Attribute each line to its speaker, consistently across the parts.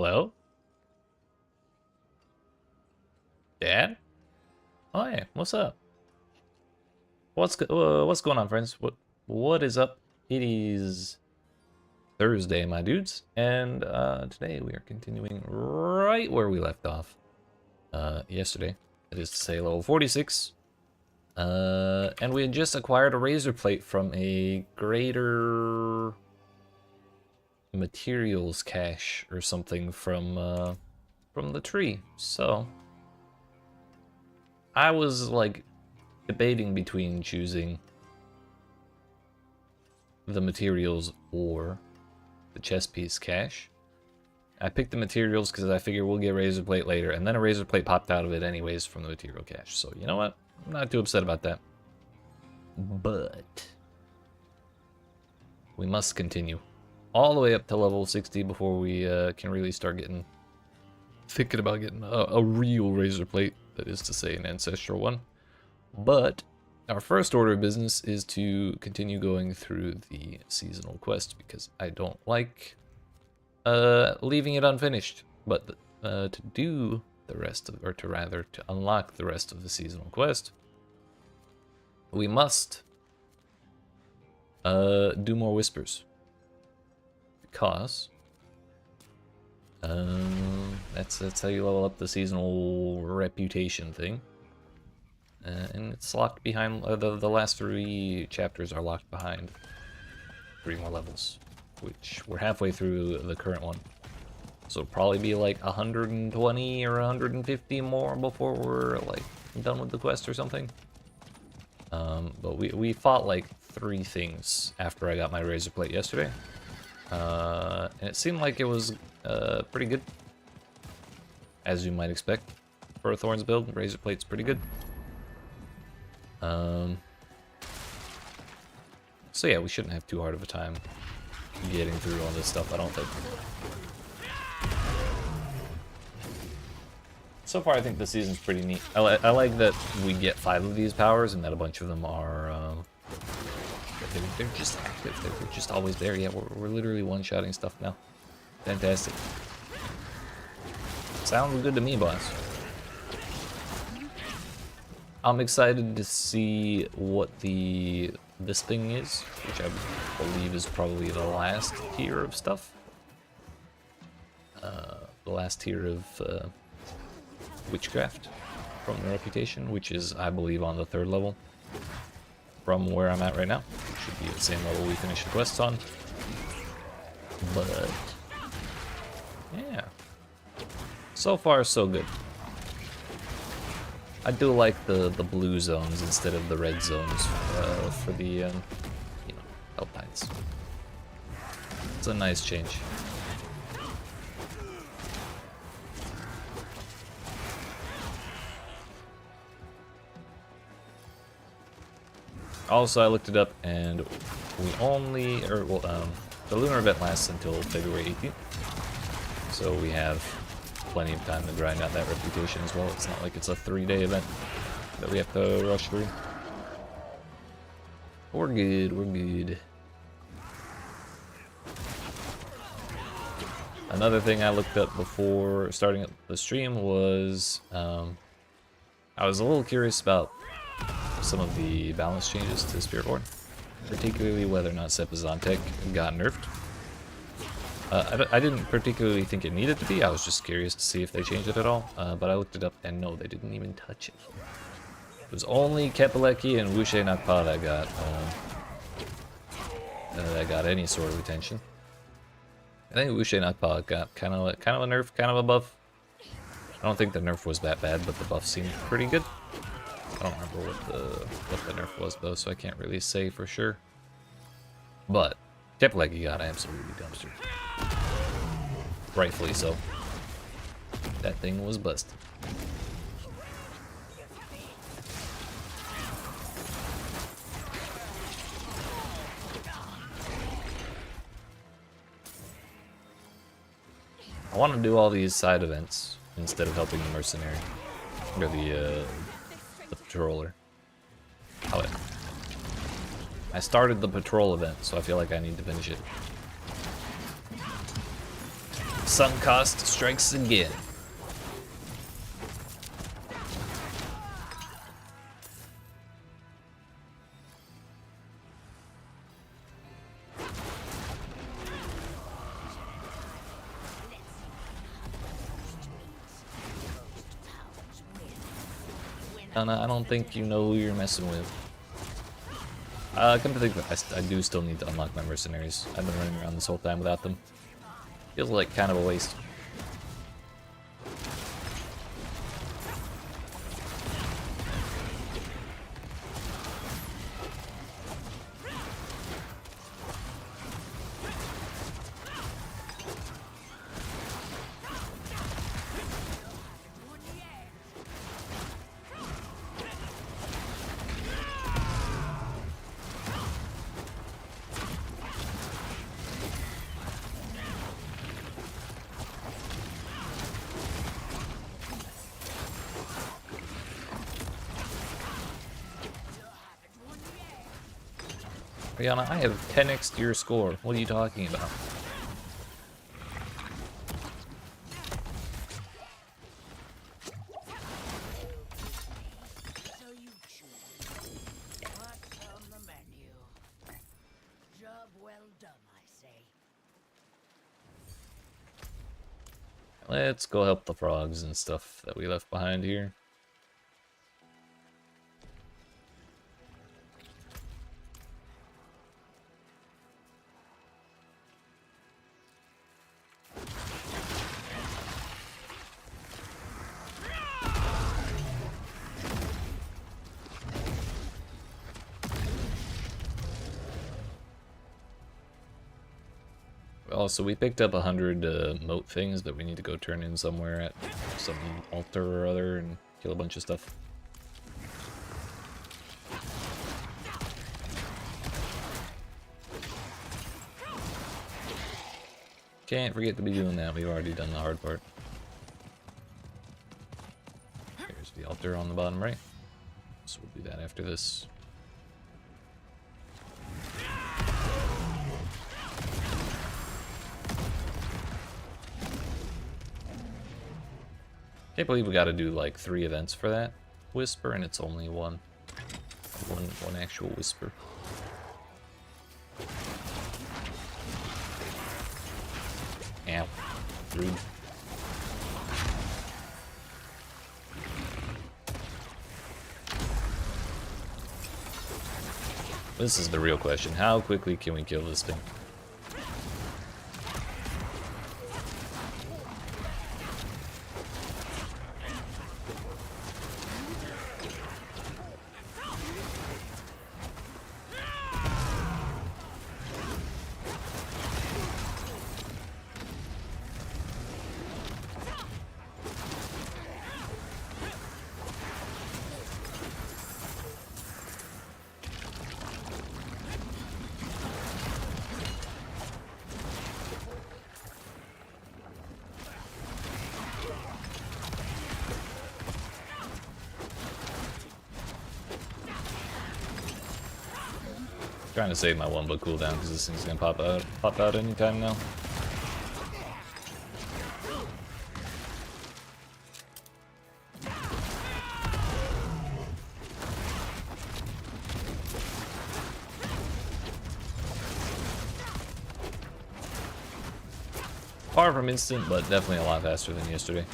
Speaker 1: Hello? Dad? Oh yeah, what's up? What's going on, friends? What is up? It is Thursday, my dudes, and today we are continuing right where we left off yesterday. That is to say, level 46. And we had just acquired a razor plate from a greater materials cache or something from the tree. So I was like debating between choosing the materials or the chest piece cache. I picked the materials because I figured we'll get razor plate later, and then a razor plate popped out of it anyways from the material cache. So you know what? I'm not too upset about that. But we must continue all the way up to level 60 before we can really start thinking about getting a real razor plate, that is to say an ancestral one. But our first order of business is to continue going through the seasonal quest, because I don't like leaving it unfinished. But to do the rest of, or to rather to unlock the rest of the seasonal quest, we must do more whispers, because that's how you level up the seasonal reputation thing. And it's locked behind, the last 3 chapters are locked behind 3 more levels, which we're halfway through the current one. So it'll probably be like 120 or 150 more before we're like done with the quest or something. But we fought like 3 things after I got my razor plate yesterday. And it seemed like it was pretty good, as you might expect for a Thorns build. Razor plate's pretty good. So yeah, we shouldn't have too hard of a time getting through all this stuff, I don't think. So far, I think the season's pretty neat. I like that we get 5 of these powers, and that a bunch of them are they're just active. They're just always there. Yeah, we're literally one-shotting stuff now. Fantastic. Sounds good to me, boss. I'm excited to see what this thing is, which I believe is probably the last tier of stuff. The last tier of witchcraft from the reputation, which is, I believe, on the 3rd level from where I'm at right now. Should be the same level we finished the quests on. But yeah, so far so good. I do like the blue zones instead of the red zones for the you know, Alpines. It's a nice change. Also, I looked it up, and we only, the lunar event lasts until February 18th, so we have plenty of time to grind out that reputation as well. It's not like it's a 3-day event that we have to rush through. We're good, we're good. Another thing I looked up before starting up the stream was, I was a little curious about some of the balance changes to Spiritborn, particularly whether or not Sepizantek got nerfed. I didn't particularly think it needed to be. I was just curious to see if they changed it at all, but I looked it up, and no, they didn't even touch it. It was only Kepaleki and Wushe Nakpa that got any sort of attention. I think Wushe Nakpa got kind of a nerf, kind of a buff. I don't think the nerf was that bad, but the buff seemed pretty good. I don't remember what the nerf was though, so I can't really say for sure. But Kepaleki got absolutely dumpstered. Rightfully so. That thing was busted. I want to do all these side events instead of helping the mercenary or the patroller. I started the patrol event, so I feel like I need to finish it. Sunk cost strikes again. Anna, I don't think you know who you're messing with. Come to think of it, I do still need to unlock my mercenaries. I've been running around this whole time without them. Feels like kind of a waste. Rihanna, I have 10x to your score. What are you talking about?
Speaker 2: So you choose. What's on the menu? Job well done, I say.
Speaker 1: Let's go help the frogs and stuff that we left behind here. Also, we picked up 100 moat things that we need to go turn in somewhere at some altar or other and kill a bunch of stuff. Can't forget to be doing that. We've already done the hard part. Here's the altar on the bottom right. So we'll do that after this. Can't believe we gotta do like 3 events for that whisper, and it's only one actual whisper. Ow. Rude. This is the real question. How quickly can we kill this thing? Trying to save my 1-book cooldown because this thing's gonna pop out anytime now. Far from instant, but definitely a lot faster than yesterday.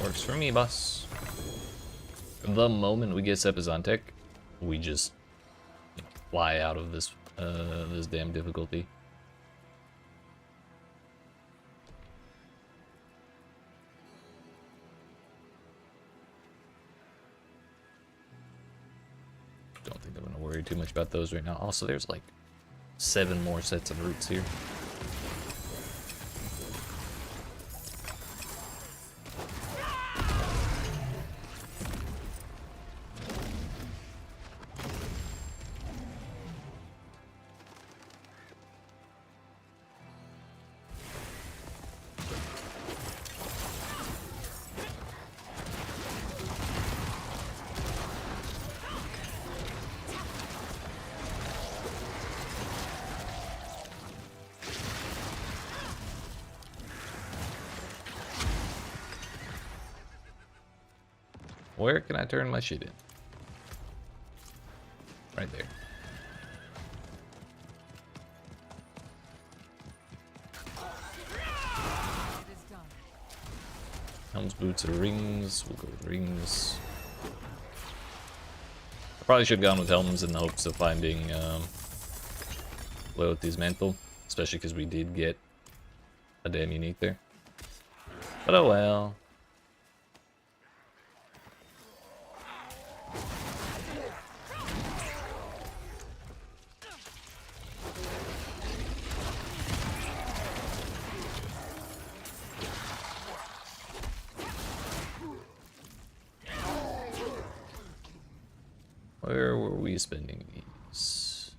Speaker 1: Works for me, boss. The moment we get Sepis on tech, we just fly out of this this damn difficulty. Don't think I'm gonna worry too much about those right now. Also, there's like 7 more sets of roots here. Where can I turn my shit in? Right there. Helms, boots, or rings. We'll go with rings. I probably should have gone with helms in the hopes of finding Loyalty's mantle, especially because we did get a damn unique there. But oh well. Where were we spending these?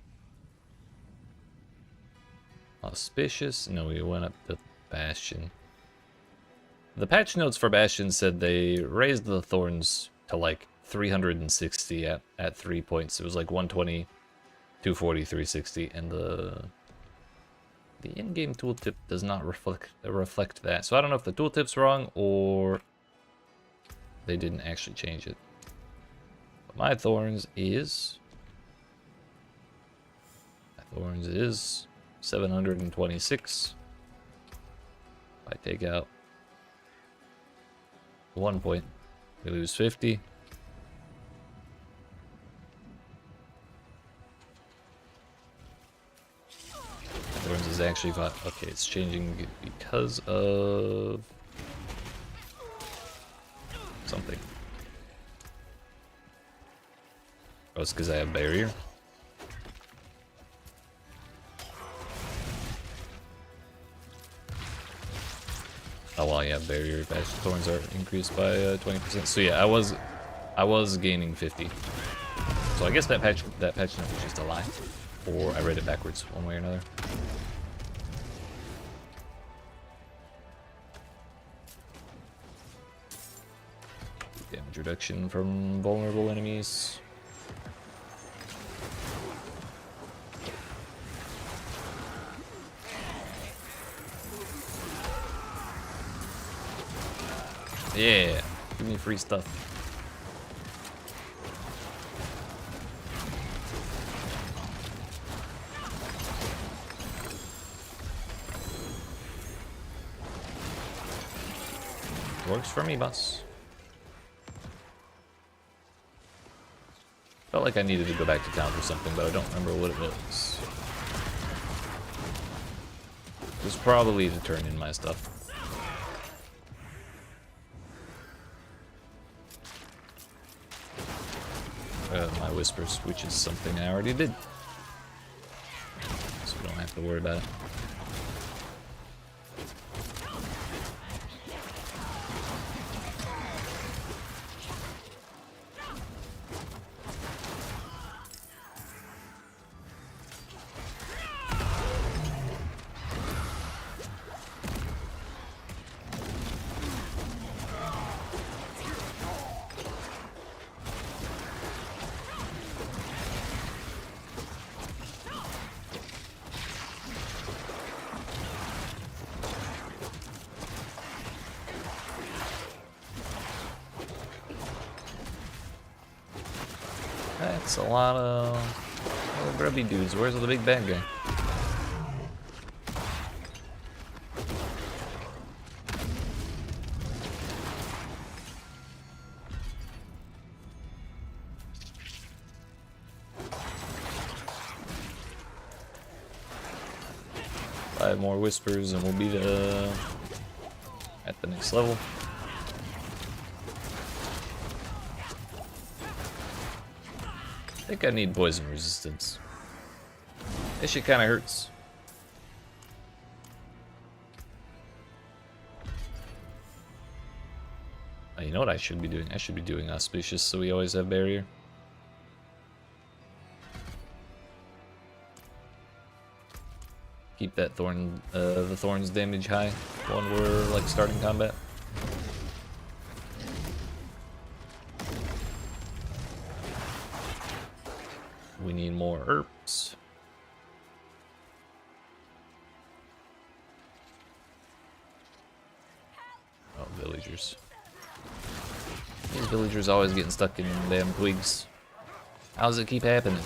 Speaker 1: Auspicious? No, we went up to Bastion. The patch notes for Bastion said they raised the thorns to like 360 at 3 points. It was like 120, 240, 360, and the in-game tooltip does not reflect that. So I don't know if the tooltip's wrong or they didn't actually change it. But my thorns is 726. If I take out 1 point, we lose 50. Thorns is actually okay, it's changing because of something. Oh, it's because I have barrier. Oh well, yeah, barrier bastion thorns are increased by 20%. So yeah, I was gaining 50. So I guess that patch note was just a lie, or I read it backwards one way or another. Damage reduction from vulnerable enemies. Yeah, give me free stuff. Works for me, boss. Felt like I needed to go back to town for something, but I don't remember what it was. It was probably to turn in my stuff. My whispers, which is something I already did. So we don't have to worry about it. That's a lot of little grubby dudes. Where's the big bad guy? Five more whispers and we'll be at the next level. I think I need poison resistance. This shit kinda hurts. Oh, you know what I should be doing? I should be doing auspicious so we always have barrier. Keep that the thorns damage high when we're like starting combat. We need more herbs. Oh, villagers. These villagers always getting stuck in damn twigs. How does it keep happening?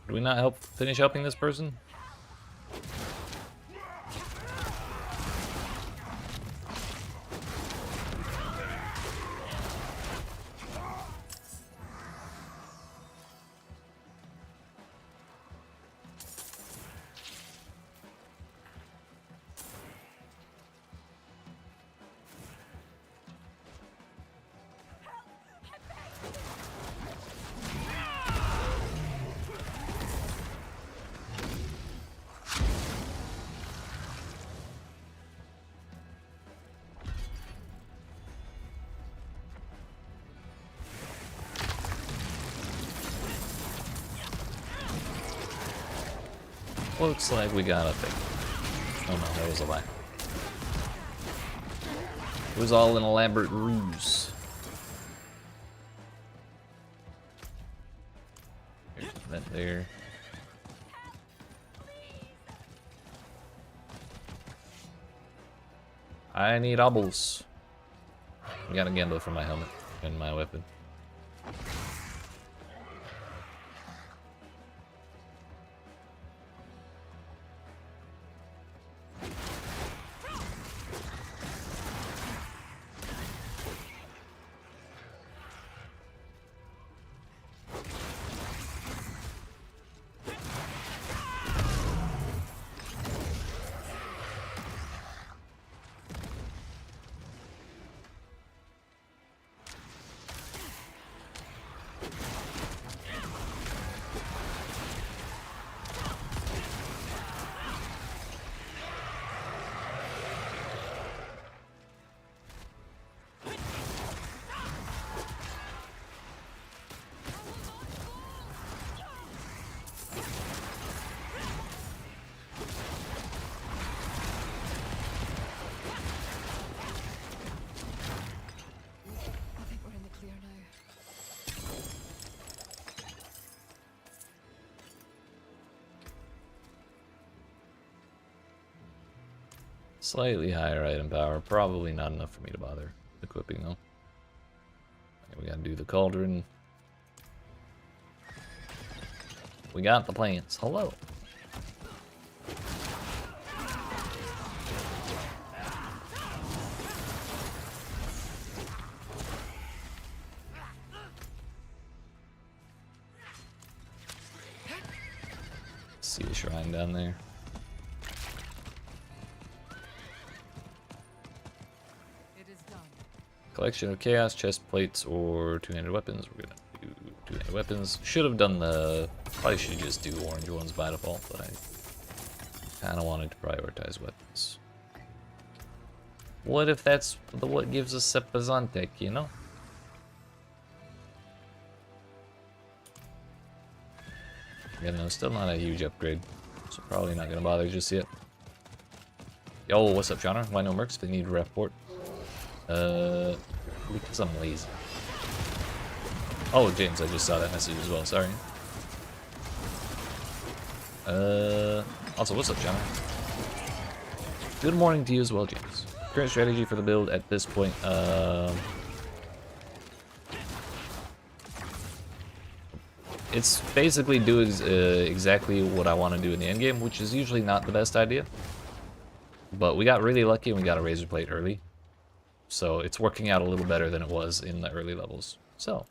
Speaker 1: Do we not finish helping this person? Looks like we got a thing. Oh no, that was a lie. It was all an elaborate ruse. Here's the vent there. I need obbles. I got a gamble for my helmet and my weapon. Slightly higher item power, probably not enough for me to bother equipping though. Okay, we gotta do the cauldron. We got the plants. Hello. See the shrine down there. Collection of chaos, chest plates, or two-handed weapons. We're gonna do two-handed weapons. Should have done the... Probably should just do orange ones by default, but I kind of wanted to prioritize weapons. What if that's what gives us Sepazantec, you know? Yeah, no, still not a huge upgrade, so probably not gonna bother just yet. Yo, what's up, Johnner? Why no mercs? They need ref port. Because I'm lazy. Oh, James, I just saw that message as well, sorry. Also, what's up, John? Good morning to you as well, James. Current strategy for the build at this point, it's basically doing exactly what I want to do in the endgame, which is usually not the best idea. But we got really lucky and we got a razor plate early. So it's working out a little better than it was in the early levels. So,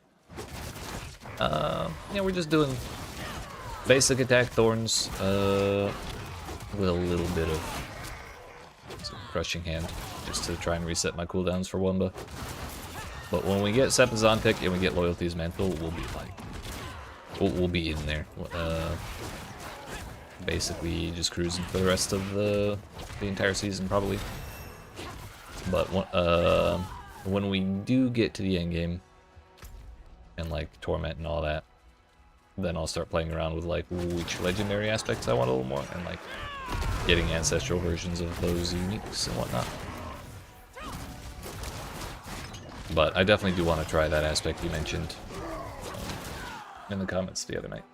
Speaker 1: yeah, we're just doing basic attack thorns. with a little bit of some crushing hand, just to try and reset my cooldowns for Wumba. But when we get Sepizontic and we get Loyalty's Mantle, we'll be like, we'll be in there. Basically just cruising for the rest of the entire season probably. But when we do get to the end game and like Torment and all that, then I'll start playing around with like which legendary aspects I want a little more, and like getting ancestral versions of those uniques and whatnot. But I definitely do want to try that aspect you mentioned in the comments the other night.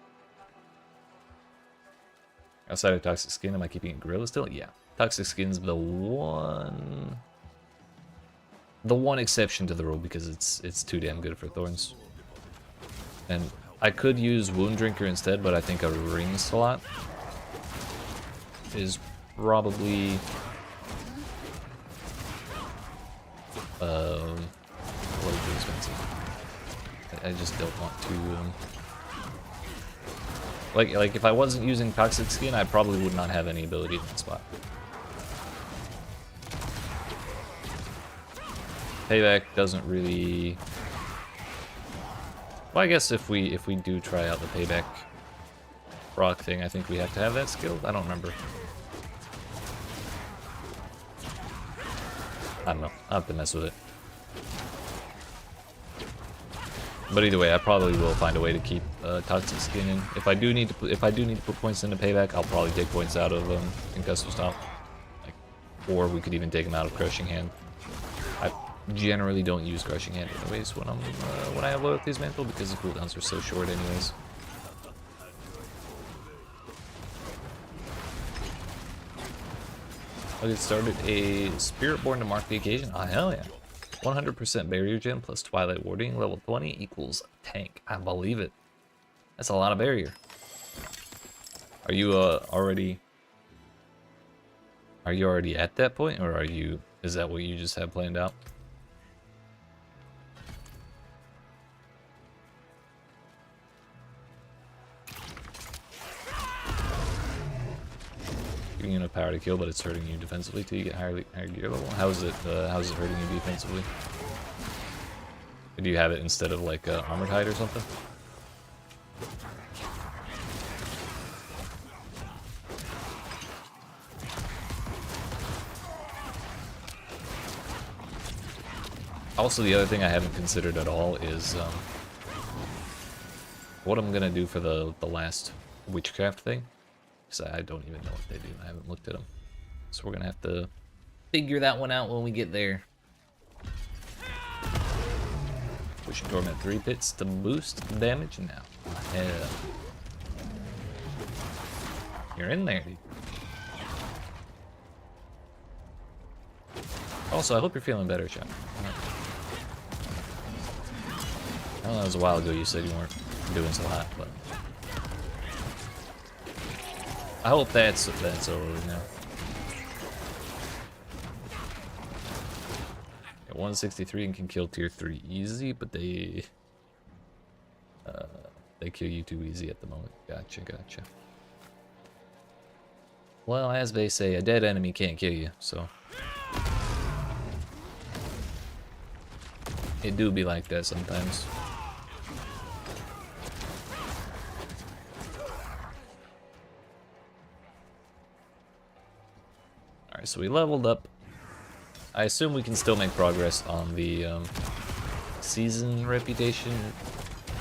Speaker 1: Outside of Toxic Skin, am I keeping it Gorilla still? Yeah. Toxic Skin's the one exception to the rule because it's too damn good for Thorns. And I could use Wound Drinker instead, but I think a ring slot is probably a little too expensive. I just don't want to like if I wasn't using Toxic Skin, I probably would not have any ability in that spot. Payback doesn't really. Well, I guess if we do try out the Payback rock thing, I think we have to have that skill. I don't remember. I don't know. I'll have to mess with it. But either way, I probably will find a way to keep Toxic Skin in. If I do need to put points into Payback, I'll probably take points out of Concussive Stomp, or we could even take them out of Crushing Hand. I generally don't use Crushing Hand anyways when I have Loyalty's Mantle because the cooldowns are so short anyways. I'll get started. A Spirit Born to mark the occasion. Oh hell yeah! 100% barrier gem plus Twilight Warding, level 20 equals tank. I believe it. That's a lot of barrier. Are you already at that point, or is that what you just have planned out? Giving you enough power to kill, but it's hurting you defensively till you get higher gear level. How's it hurting you defensively? Do you have it instead of like Armored Hide or something? Also, the other thing I haven't considered at all is what I'm gonna do for the last witchcraft thing. Because I don't even know what they do. I haven't looked at them. So we're going to have to figure that one out when we get there. Pushing Torment 3 pits to boost the damage now. Yeah. You're in there, dude. Also, I hope you're feeling better, Sean. I know that was a while ago you said you weren't doing so hot, but I hope that's over now. At 163 and can kill tier 3 easy, but they kill you too easy at the moment. Gotcha. Well, as they say, a dead enemy can't kill you, so it do be like that sometimes. Alright, so we leveled up. I assume we can still make progress on the season reputation,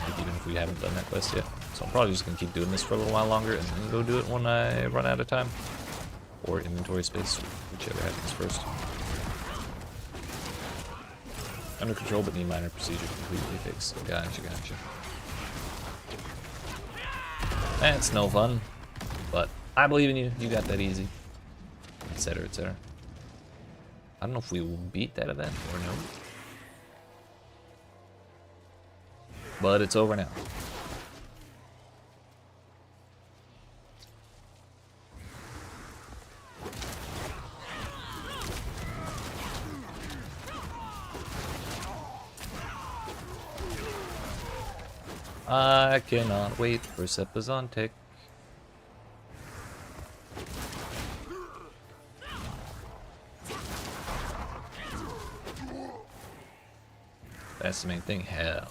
Speaker 1: like even if we haven't done that quest yet. So I'm probably just going to keep doing this for a little while longer and then go do it when I run out of time. Or inventory space, whichever happens first. Under control, but need minor procedure completely fixed. Gotcha. That's no fun, but I believe in you. You got that easy. Etc. I don't know if we will beat that event or no. But it's over now. I cannot wait for Sepizontic. That's the main thing. Hell.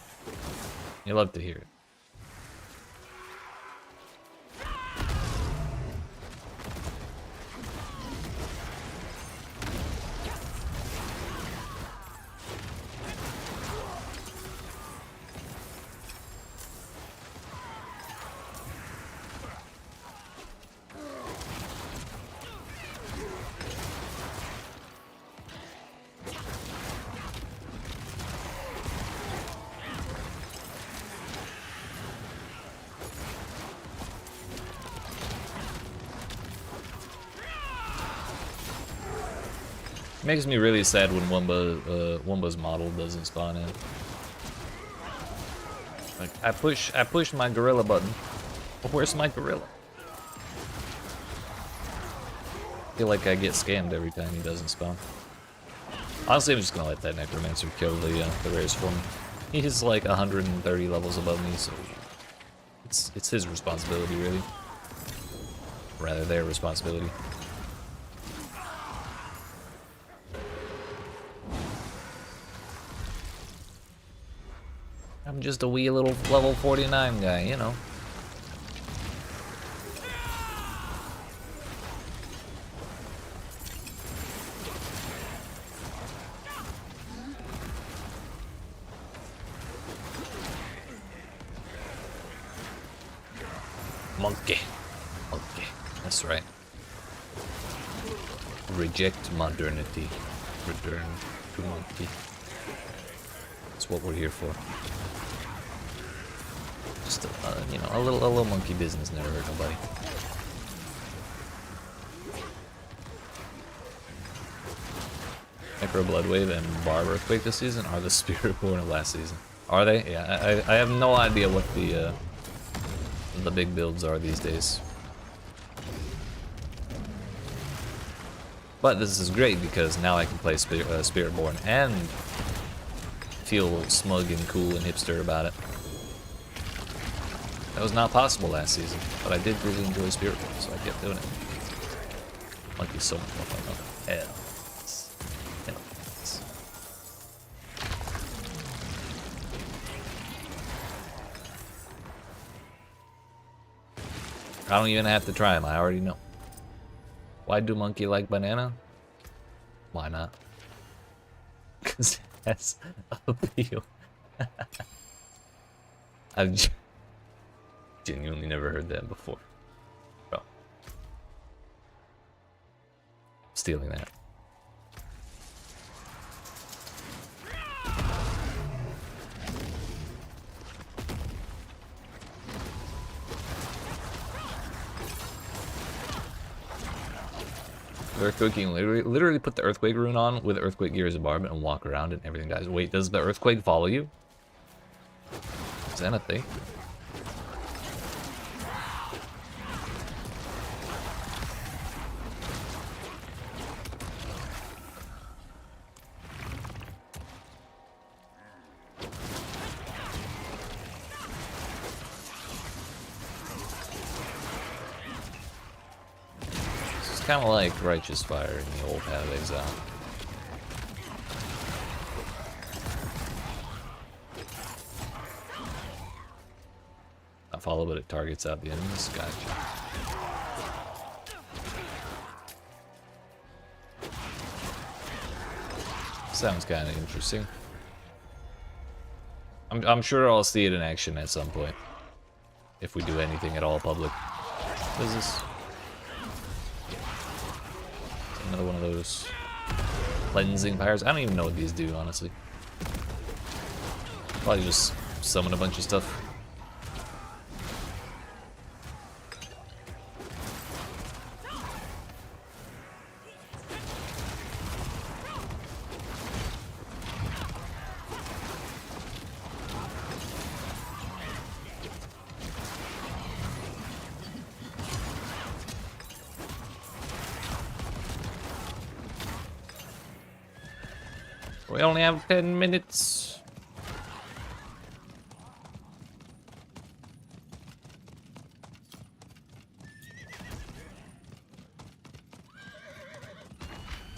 Speaker 1: You love to hear it. Makes me really sad when Wumba's model doesn't spawn in. Like I push my gorilla button. But where's my gorilla? I feel like I get scammed every time he doesn't spawn. Honestly, I'm just gonna let that necromancer kill the rares for me. He's like 130 levels above me, so it's his responsibility really. Rather their responsibility. I'm just a wee little level 49 guy, you know. Monke. Monke. That's right. Reject modernity. Return to Monke. That's what we're here for. Just you know, a little monkey business never hurt nobody. Necro Bloodwave and Barb Earthquake this season are the Spiritborn of last season. Are they? Yeah, I have no idea what the big builds are these days. But this is great because now I can play Spiritborn and feel smug and cool and hipster about it. That was not possible last season, but I did really enjoy Spiritborn, so I kept doing it. Monkey's so much more fun. Hell. I don't even have to try him, I already know. Why do Monkey like banana? Why not? Because it has appeal. I've genuinely never heard that before. Bro. Stealing that. Earthquake, you can literally put the Earthquake rune on with Earthquake gear as a barb and walk around and everything dies. Wait, does the Earthquake follow you? Is that a thing? Kind of like Righteous Fire in the old Path of Exile. Not follow, but it targets out the enemies. Gotcha. Sounds kind of interesting. I'm sure I'll see it in action at some point. If we do anything at all public. What is this? Another one of those cleansing powers. I don't even know what these do, honestly. Probably just summon a bunch of stuff. We only have 10 minutes.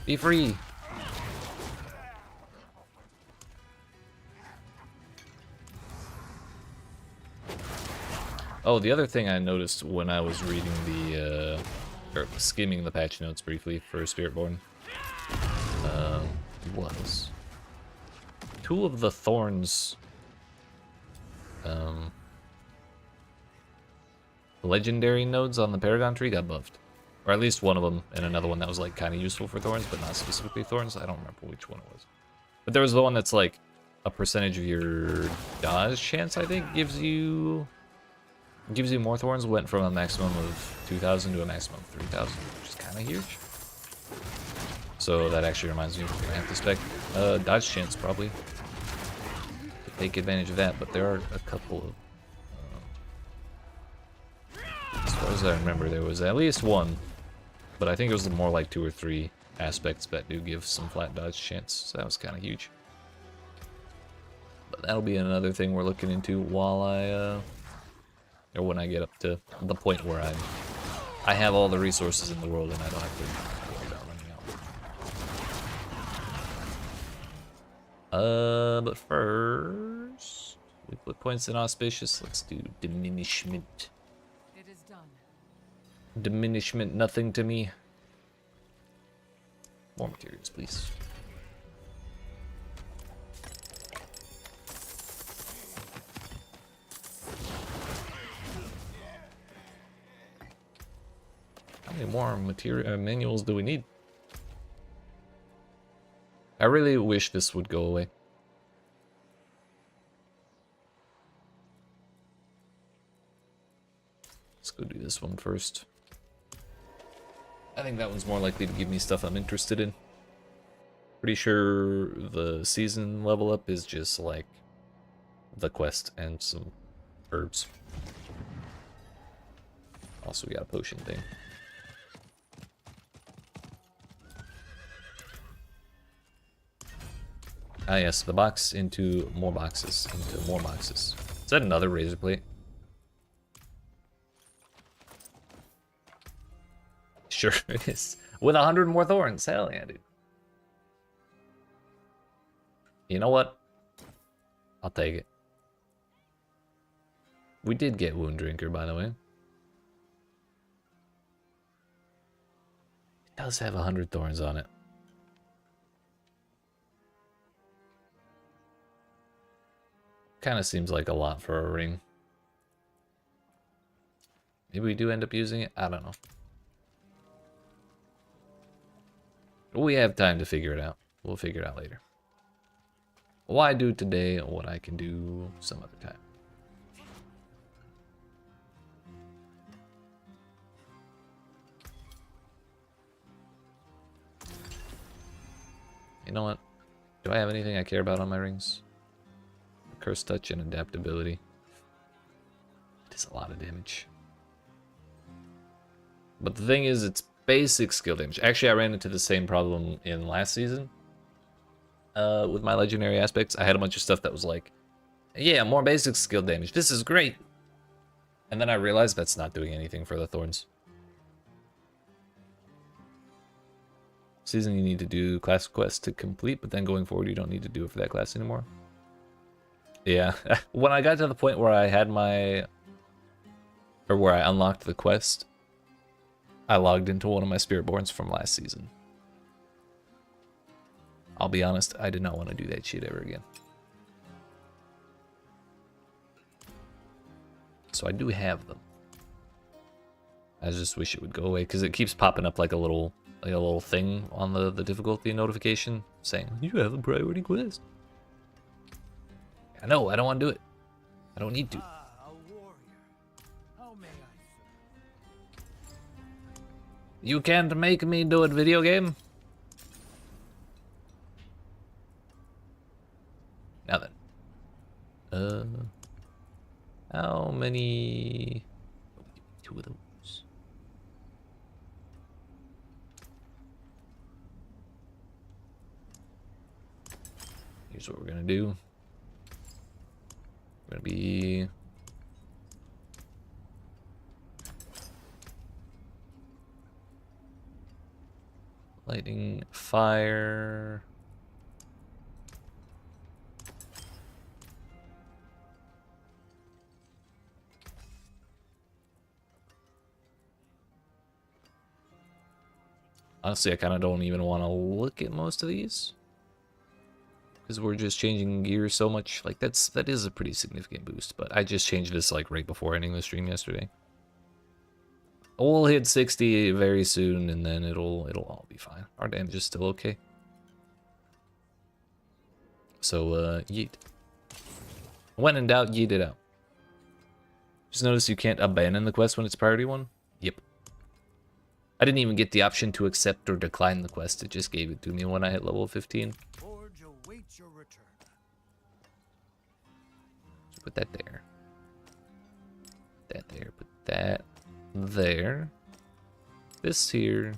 Speaker 1: Be free. Oh, the other thing I noticed when I was reading or skimming the patch notes briefly for Spiritborn, was 2 of the thorns, legendary nodes on the Paragon tree got buffed. Or at least one of them, and another one that was like kind of useful for thorns, but not specifically thorns. I don't remember which one it was. But there was the one that's like a percentage of your dodge chance, I think, gives you more thorns. Went from a maximum of 2,000 to a maximum of 3,000, which is kind of huge. So that actually reminds me, we're gonna have to spec dodge chance probably to take advantage of that. But there are a couple of, as far as I remember, there was at least one, but I think it was more like 2 or 3 aspects that do give some flat dodge chance. So that was kind of huge. But that'll be another thing we're looking into while or when I get up to the point where I have all the resources in the world and I don't have to worry about running out. But first, we put points in auspicious. Let's do diminishment.
Speaker 2: It is done.
Speaker 1: Diminishment, nothing to me. More materials, please. How many more manuals do we need? I really wish this would go away. Let's go do this one first. I think that one's more likely to give me stuff I'm interested in. Pretty sure the season level up is just like the quest and some herbs. Also, we got a potion thing. Ah yes, the box into more boxes, into more boxes. Is that another razor plate? Sure is. With 100 more thorns, hell yeah, dude. You know what? I'll take it. We did get Wound Drinker, by the way. It does have 100 thorns on it. Kind of seems like a lot for a ring. Maybe we do end up using it? I don't know. We have time to figure it out. We'll figure it out later. Why do today what I can do some other time? You know what? Do I have anything I care about on my rings? Curse touch and adaptability. It is a lot of damage. But the thing is, it's basic skill damage. Actually, I ran into the same problem in last season. With my legendary aspects, I had a bunch of stuff that was like, yeah, more basic skill damage. This is great. And then I realized that's not doing anything for the thorns. Season you need to do class quest to complete, but then going forward you don't need to do it for that class anymore. Yeah, when I got to the point where I had where I unlocked the quest, I logged into one of my Spiritborns from last season. I'll be honest, I did not want to do that shit ever again. So I do have them. I just wish it would go away because it keeps popping up like a little thing on the difficulty notification saying you have a priority quest. I know, I don't want to do it. I don't need to.
Speaker 2: A warrior. How may I serve?
Speaker 1: You can't make me do it, video game. Now then. How many? 2 of those. Here's what we're gonna do. We're gonna be lighting fire. Honestly, I kind of don't even want to look at most of these. Because we're just changing gears so much. Like, that is a pretty significant boost. But I just changed this, like, right before ending the stream yesterday. We'll hit 60 very soon, and then it'll all be fine. Our damage is still okay. So, yeet. When in doubt, yeet it out. Just notice you can't abandon the quest when it's priority 1. Yep. I didn't even get the option to accept or decline the quest. It just gave it to me when I hit level 15.
Speaker 3: Forge awaits your return.
Speaker 1: Put that there. That there. Put that there. This here.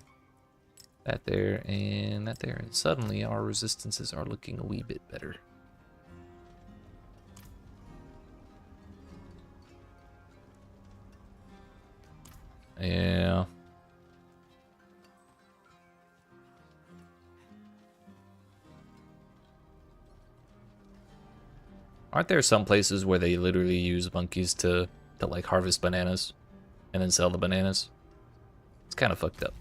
Speaker 1: That there. And that there. And suddenly our resistances are looking a wee bit better. Yeah. Aren't there some places where they literally use monkeys to like harvest bananas and then sell the bananas? It's kind of fucked up.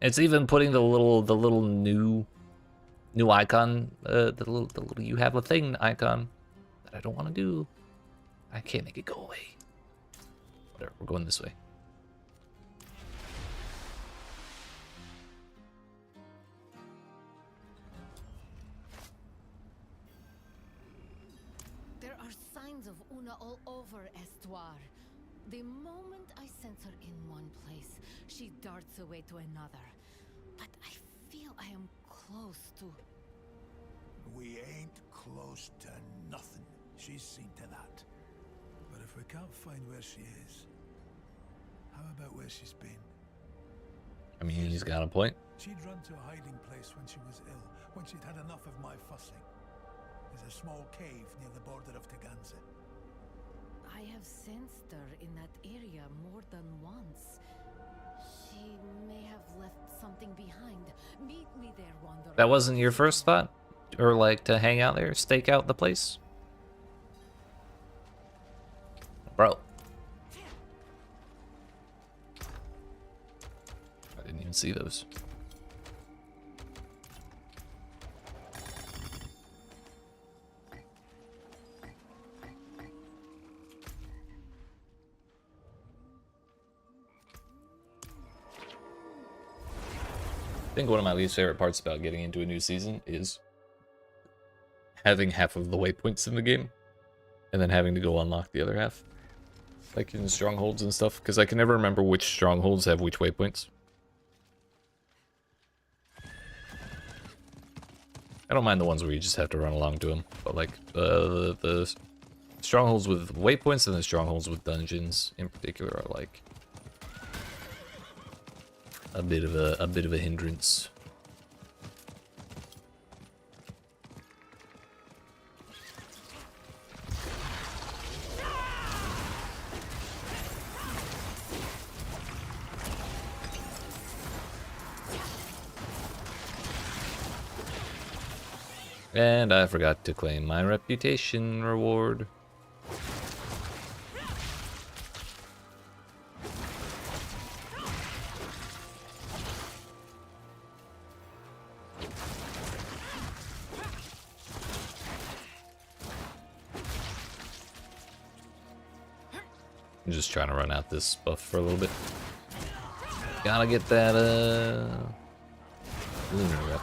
Speaker 1: It's even putting the little new icon, the little you have a thing icon that I don't want to do. I can't make it go away. Whatever, we're going this way.
Speaker 2: There are signs of Una all over Estuar. The moment I sense her in one place, she darts away to another. But I feel I am close to...
Speaker 3: We ain't close to nothing. She's seen to that. But if we can't find where she is, how about where she's been?
Speaker 1: I mean, he's got a point.
Speaker 3: She'd run to a hiding place when she was ill, when she'd had enough of my fussing. There's a small cave near the border of Teganze.
Speaker 2: I have sensed her in that area more than once. She may have left something behind. Meet me there, Wanderer.
Speaker 1: That wasn't your first thought? Or like to hang out there, stake out the place? Bro. I didn't even see those. I think one of my least favorite parts about getting into a new season is having half of the waypoints in the game and then having to go unlock the other half. Like in strongholds and stuff, because I can never remember which strongholds have which waypoints. I don't mind the ones where you just have to run along to them, but like the strongholds with waypoints and the strongholds with dungeons in particular are like a bit of a hindrance. And I forgot to claim my reputation reward. I'm just trying to run out this buff for a little bit. Gotta get that lunar rep.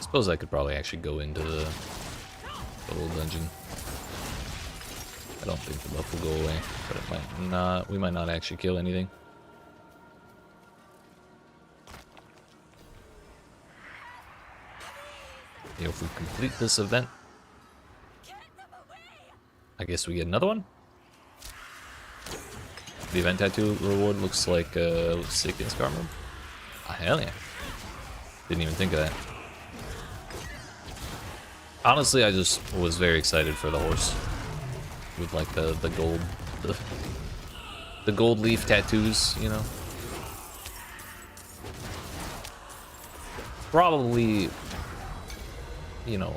Speaker 1: Suppose I could probably actually go into the little dungeon. I don't think the buff will go away, but it might not. We might not actually kill anything. If we complete this event, I guess we get another one. The event tattoo reward looks like sick in Scar mode. Ah, hell yeah! Didn't even think of that. Honestly, I just was very excited for the horse with like the gold the gold leaf tattoos, you know. Probably, you know,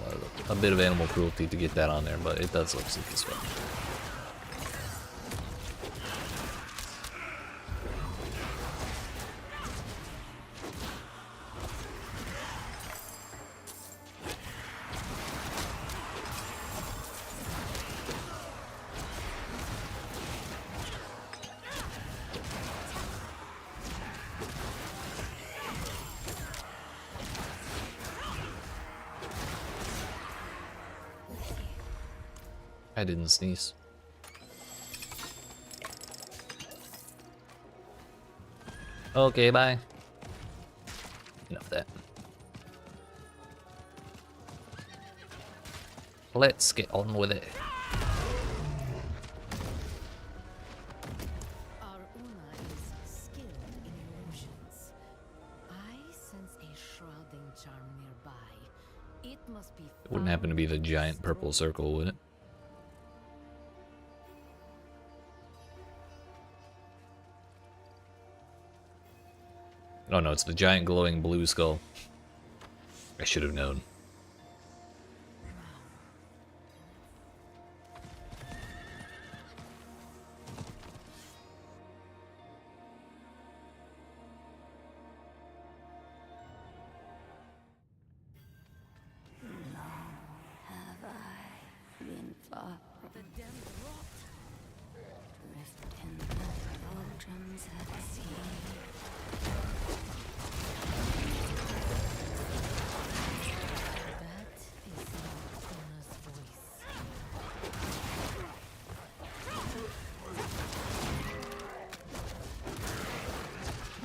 Speaker 1: a bit of animal cruelty to get that on there, but it does look sick as well. I didn't sneeze. Okay, bye. Enough of that. Let's get on with it.
Speaker 2: Our Una is skilled in illusions. I sense a shrouding charm nearby. It must be.
Speaker 1: It wouldn't happen to be the giant purple circle, would it? Oh no, it's the giant glowing blue skull. I should have known.
Speaker 4: Have I been far from
Speaker 2: The damned rot.
Speaker 4: drift in the doldrums of the sea?
Speaker 2: That is not Una's voice.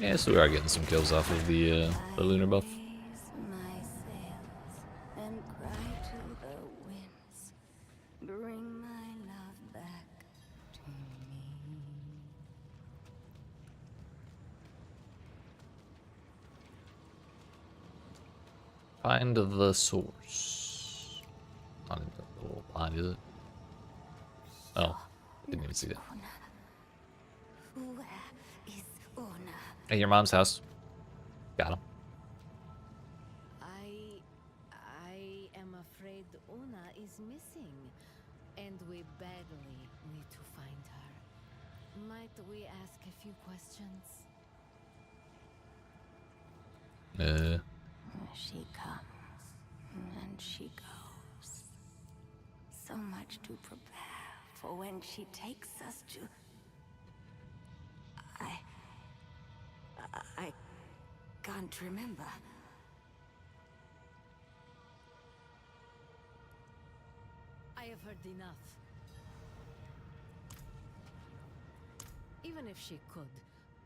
Speaker 1: Yeah, so we are getting some kills off of the lunar buff.
Speaker 4: Raise my sails and cry to the winds. Bring my love back to me.
Speaker 1: Find the source. Not in the little pond, is it? Oh, didn't even see that.
Speaker 4: Where is Una?
Speaker 1: At your mom's house. Got him.
Speaker 2: I am afraid Una is missing, and we badly need to find her. Might we ask a few questions?
Speaker 4: She comes and she goes. So much to prepare for when she takes us to. I can't remember.
Speaker 2: I have heard enough. Even if she could,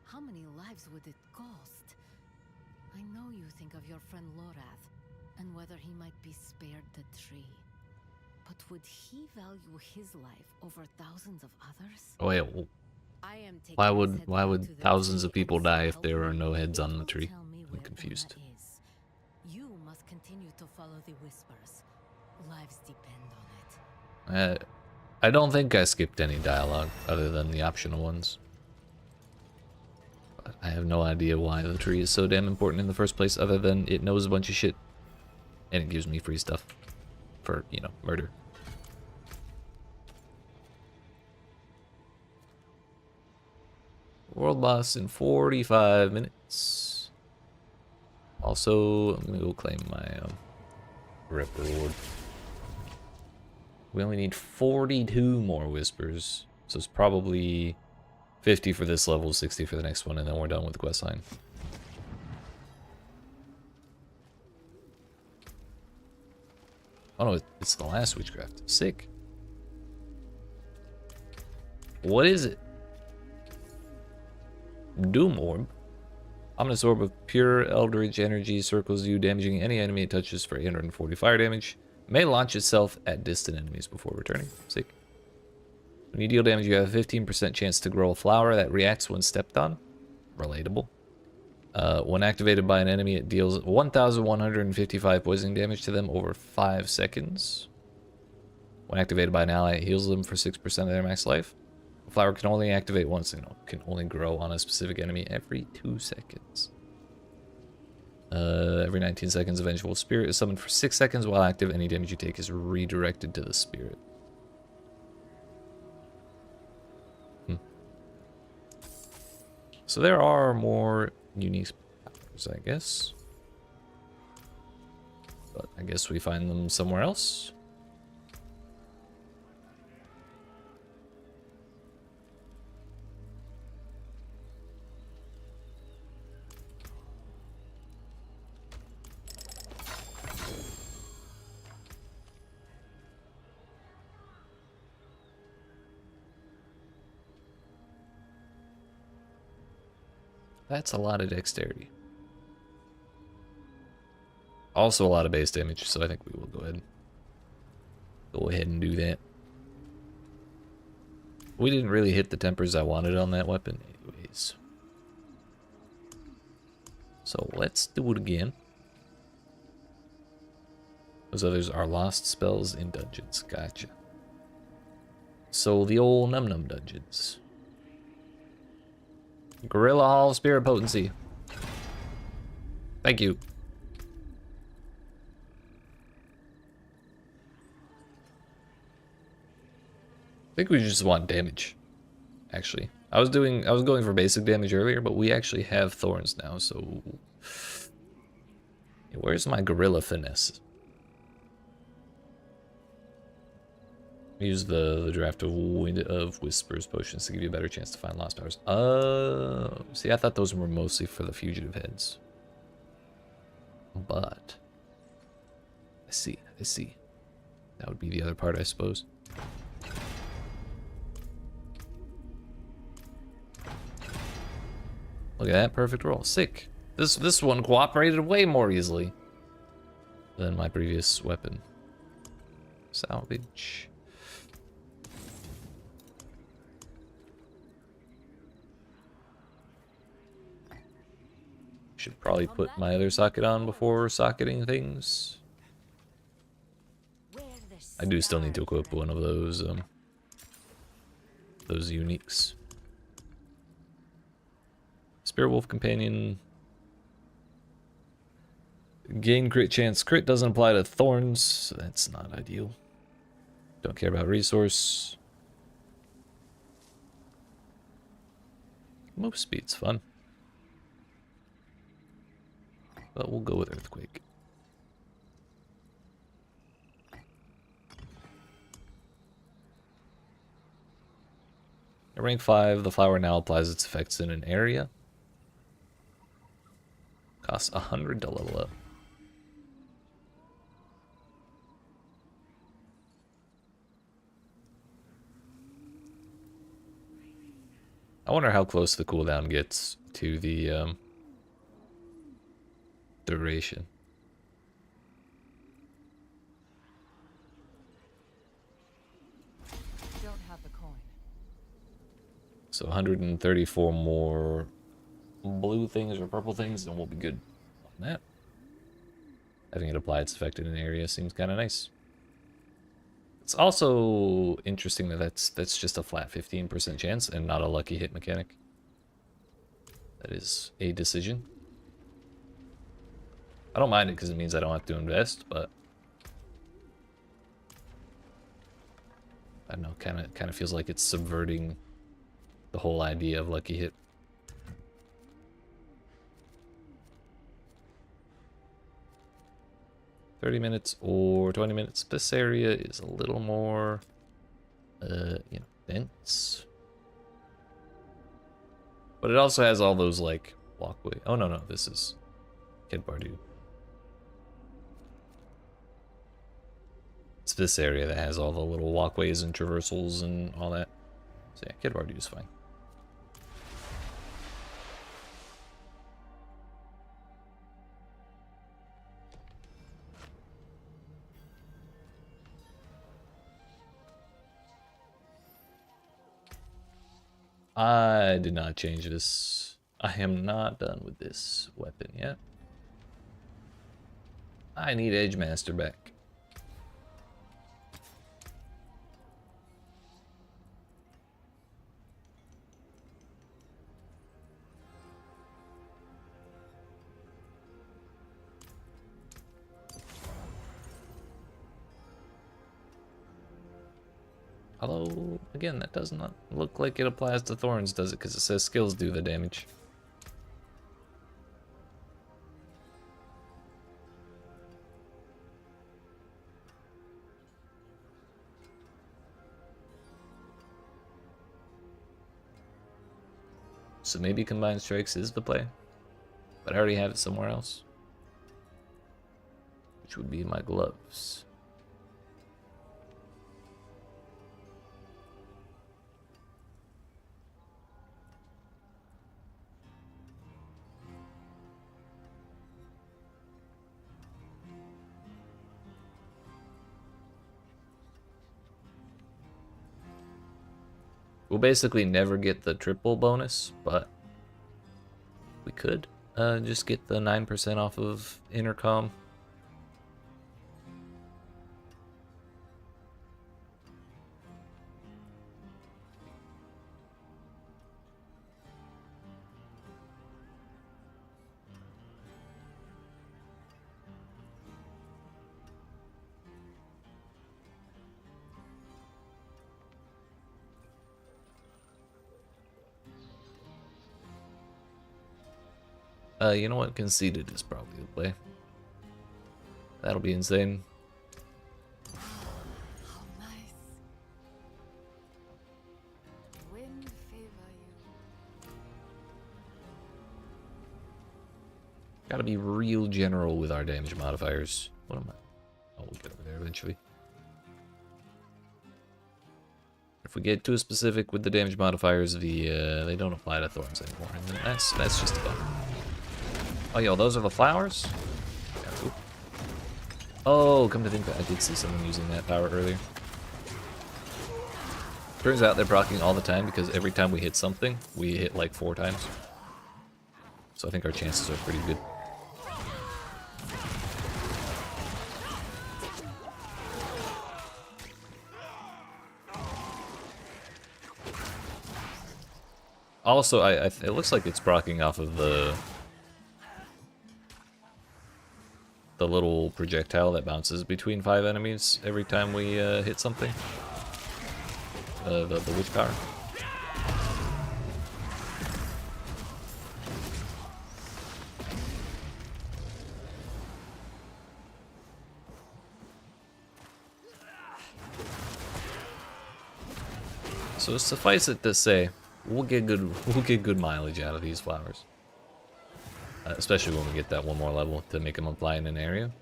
Speaker 2: how many lives would it cost? I know you think of your friend Lorath, and whether he might be spared the tree. But would he value his life over thousands of others?
Speaker 1: Oh wait, well,
Speaker 2: I am taking
Speaker 1: why
Speaker 2: this
Speaker 1: would
Speaker 2: head back to the
Speaker 1: thousands
Speaker 2: tree
Speaker 1: of people
Speaker 2: and
Speaker 1: die
Speaker 2: say,
Speaker 1: if there
Speaker 2: "Help
Speaker 1: were
Speaker 2: me."
Speaker 1: no heads on the
Speaker 2: Don't
Speaker 1: tree?
Speaker 2: tell me
Speaker 1: I'm
Speaker 2: where
Speaker 1: confused.
Speaker 2: Una is. You must continue to follow the whispers. Lives depend on it.
Speaker 1: I don't think I skipped any dialogue other than the optional ones. But I have no idea why the tree is so damn important in the first place other than it knows a bunch of shit. And it gives me free stuff for, you know, murder. World boss in 45 minutes. Also, I'm gonna go claim my rep reward. We only need 42 more whispers, so it's probably 50 for this level, 60 for the next one, and then we're done with the quest line. Oh no, it's the last witchcraft. Sick. What is it? Doom Orb. Ominous Orb of pure Eldritch energy circles you, damaging any enemy it touches for 840 fire damage. May launch itself at distant enemies before returning. Sick. When you deal damage, you have a 15% chance to grow a flower that reacts when stepped on. Relatable. When activated by an enemy, it deals 1,155 poison damage to them over 5 seconds. When activated by an ally, it heals them for 6% of their max life. The flower can only activate once, and can only grow on a specific enemy every 2 seconds. Every 19 seconds, a vengeful spirit is summoned for 6 seconds. While active, any damage you take is redirected to the spirit. So there are more unique powers, I guess. But I guess we find them somewhere else. That's a lot of dexterity. Also a lot of base damage, so I think we will go ahead and do that. We didn't really hit the tempers I wanted on that weapon anyways. So let's do it again. Those others are lost spells in dungeons. Gotcha. So the old Num Num dungeons. Gorilla Hall Spirit Potency. Thank you. I think we just want damage. Actually, I was going for basic damage earlier, but we actually have thorns now. So, where's my gorilla finesse? Use the draft of Wind of Whispers potions to give you a better chance to find lost powers. See, I thought those were mostly for the fugitive heads. But I see. That would be the other part, I suppose. Look at that perfect roll. Sick. This one cooperated way more easily than my previous weapon. Salvage. Should probably put my other socket on before socketing things. I do still need to equip one of those uniques. Spirit Wolf Companion. Gain crit chance. Crit doesn't apply to thorns, so that's not ideal. Don't care about resource. Move speed's fun. But we'll go with Earthquake. At rank 5, the flower now applies its effects in an area. Costs 100 to level up. I wonder how close the cooldown gets to the duration.
Speaker 2: Don't have the coin.
Speaker 1: So 134 more blue things or purple things, and we'll be good on that. Having it apply its effect in an area seems kind of nice. It's also interesting that that's just a flat 15% chance and not a lucky hit mechanic. That is a decision. I don't mind it because it means I don't have to invest, but I don't know, kind of feels like it's subverting the whole idea of lucky hit. $30 minutes or 20 minutes. This area is a little more, dense. But it also has all those, like, walkway. Oh, no, this is Kid Bardu. It's this area that has all the little walkways and traversals and all that. So yeah, Kid Bardu is fine. I did not change this. I am not done with this weapon yet. I need Edgemaster back. Although, again, that does not look like it applies to thorns, does it? Because it says skills do the damage. So maybe Combined Strikes is the play. But I already have it somewhere else. Which would be my gloves. We'll basically never get the triple bonus, but we could just get the 9% off of intercom. You know what? Conceded is probably the play. That'll be insane.
Speaker 2: How nice. Wind favor you.
Speaker 1: Gotta be real general with our damage modifiers. What am I? Oh, we'll get over there eventually. If we get too specific with the damage modifiers, they don't apply to thorns anymore, and that's just a bummer. Oh, yo, those are the flowers? Yeah, cool. Oh, come to think of it, I did see someone using that power earlier. Turns out they're proccing all the time because every time we hit something, we hit like 4 times. So I think our chances are pretty good. Also, it looks like it's proccing off of the little projectile that bounces between 5 enemies every time we hit something. The witch power. So suffice it to say, we'll get good mileage out of these flowers. Especially when we get that one more level to make them apply in an area.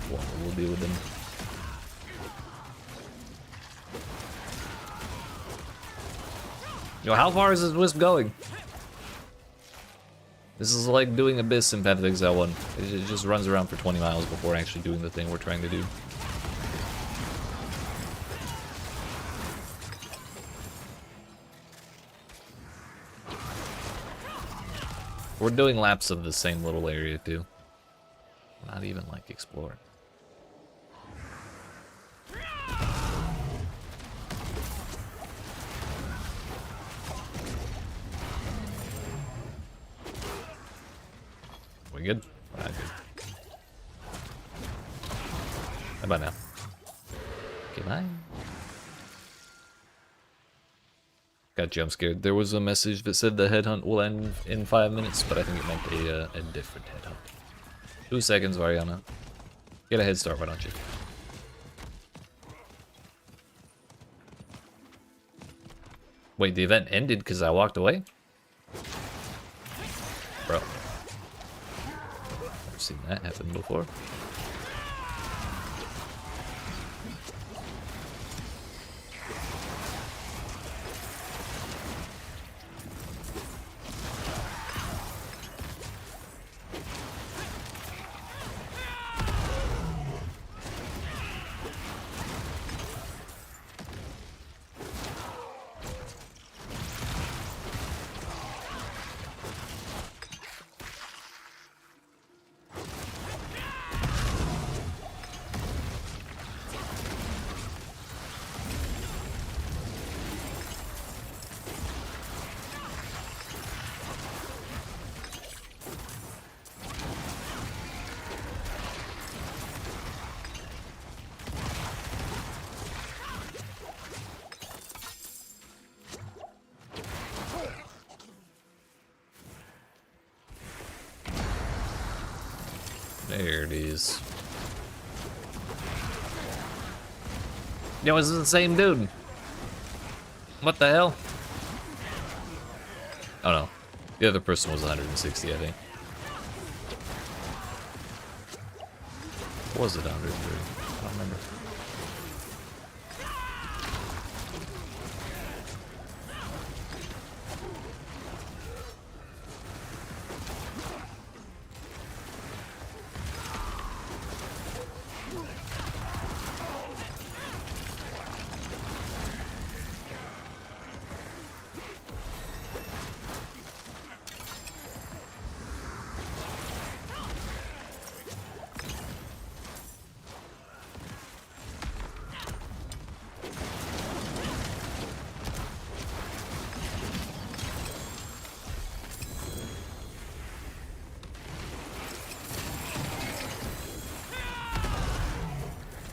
Speaker 1: We'll deal with them. Yo, how far is this wisp going? This is like doing Abyss in Path of Exile 1. It just runs around for 20 miles before actually doing the thing we're trying to do. We're doing laps of the same little area too. Not even like exploring. We good? Not good. How about now? Okay, bye. Got jump scared. There was a message that said the headhunt will end in 5 minutes, but I think it meant a different headhunt. 2 seconds, Variana. Get a head start, why don't you? Wait, the event ended because I walked away? Bro. Never seen that happen before. There it is. Yo, it's the same dude. What the hell? Oh no. The other person was 160, I think. Was it 130? I don't remember.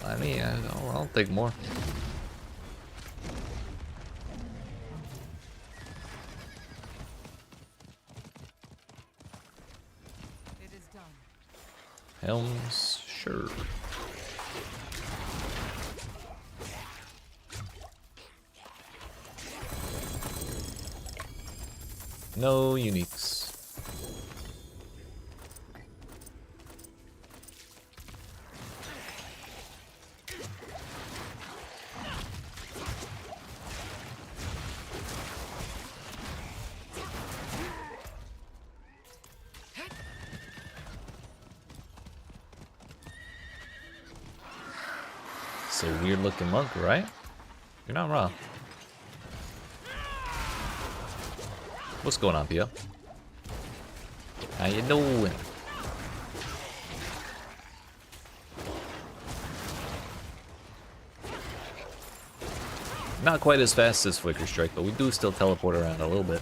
Speaker 1: I mean, I'll take more.
Speaker 2: It is done.
Speaker 1: Helms, sure. No uniques. It's a weird looking monk, right? You're not wrong. What's going on, Pio? How you doing? Not quite as fast as Flicker Strike, but we do still teleport around a little bit.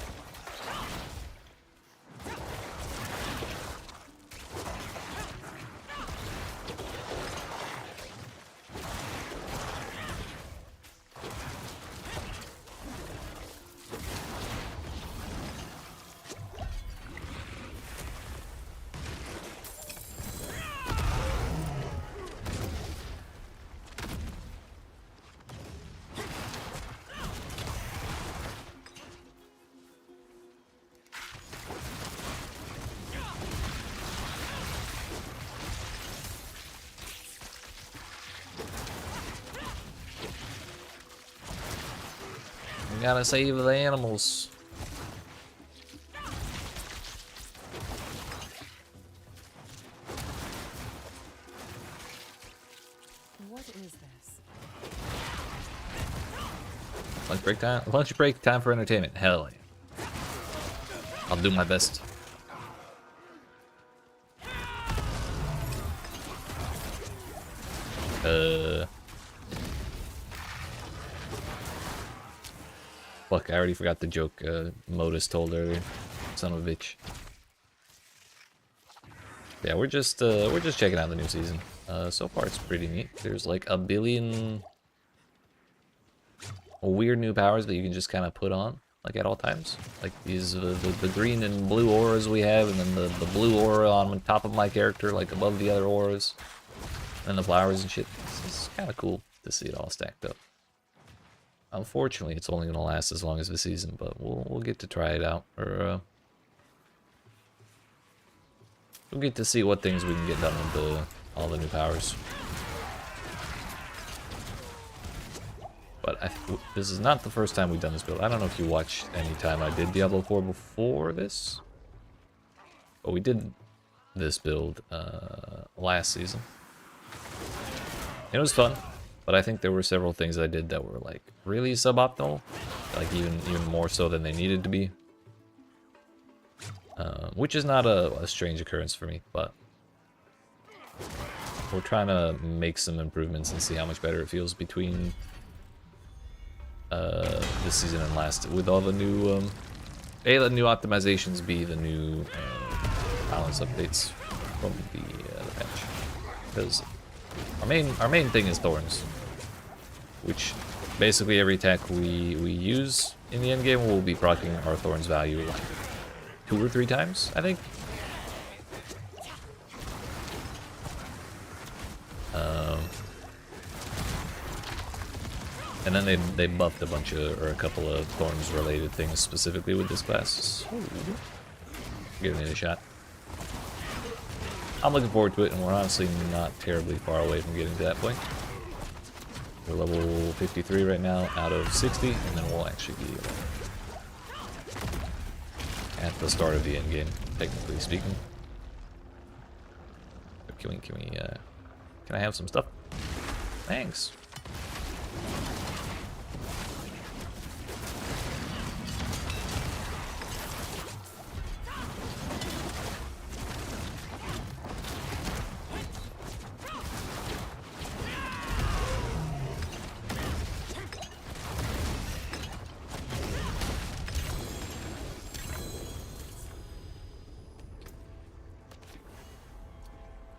Speaker 1: We gotta save the animals.
Speaker 2: What is this?
Speaker 1: Lunch break time? Lunch break time for entertainment. Hell yeah. I'll do my best. Fuck, I already forgot the joke Modus told earlier. Son of a bitch. Yeah, we're just checking out the new season. So far it's pretty neat. There's like a billion weird new powers that you can just kind of put on, like at all times. Like these the green and blue auras we have, and then the blue aura on top of my character, like above the other auras, and the flowers and shit. It's kind of cool to see it all stacked up. Unfortunately, it's only gonna last as long as the season, but we'll get to try it out, or we'll get to see what things we can get done with all the new powers. But this is not the first time we've done this build. I don't know if you watched any time I did Diablo 4 before this, but we did this build last season. It was fun. But I think there were several things I did that were like really suboptimal, like even more so than they needed to be. Which is not a strange occurrence for me, but we're trying to make some improvements and see how much better it feels between this season and last, with all the new the new optimizations, B, the new balance updates from the patch, because our main thing is thorns, which basically every attack we use in the end game will be proccing our thorns value like 2 or 3 times, I think. And then they buffed a bunch of, or a couple of thorns related things specifically with this class. So, giving it a shot. I'm looking forward to it, and we're honestly not terribly far away from getting to that point. We're level 53 right now, out of 60, and then we'll actually be at the start of the end game, technically speaking. But can I have some stuff? Thanks.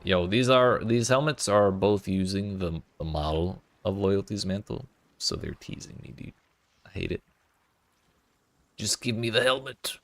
Speaker 1: Yo, these helmets are both using the model of Loyalty's mantle, so they're teasing me, dude. I hate it. Just give me the helmet.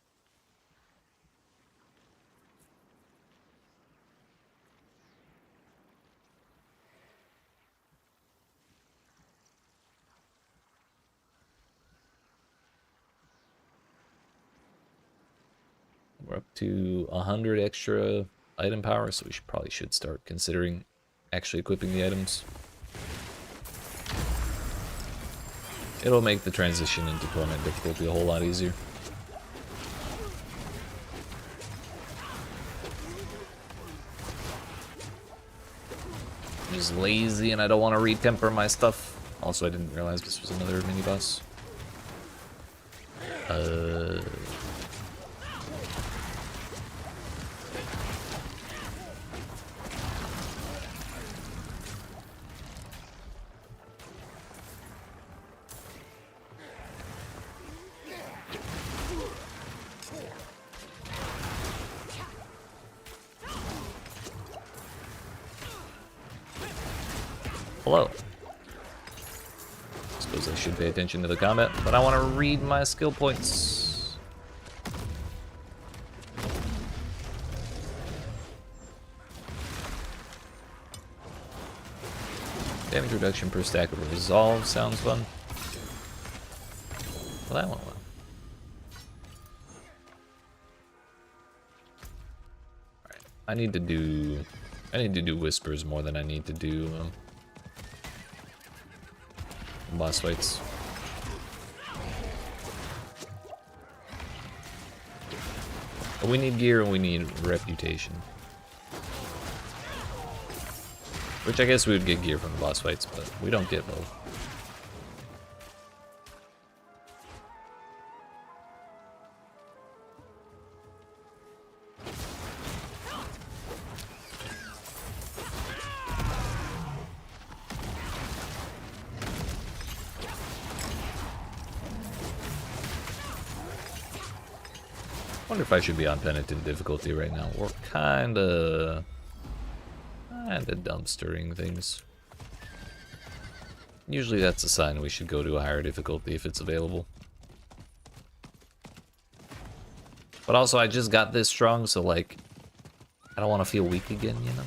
Speaker 1: We're up to 100 extra item power, so we probably should start considering actually equipping the items. It'll make the transition into torment difficulty a whole lot easier. I'm just lazy and I don't want to retemper my stuff. Also, I didn't realize this was another mini boss. Hello. Suppose I should pay attention to the combat, but I want to read my skill points. Damage reduction per stack of resolve sounds fun. Well, that went well. Alright, I need to do whispers more than I need to do boss fights. But we need gear and we need reputation. Which I guess we would get gear from the boss fights, but we don't get both. I wonder if I should be on penitent difficulty right now. We're kinda dumpstering things. Usually that's a sign we should go to a higher difficulty if it's available. But also I just got this strong, so like, I don't want to feel weak again, you know?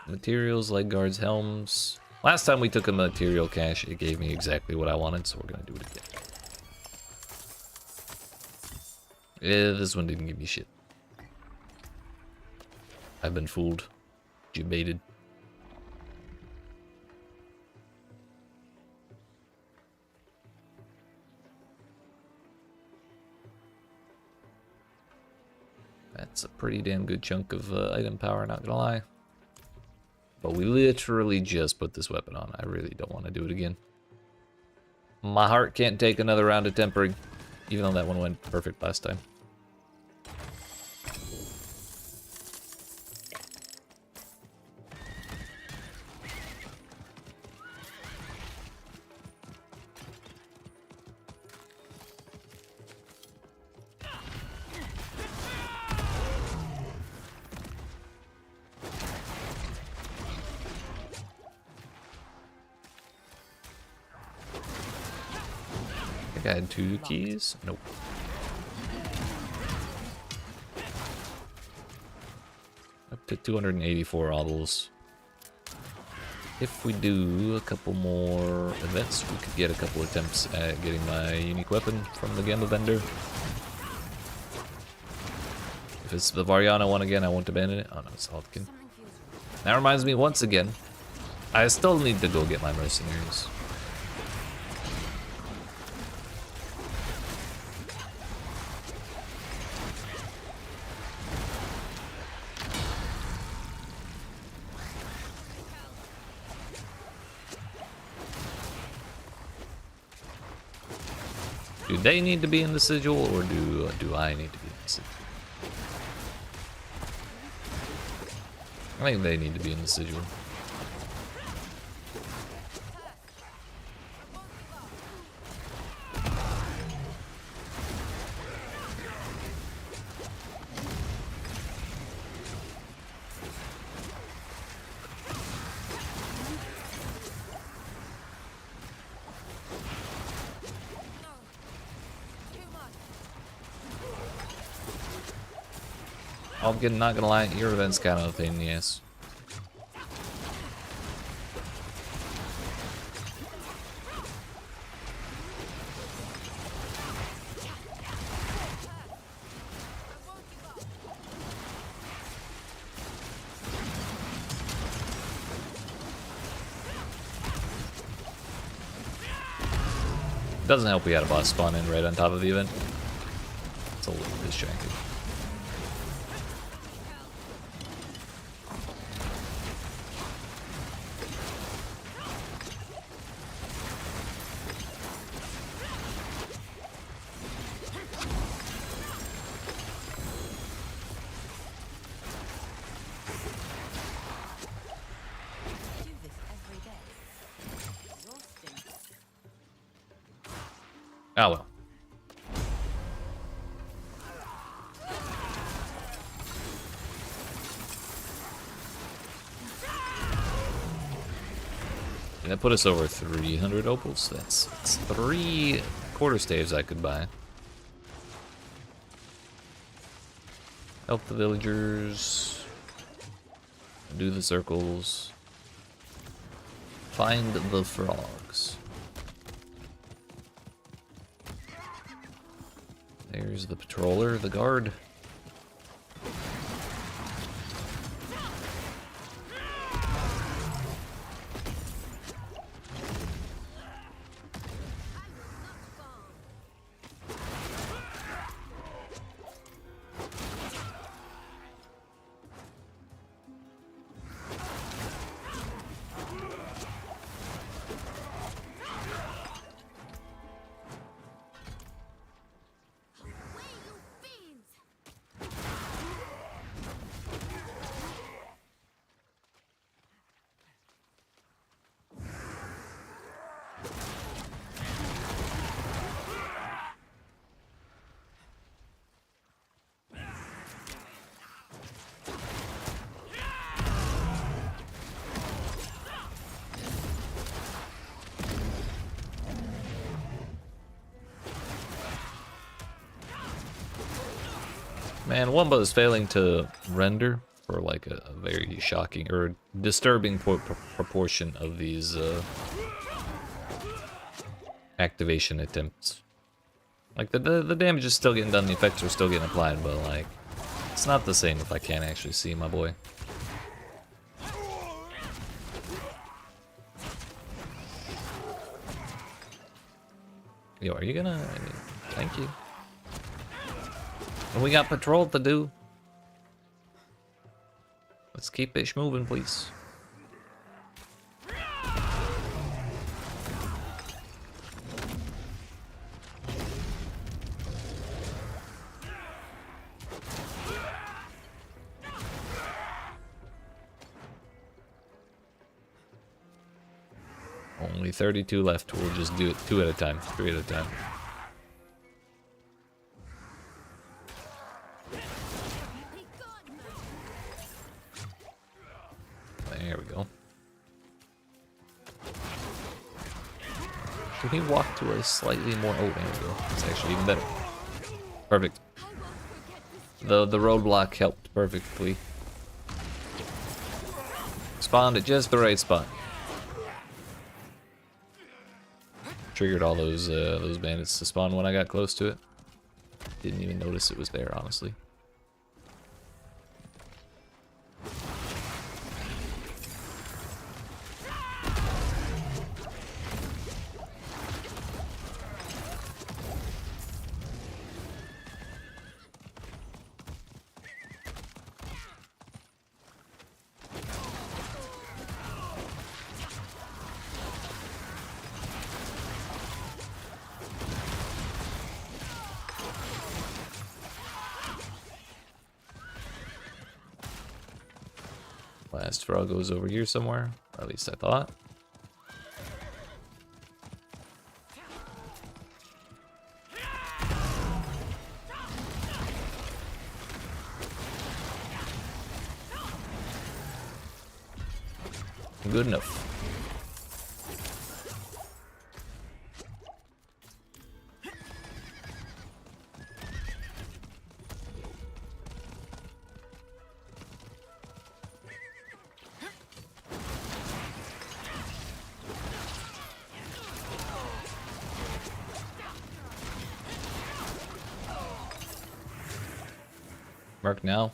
Speaker 1: Materials, leg guards, helms. Last time we took a material cache, it gave me exactly what I wanted, so we're gonna do it again. Yeah, this one didn't give me shit. I've been fooled. Debated. That's a pretty damn good chunk of item power, not gonna lie. But we literally just put this weapon on. I really don't want to do it again. My heart can't take another round of tempering, even though that one went perfect last time. I had 2 keys? Nope. Up to 284 autos. if we do a couple more events, we could get a couple attempts at getting my unique weapon from the Gamma Vendor. If it's the Variana one again, I won't abandon it. Oh no, it's Haltkin. That reminds me once again, I still need to go get my mercenaries. Do they need to be in the sigil, or do I need to be in the sigil? I think they need to be in the sigil. I'm not gonna lie, your event's kind of a pain in the ass. Doesn't help we had a boss spawn in right on top of the event. It's a little distracting. Oh well. And that put us over 300 opals. That's 3 quarter staves I could buy. Help the villagers. Do the circles. Find the frogs. There's the patroller, the guard. Man, Wumba is failing to render for like a very shocking or disturbing proportion of these activation attempts. Like the damage is still getting done, the effects are still getting applied, but like it's not the same if I can't actually see my boy. Yo, are you gonna? I mean, thank you. We got patrol to do. Let's keep it moving, please. Only 32 left. We'll just do it 2 at a time, 3 at a time. There we go. Can we walk to a slightly more... Oh, there we go. It's actually even better. Perfect. The roadblock helped perfectly. Spawned at just the right spot. triggered all those bandits to spawn when I got close to it. Didn't even notice it was there, honestly. Last frog goes over here somewhere, or at least I thought. Good enough. Merc now?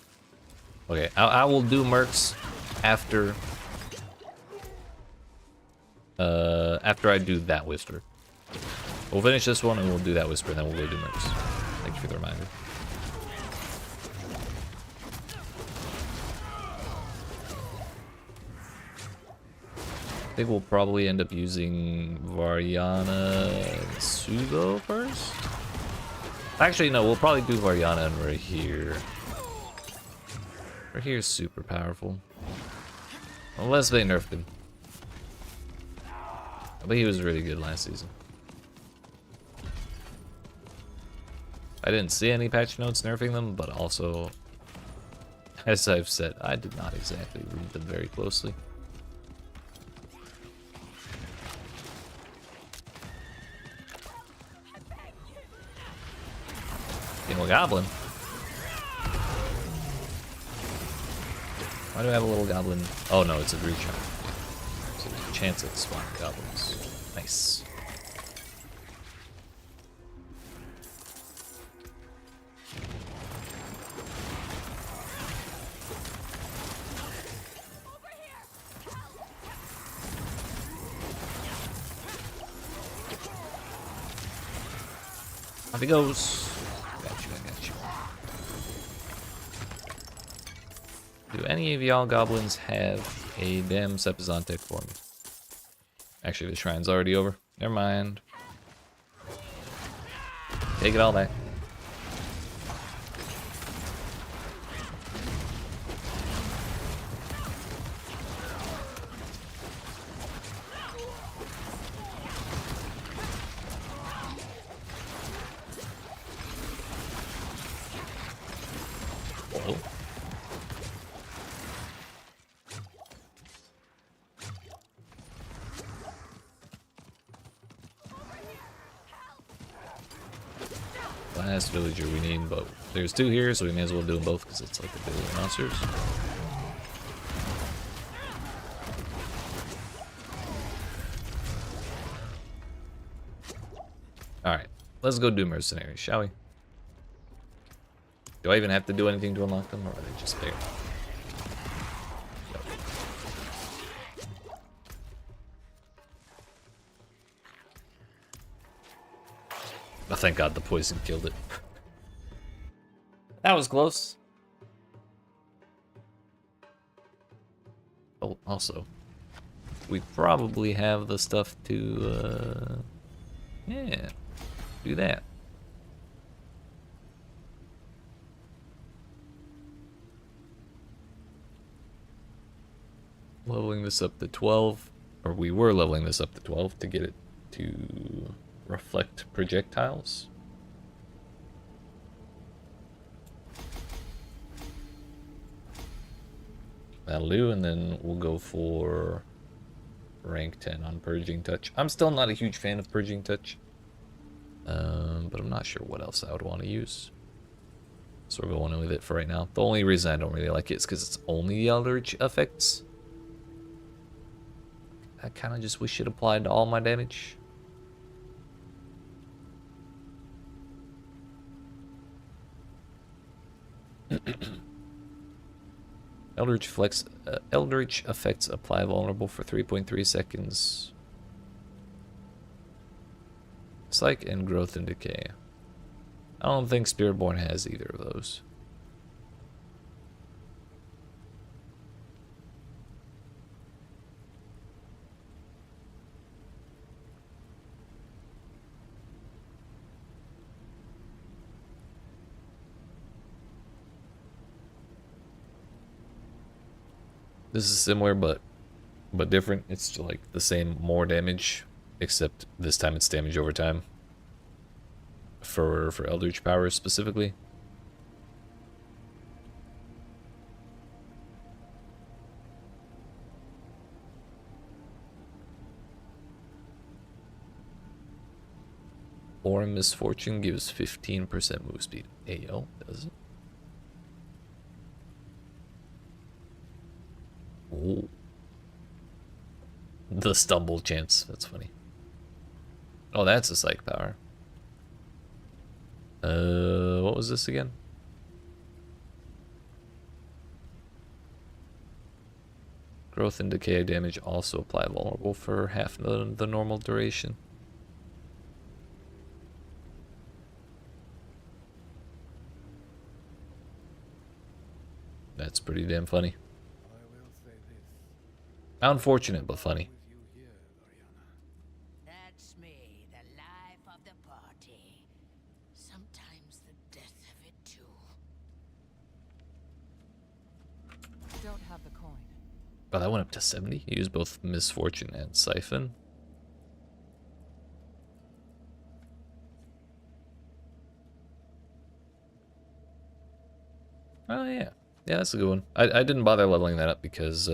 Speaker 1: Okay, I will do mercs after after I do that whisper. We'll finish this one and we'll do that whisper, and then we'll go do mercs. Thank you for the reminder. I think we'll probably end up using Variana and Sugo first. Actually, no, we'll probably do Variana and right here. Right here is super powerful. Unless they nerfed him. But he was really good last season. I didn't see any patch notes nerfing them, but also, as I've said, I did not exactly read them very closely. Little goblin. Why do I have a little goblin? Oh no, it's a root chunk. So there's a chance of spawning goblins. Nice. Off he goes. Do any of y'all goblins have a damn Sepizantec for me? Actually, the shrine's already over. Never mind. Take it all back. Whoa. Last villager we need, but there's two here, so we may as well do them both because it's like a billion monsters. Alright, let's go do mercenaries, shall we? Do I even have to do anything to unlock them, or are they just there? Yep. Oh, thank God the poison killed it. That was close. Oh, also, we probably have the stuff to, yeah, do that. Leveling this up to 12, or we were leveling this up to 12 to get it to reflect projectiles. That'll do, and then we'll go for rank 10 on Purging Touch. I'm still not a huge fan of Purging Touch, but I'm not sure what else I would want to use. So we're going with it for right now. The only reason I don't really like it is because it's only the Eldritch effects. I kind of just wish it applied to all my damage. Eldritch effects apply vulnerable for 3.3 seconds. Psych and Growth and Decay. I don't think Spiritborn has either of those. This is similar, but different. It's like the same, more damage, except this time it's damage over time. For Eldritch powers specifically. Or Misfortune gives 15% move speed. Ayo, does it? Oh. The stumble chance. That's funny. Oh, that's a psych power. What was this again? Growth and decay damage also apply vulnerable for half the normal duration. That's pretty damn funny. Unfortunate, but funny.
Speaker 5: That's me, the life of the party. Sometimes the death of it too.
Speaker 6: Don't have the coin.
Speaker 1: Oh, that went up to 70. You use both Misfortune and Siphon. Oh yeah. Yeah, that's a good one. I didn't bother leveling that up because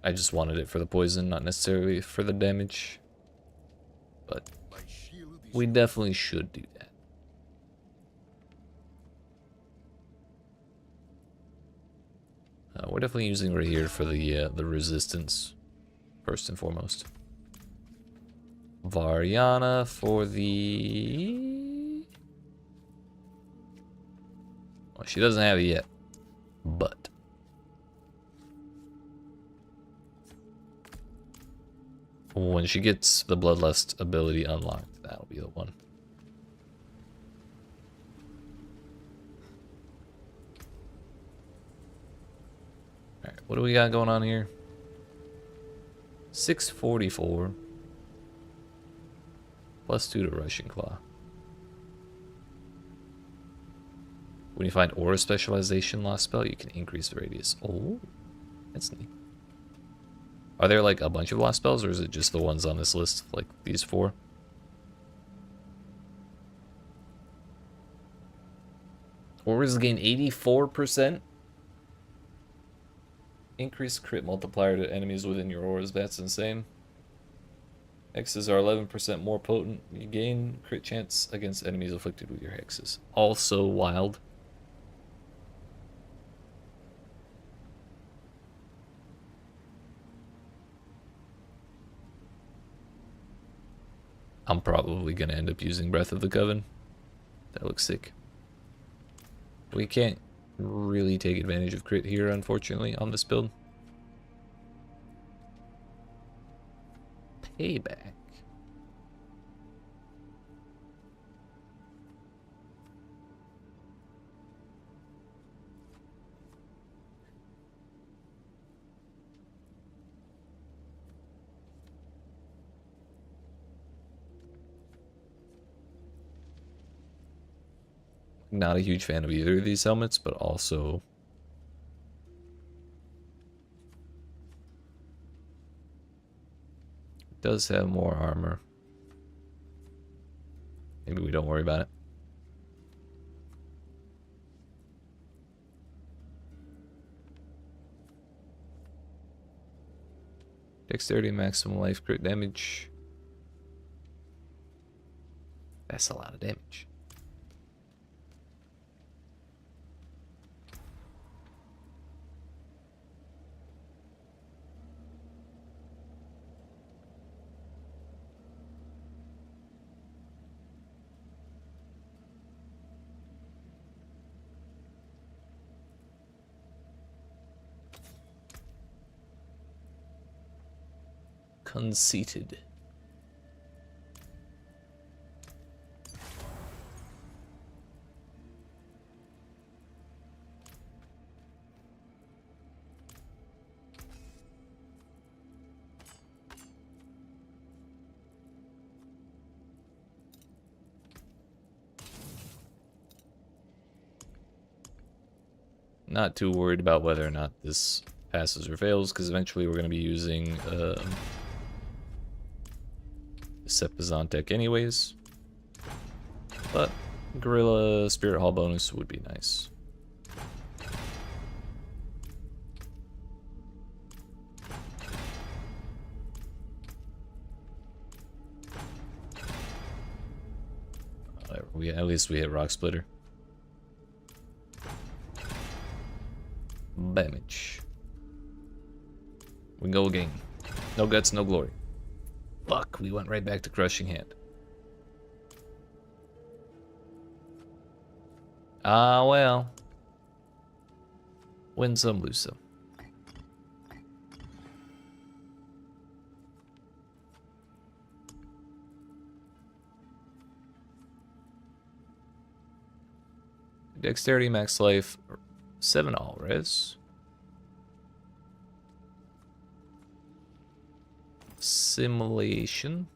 Speaker 1: I just wanted it for the poison, not necessarily for the damage. But we definitely should do that. We're definitely using right here for the resistance, first and foremost. Variana for the... Well, she doesn't have it yet, but... when she gets the Bloodlust ability unlocked, that'll be the one. Alright, what do we got going on here? 644. +2 to Russian Claw. When you find Aura Specialization Lost Spell, you can increase the radius. Oh, that's neat. Are there like a bunch of lost spells, or is it just the ones on this list, like these 4? Auras gain 84%. Increase crit multiplier to enemies within your auras. That's insane. Hexes are 11% more potent. You gain crit chance against enemies afflicted with your hexes. Also wild. I'm probably going to end up using Breath of the Coven. That looks sick. We can't really take advantage of crit here, unfortunately, on this build. Payback. Not a huge fan of either of these helmets, but also it does have more armor. Maybe we don't worry about it. Dexterity, maximum life, crit damage. That's a lot of damage. conceited. Not too worried about whether or not this passes or fails, because eventually we're going to be using Sepizon deck anyways. But Gorilla Spirit Hall bonus would be nice. At least we hit Rock Splitter. Damage. We go again. No guts, no glory. Fuck, we went right back to Crushing Hand. Ah, well. Win some, lose some. Dexterity, max life, 7 all res. Simulation.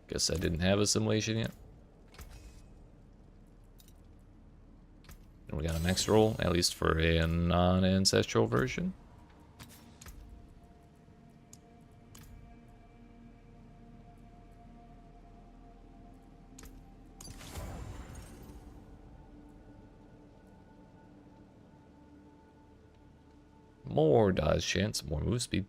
Speaker 1: Guess I didn't have a simulation yet. And we got a max roll, at least for a non-ancestral version. More dodge chance, more move speed.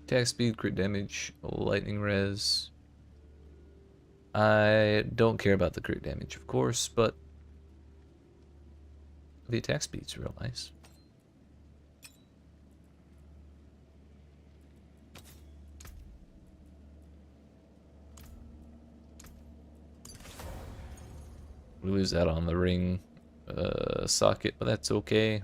Speaker 1: Attack speed, crit damage, lightning res. I don't care about the crit damage, of course, but the attack speed's real nice. We lose that on the ring socket, but that's okay.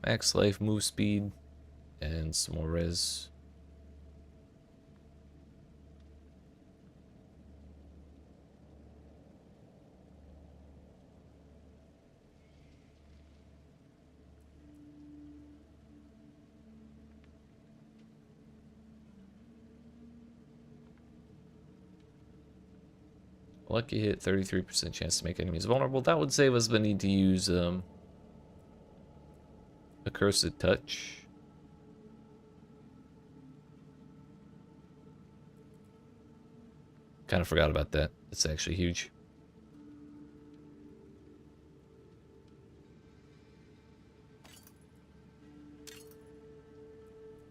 Speaker 1: Max life, move speed, and some more res. Lucky hit, 33% chance to make enemies vulnerable. That would save us the need to use Accursed Touch. Kind of forgot about that. It's actually huge.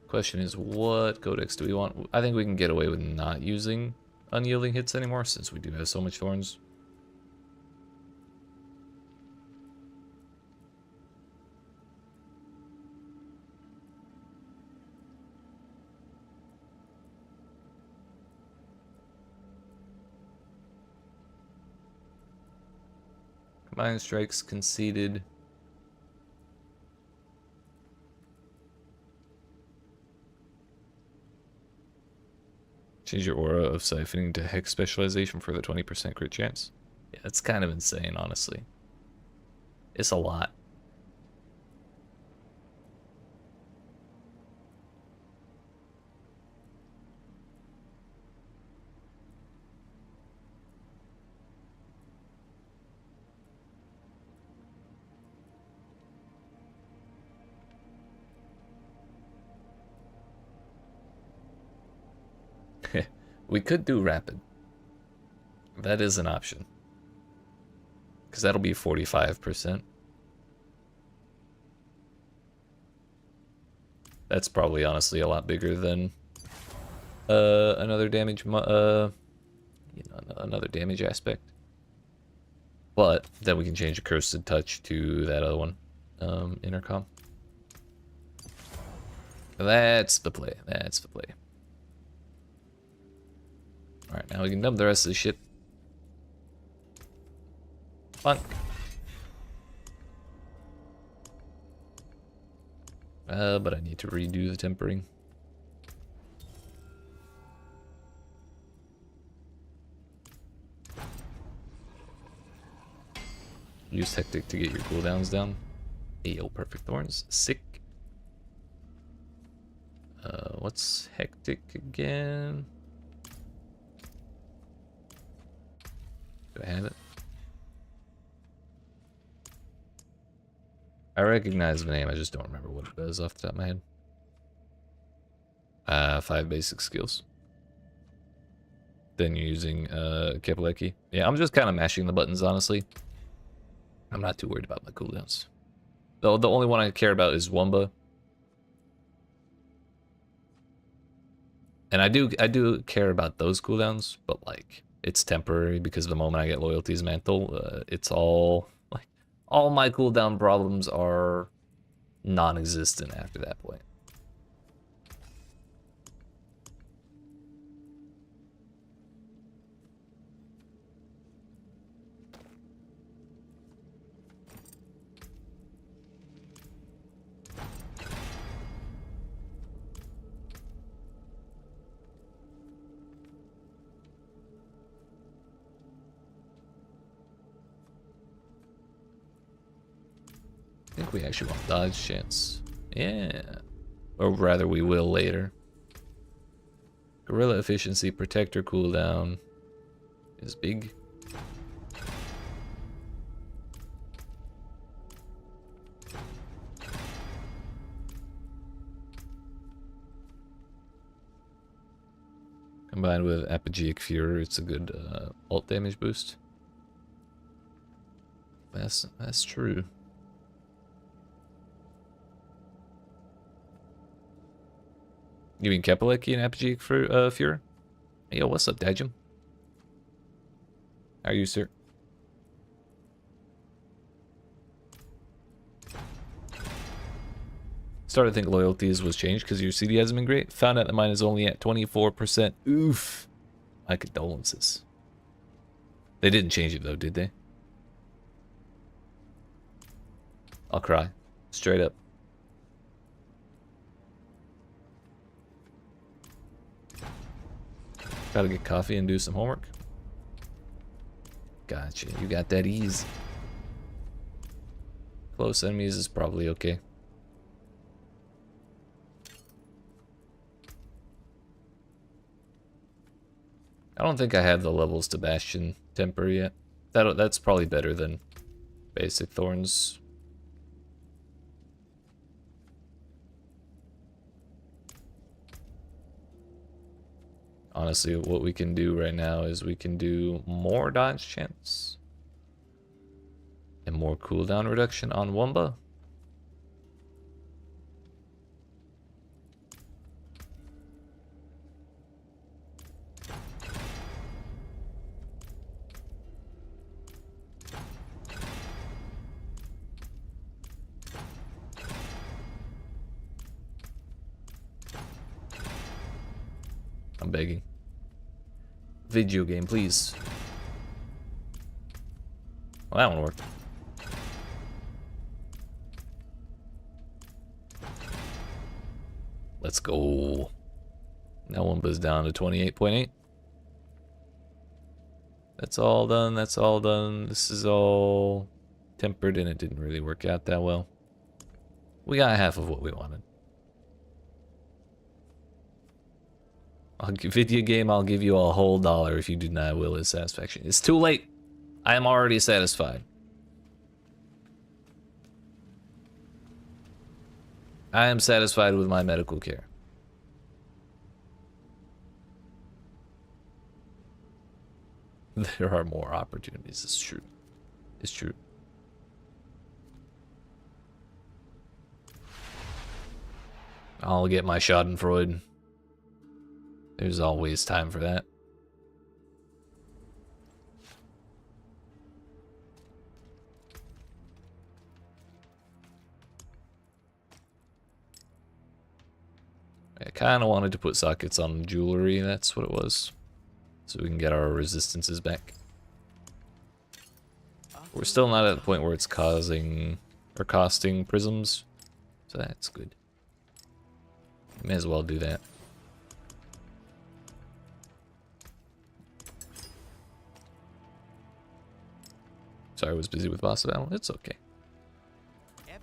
Speaker 1: Question is, what codex do we want? I think we can get away with not using unyielding hits anymore since we do have so much thorns. Combined strikes conceded. Change your aura of siphoning to hex specialization for the 20% crit chance. Yeah, that's kind of insane, honestly. It's a lot. We could do rapid. That is an option. Because that'll be 45%. That's probably honestly a lot bigger than another damage another damage aspect. But then we can change a cursed touch to that other one. Intercom. That's the play. That's the play. Alright, now we can dump the rest of the shit. Funk. But I need to redo the tempering. Use Hectic to get your cooldowns down. Ayo, Perfect Thorns. Sick. What's Hectic again? Do I have it? I recognize the name, I just don't remember what it does off the top of my head. 5 basic skills. Then you're using Kepaleki. Yeah, I'm just kind of mashing the buttons, honestly. I'm not too worried about my cooldowns. The only one I care about is Wumba. And I do care about those cooldowns, but like it's temporary because the moment I get Loyalty's Mantle, it's all like all my cooldown problems are non-existent after that point. I think we actually want dodge chance. Yeah. Or rather, we will later. Gorilla efficiency, protector cooldown is big. Combined with Apogeic Fury, it's a good ult damage boost. That's true. You mean Kepaleki and Apogeic Fury? Hey, yo, what's up, Dajum? How are you, sir? Started to think loyalties was changed because your CD hasn't been great. Found out that mine is only at 24%. Oof. My condolences. They didn't change it though, did they? I'll cry. Straight up. Gotta get coffee and do some homework. Gotcha. You got that ease. Close enemies is probably okay. I don't think I have the levels to Bastion Temper yet. That's probably better than basic Thorns. Honestly, what we can do right now is we can do more dodge chance and more cooldown reduction on Wumba. I'm begging. Video game, please. Well, that one worked. Let's go. Now Wumba's down to 28.8. That's all done. That's all done. This is all tempered and it didn't really work out that well. We got half of what we wanted. I'll give video game, I'll give you a whole $1 if you deny Willa's satisfaction. It's too late. I am already satisfied. I am satisfied with my medical care. There are more opportunities. It's true. It's true. I'll get my Schadenfreude. There's always time for that. I kind of wanted to put sockets on jewelry, that's what it was. So we can get our resistances back. We're still not at the point where it's causing or costing prisms, so that's good. May as well do that. Sorry, I was busy with boss battle. It's okay.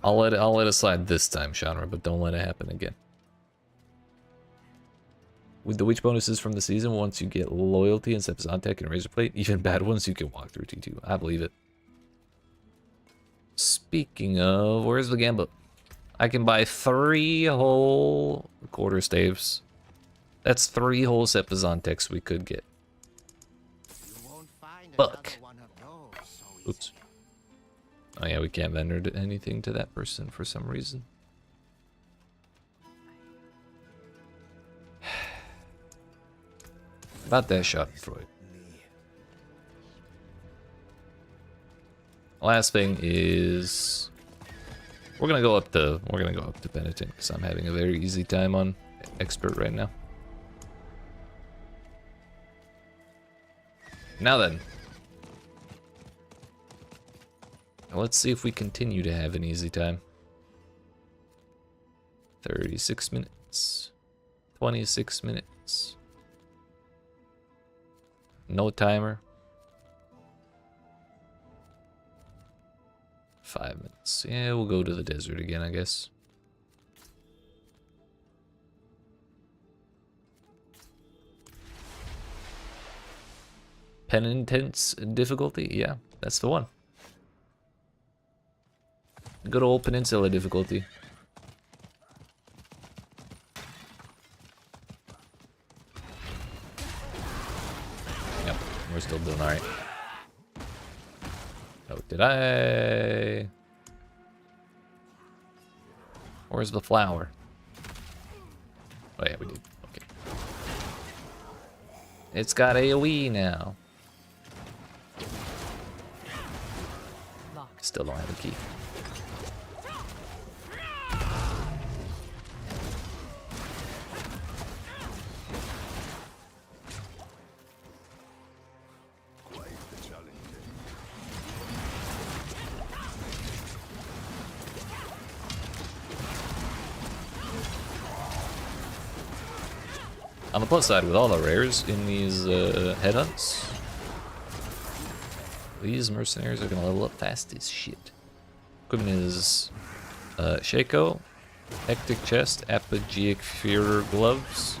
Speaker 1: I'll let it slide this time, genre, but don't let it happen again. With the witch bonuses from the season, once you get loyalty and Sepizantek and Razor Plate, even bad ones, you can walk through T2. I believe it. Speaking of, where's the gambit? I can buy 3 whole quarter staves. That's 3 whole Sepizanteks we could get. Fuck. Oops. Oh yeah, we can't vendor anything to that person for some reason. About that Schadenfreude. Last thing is we're gonna go up to Penitent because I'm having a very easy time on Expert right now. Now then. Let's see if we continue to have an easy time. 36 minutes. 26 minutes. No timer. 5 minutes. Yeah, we'll go to the desert again, I guess. Penitence difficulty? Yeah, that's the one. Good old Peninsula difficulty. Yep, we're still doing alright. Oh, did I? Where's the flower? Oh yeah, we did. Okay. It's got AoE now. Still don't have a key. On the plus side, with all the rares in these headhunts, these mercenaries are gonna level up fast as shit. Equipment is Shaco, Hectic Chest, Apogeic Führer Gloves,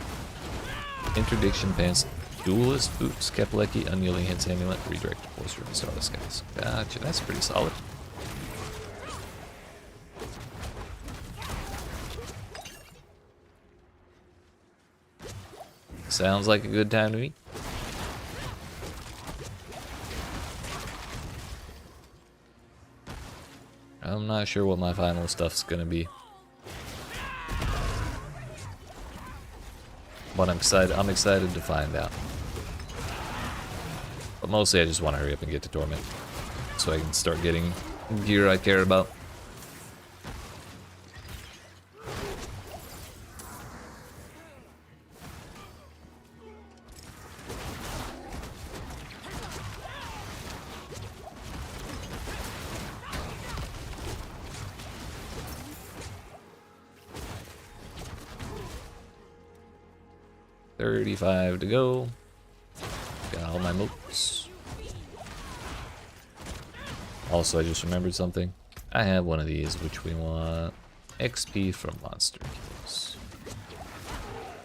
Speaker 1: Interdiction Pants, Duelist Boots, Keplecki, Unyielding Hits Amulet, Redirect Force from the Starless Skies. Gotcha, that's pretty solid. Sounds like a good time to me. I'm not sure what my final stuff's gonna be. But I'm excited to find out. But mostly I just want to hurry up and get to Torment, so I can start getting gear I care about. $35 to go. Got all my motes. Also, I just remembered something. I have one of these, which we want XP from monster kills.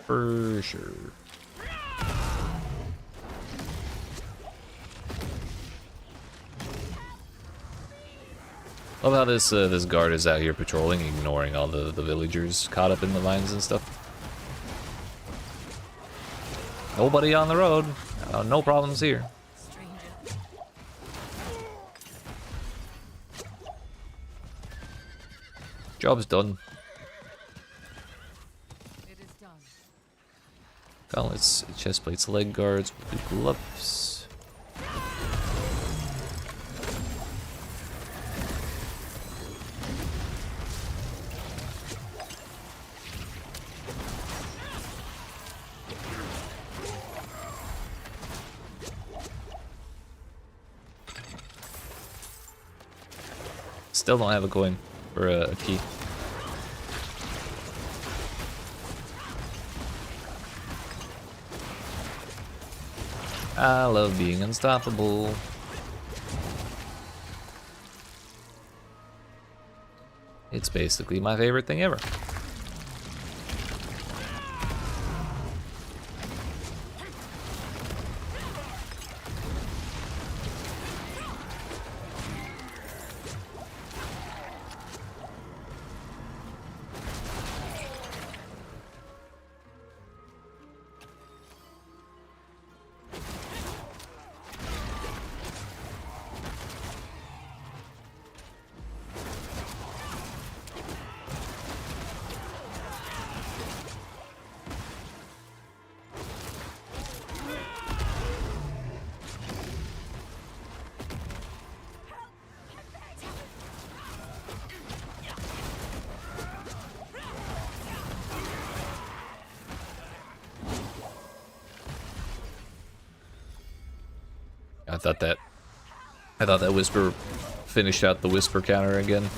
Speaker 1: For sure. Love how this guard is out here patrolling, ignoring all the villagers caught up in the mines and stuff. Nobody on the road. No problems here.
Speaker 2: Stranger
Speaker 1: Job's done.
Speaker 6: It is done.
Speaker 1: Gauntlets, chest plates, leg guards, gloves. Still don't have a coin or a key. I love being unstoppable. It's basically my favorite thing ever. I thought that whisper finished out the whisper counter again.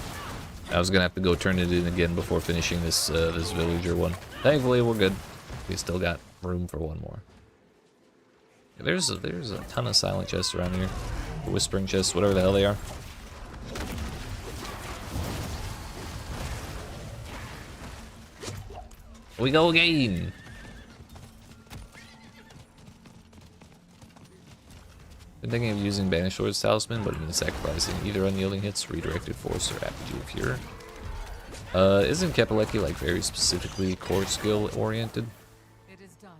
Speaker 1: I was gonna have to go turn it in again before finishing this this villager one. Thankfully, we're good. We still got room for one more. There's a ton of silent chests around here, or whispering chests, whatever the hell they are. We go again. Been thinking of using Banished Sword's Talisman, but been sacrificing either unyielding hits, redirected force, or apogee of Fury. Isn't Kepaleki like very specifically core skill oriented?
Speaker 6: It is done.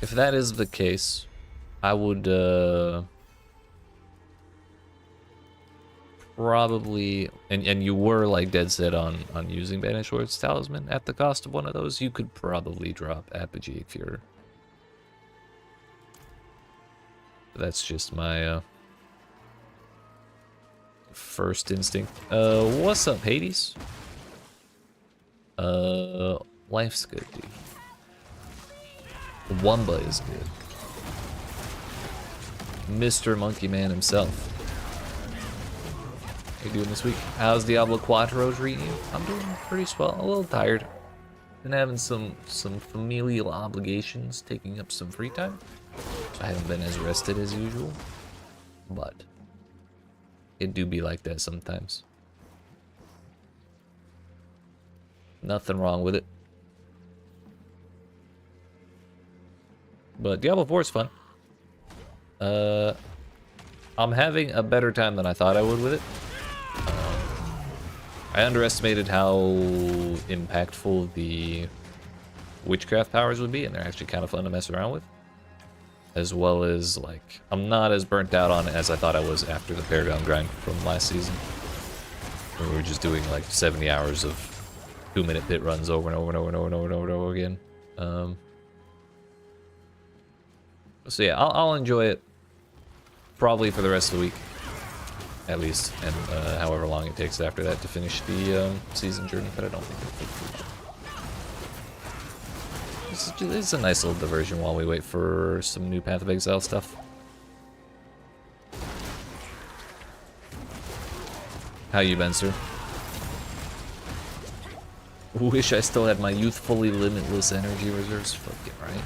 Speaker 1: If that is the case, I would probably, and you were like dead set on using Banished Sword's Talisman at the cost of one of those, you could probably drop Apogeic Fury. That's just my first instinct. What's up, Hades? Life's good, dude. Wumba is good. Mr. Monkey Man himself. How you doing this week? How's Diablo Quattro treating you? I'm doing pretty swell. A little tired. Been having some familial obligations taking up some free time. So I haven't been as rested as usual. But it do be like that sometimes. Nothing wrong with it. But Diablo 4 is fun. I'm having a better time than I thought I would with it. I underestimated how impactful the witchcraft powers would be, and they're actually kind of fun to mess around with. As well as, like, I'm not as burnt out on it as I thought I was after the Paragon grind from last season. Where we were just doing like 70 hours of 2-minute pit runs over and over and over and over and over and over, and over again. So yeah, I'll enjoy it probably for the rest of the week, at least, and however long it takes after that to finish the season journey. But I don't think it'll take it's a nice little diversion while we wait for some new Path of Exile stuff. How you been, sir? Wish I still had my youthfully limitless energy reserves. Fucking right.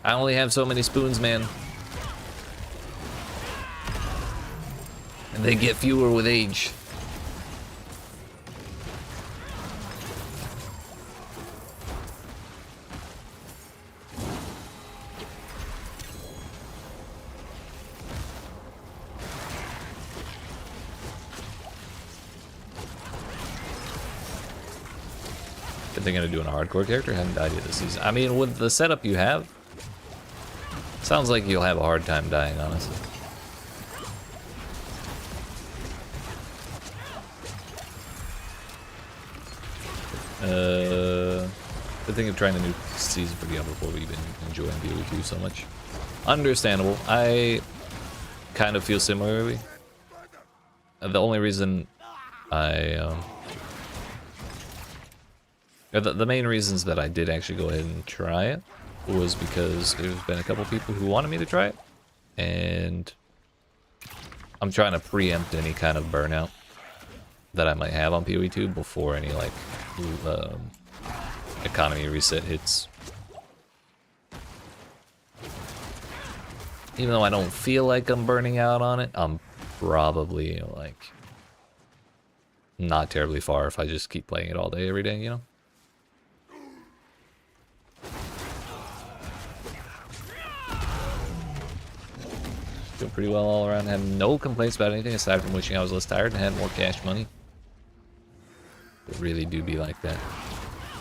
Speaker 1: I only have so many spoons, man. And they get fewer with age. Been thinking of doing a hardcore character, haven't died yet this season. I mean, with the setup you have, sounds like you'll have a hard time dying, honestly. Been thinking of trying a new season for Diablo 4, but you've been enjoying Diablo 2 so much. Understandable. I kind of feel similarly. The only reason I the main reasons that I did actually go ahead and try it was because there's been a couple people who wanted me to try it, and I'm trying to preempt any kind of burnout that I might have on PoE 2 before any like economy reset hits. Even though I don't feel like I'm burning out on it, I'm probably like not terribly far if I just keep playing it all day every day, you know? Doing pretty well all around. Have no complaints about anything aside from wishing I was less tired and had more cash money. It really do be like that.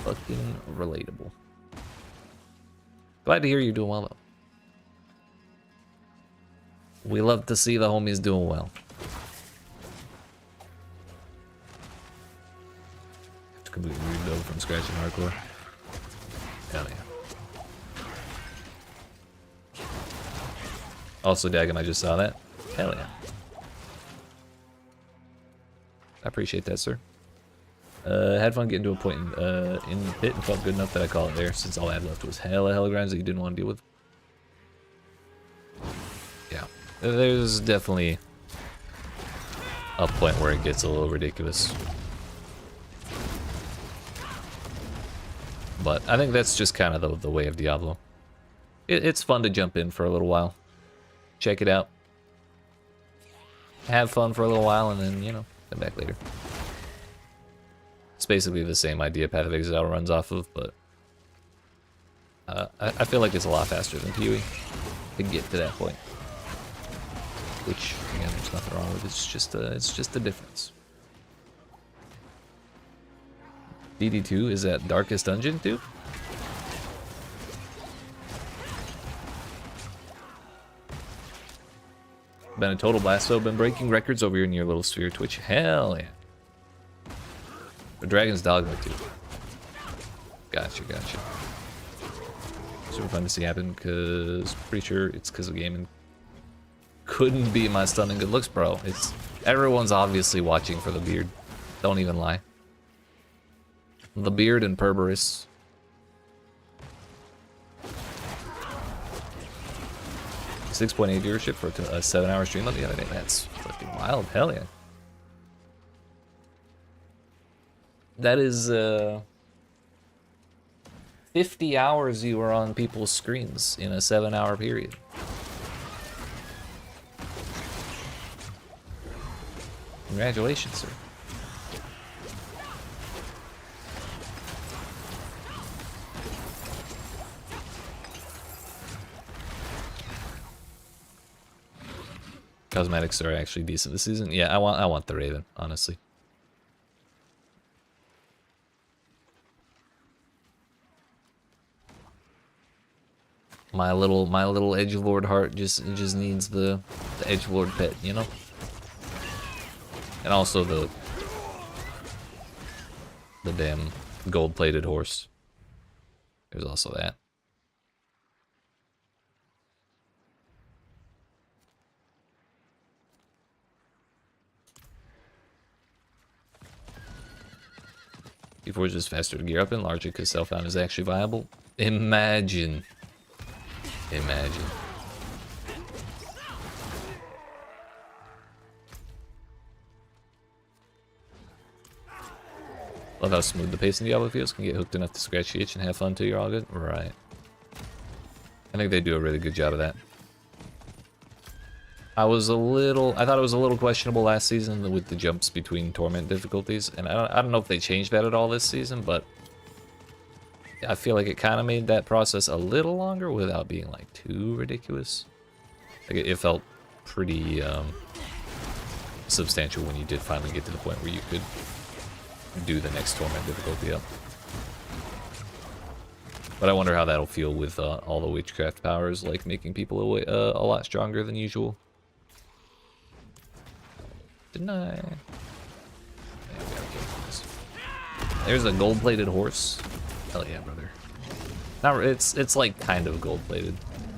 Speaker 1: Fucking relatable. Glad to hear you're doing well though. We love to see the homies doing well. Have to completely rebuild from scratch in hardcore. Hell yeah. Also, Dagon, I just saw that. Hell yeah. I appreciate that, sir. Had fun getting to a point in the pit and felt good enough that I call it there, since all I had left was hella grinds that you didn't want to deal with. Yeah. There's definitely a point where it gets a little ridiculous. But I think that's just kind of the way of Diablo. It's fun to jump in for a little while. Check it out. Have fun for a little while and then, you know, come back later. It's basically the same idea Path of Exile runs off of, but I feel like it's a lot faster than PoE to get to that point. Which, again, there's nothing wrong with it. It's just a difference. DD2 is that Darkest Dungeon too? Been a total blast though. Been breaking records over here in your little sphere Twitch. Hell yeah. The Dragon's Dogma too. Gotcha. Super fun to see happen because pretty sure it's because of gaming. Couldn't be my stunning good looks, bro. It's everyone's obviously watching for the beard. Don't even lie. The beard and Perberus. .8 viewership for a 7-hour stream the other day. That's fucking wild. Hell yeah. That is 50 hours you were on people's screens in a 7-hour period. Congratulations, sir. Cosmetics are actually decent this season. Yeah, I want the Raven, honestly. My little edgelord heart just needs the edgelord pet, you know? And also the damn gold-plated horse. There's also that. Before it's just faster to gear up in, largely because self-found is actually viable. Imagine. Love how smooth the pace in Diablo feels. Can get hooked enough to scratch the itch and have fun till you're all good. Right. I think they do a really good job of that. I thought it was a little questionable last season with the jumps between torment difficulties, and I don't know if they changed that at all this season, but I feel like it kind of made that process a little longer without being like too ridiculous. Like it felt pretty substantial when you did finally get to the point where you could do the next torment difficulty up. But I wonder how that'll feel with all the witchcraft powers, like making people a lot stronger than usual. Didn't I? Yeah, we gotta kill this. There's a gold-plated horse. Hell yeah, brother. Not, it's like kind of gold-plated.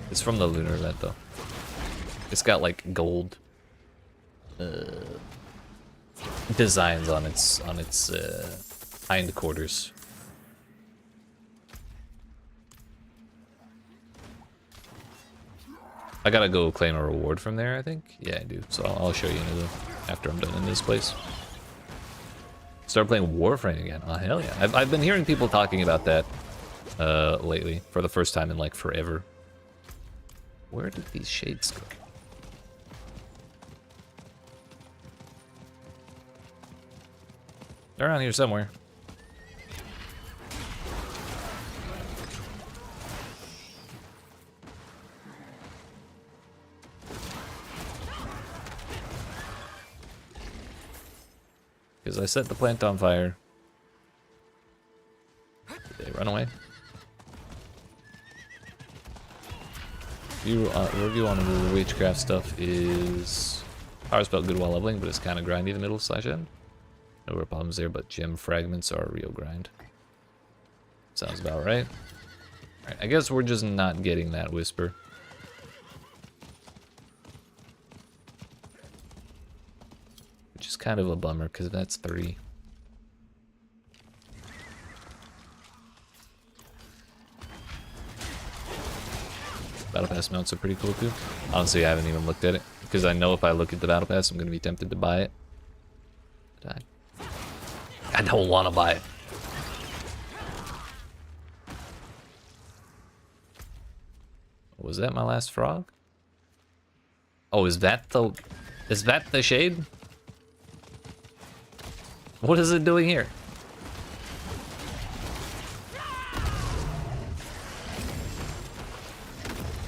Speaker 1: It's from the lunar event though. It's got like gold designs on its hindquarters. I gotta go claim a reward from there, I think. Yeah, I do. So I'll show you after I'm done in this place. Start playing Warframe again. Oh hell yeah! I've been hearing people talking about that lately for the first time in like forever. Where did these shades go? They're around here somewhere. Because I set the plant on fire. Did they run away? Review on the witchcraft stuff is power spell good while leveling, but it's kind of grindy the middle / end. No real problems there, but gem fragments are a real grind. Sounds about right. Alright, I guess we're just not getting that whisper. Which is kind of a bummer, because that's 3. Battle Pass mounts are pretty cool too. Honestly, I haven't even looked at it, because I know if I look at the Battle Pass, I'm going to be tempted to buy it. But I don't want to buy it. Was that my last frog? Oh, is that the shade? What is it doing here?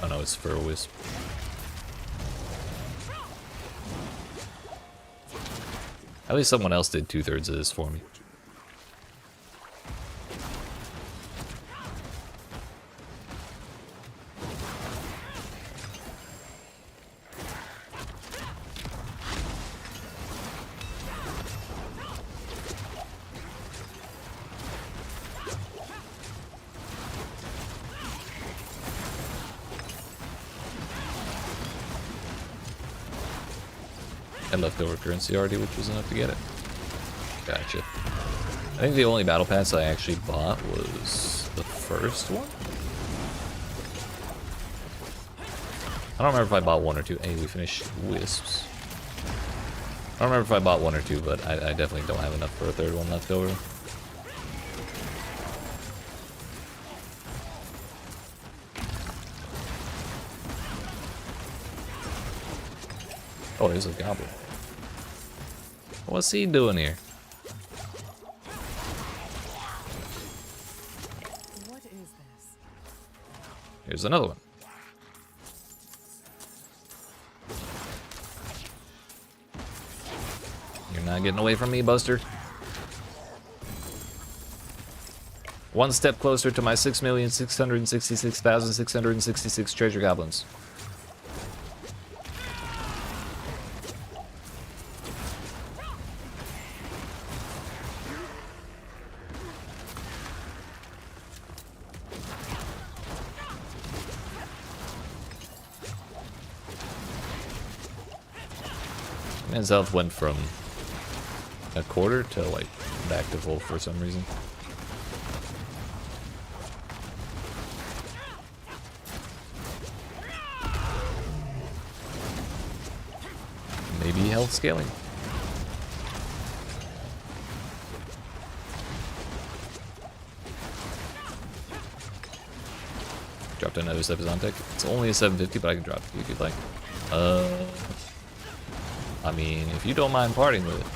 Speaker 1: Oh no, it's for a wisp. At least someone else did 2/3 of this for me. I leftover currency already, which was enough to get it. Gotcha. I think the only battle pass I actually bought was the first one. I don't remember if I bought 1 or 2. Hey, we finished wisps. I don't remember if I bought 1 or 2, but I definitely don't have enough for a 3rd one left over. Oh, there's a goblin. What's he doing here?
Speaker 6: What is this?
Speaker 1: Here's another one. You're not getting away from me, Buster. One step closer to my 6,666,666 treasure goblins. Man's health went from a quarter to like back to full for some reason. Maybe health scaling. Dropped another step is on deck. It's only a 750, but I can drop it if you'd like. I mean, if you don't mind parting with it,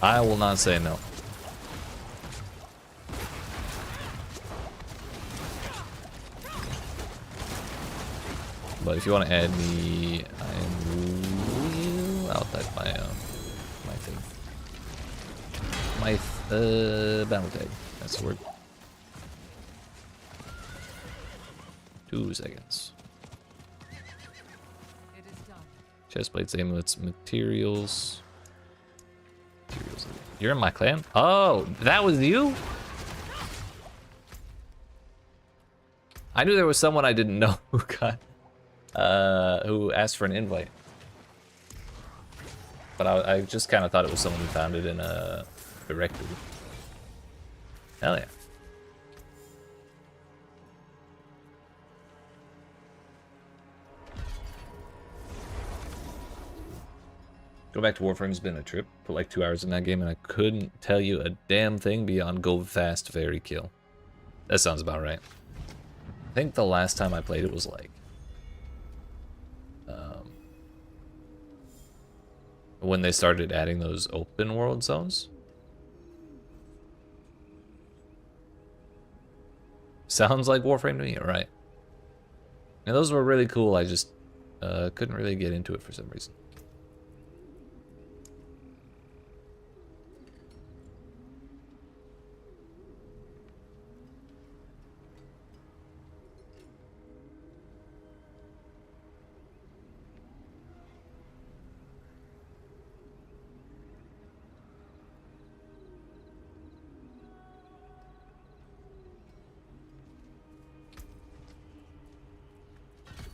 Speaker 1: I will not say no. But if you want to add me, I will. I'll type my thing. My battle tag. That's the word. 2 seconds.
Speaker 6: It is done.
Speaker 1: Chestplates, amulets, materials. Materials. You're in my clan? Oh, that was you? I knew there was someone I didn't know who got, who asked for an invite. But I just kind of thought it was someone who found it in a directory. Hell yeah. Go back to Warframe's been a trip. Put like 2 hours in that game and I couldn't tell you a damn thing beyond go fast, fairy kill. That sounds about right. I think the last time I played it was like when they started adding those open world zones. Sounds like Warframe to me, right? And those were really cool. I just couldn't really get into it for some reason.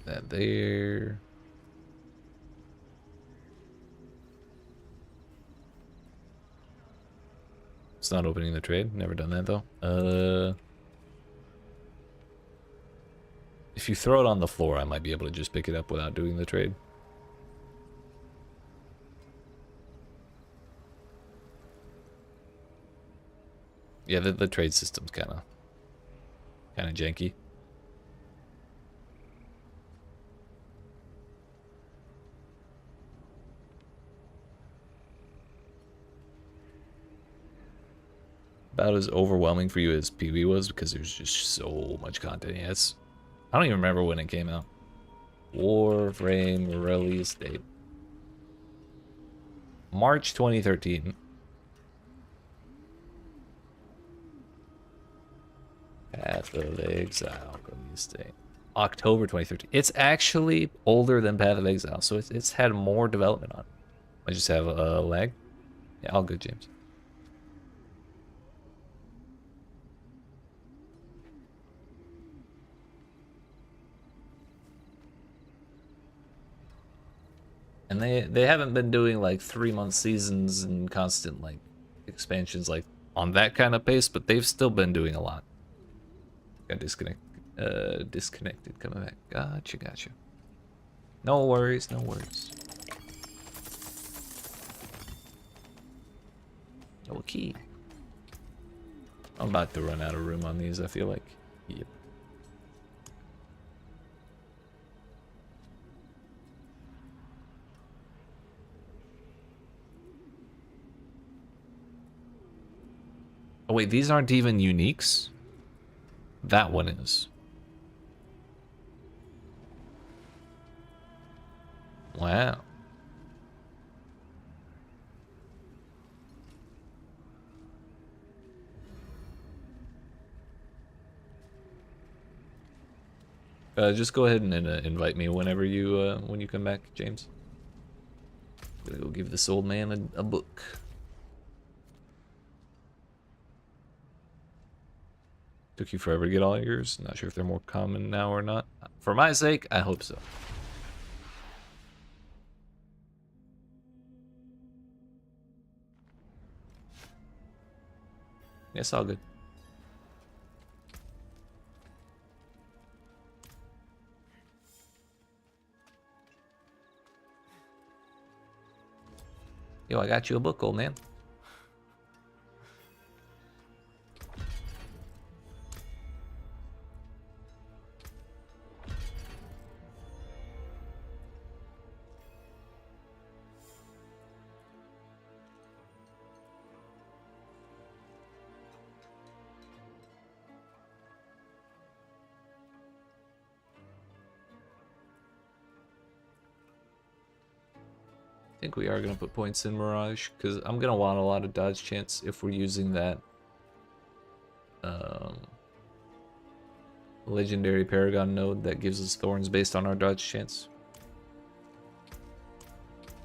Speaker 1: That there. It's not opening the trade. Never done that though. If you throw it on the floor, I might be able to just pick it up without doing the trade. Yeah, the trade system's kind of janky. About as overwhelming for you as PB was because there's just so much content. Yeah, I don't even remember when it came out. Warframe release date. March 2013. Path of Exile release date. October 2013. It's actually older than Path of Exile, so it's had more development on it. I just have a lag. Yeah, all good, James. And they haven't been doing like 3-month seasons and constant like expansions like on that kind of pace, but they've still been doing a lot. Got disconnected coming back. Gotcha. No worries, no worries. Oh, a key. I'm about to run out of room on these, I feel like. Yep. Oh wait, these aren't even uniques? That one is. Wow. Just go ahead and invite me whenever you when you come back, James. I'm gonna go give this old man a book. Took you forever to get all yours. Not sure if they're more common now or not. For my sake, I hope so. It's all good. Yo, I got you a book, old man. I think we are going to put points in Mirage, because I'm going to want a lot of dodge chance if we're using that legendary Paragon node that gives us thorns based on our dodge chance.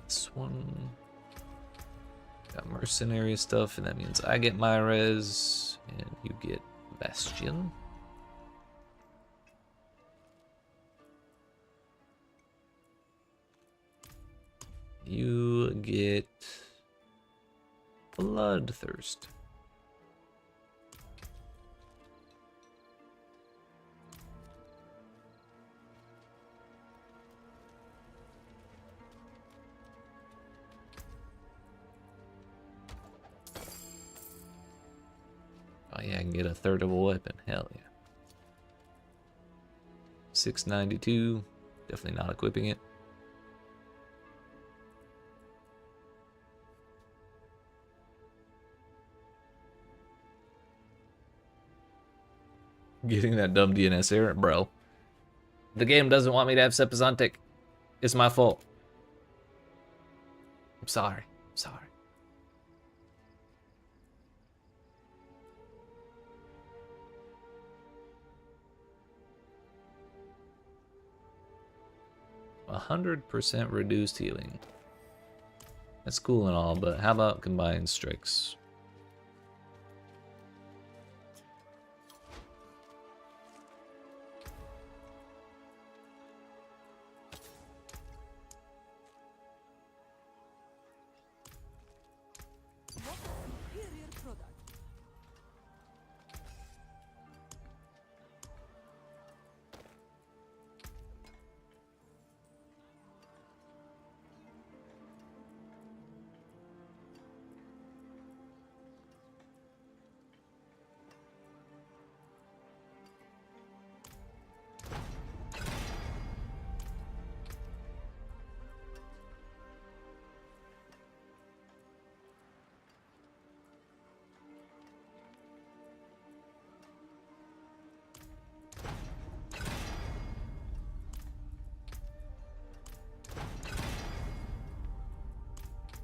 Speaker 1: This one got mercenary stuff, and that means I get my res and you get Bastion. You get Bloodthirst. Oh yeah, I can get a third of a weapon. Hell yeah. 692. Definitely not equipping it. Getting that dumb DNS error, bro. The game doesn't want me to have Sepizantic. It's my fault. I'm sorry. I'm sorry. A 100% reduced healing. That's cool and all, but how about combined strikes?
Speaker 6: Superior product.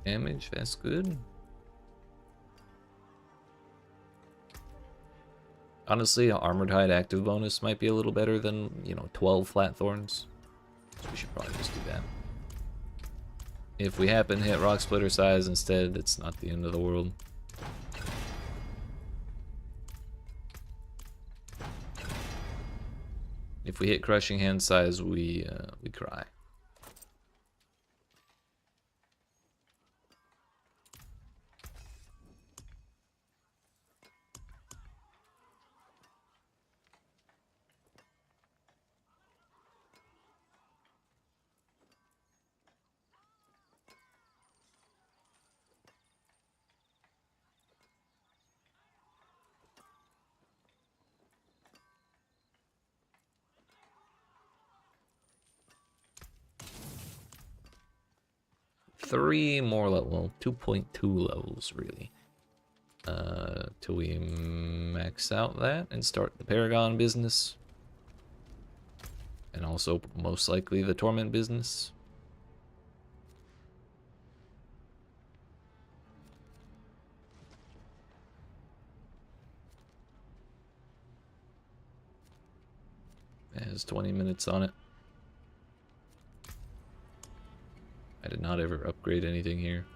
Speaker 1: Damage, that's good. Honestly, Armored Hide active bonus might be a little better than, 12 flat thorns. So we should probably just do that. If we happen to hit Rock Splitter size instead, it's not the end of the world. If we hit Crushing Hand size, we cry. Three more level, well, 2.2 levels really, till we max out that and start the Paragon business, and also most likely the Torment business. It has 20 minutes on it. I did not ever upgrade anything here.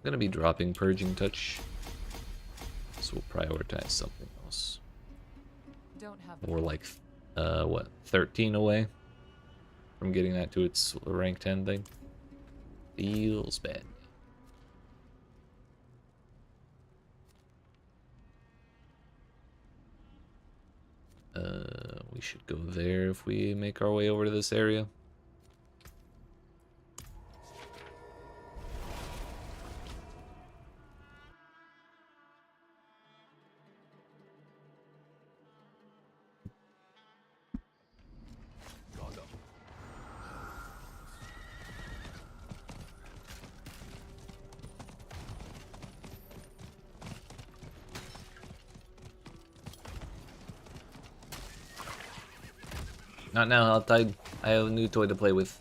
Speaker 1: I'm gonna be dropping Purging Touch, so we'll prioritize something else.
Speaker 6: Don't have
Speaker 1: We're like, what, 13 away from getting that to its rank 10 thing. Feels bad. We should go there if we make our way over to this area. Not now, Altai. I have a new toy to play with.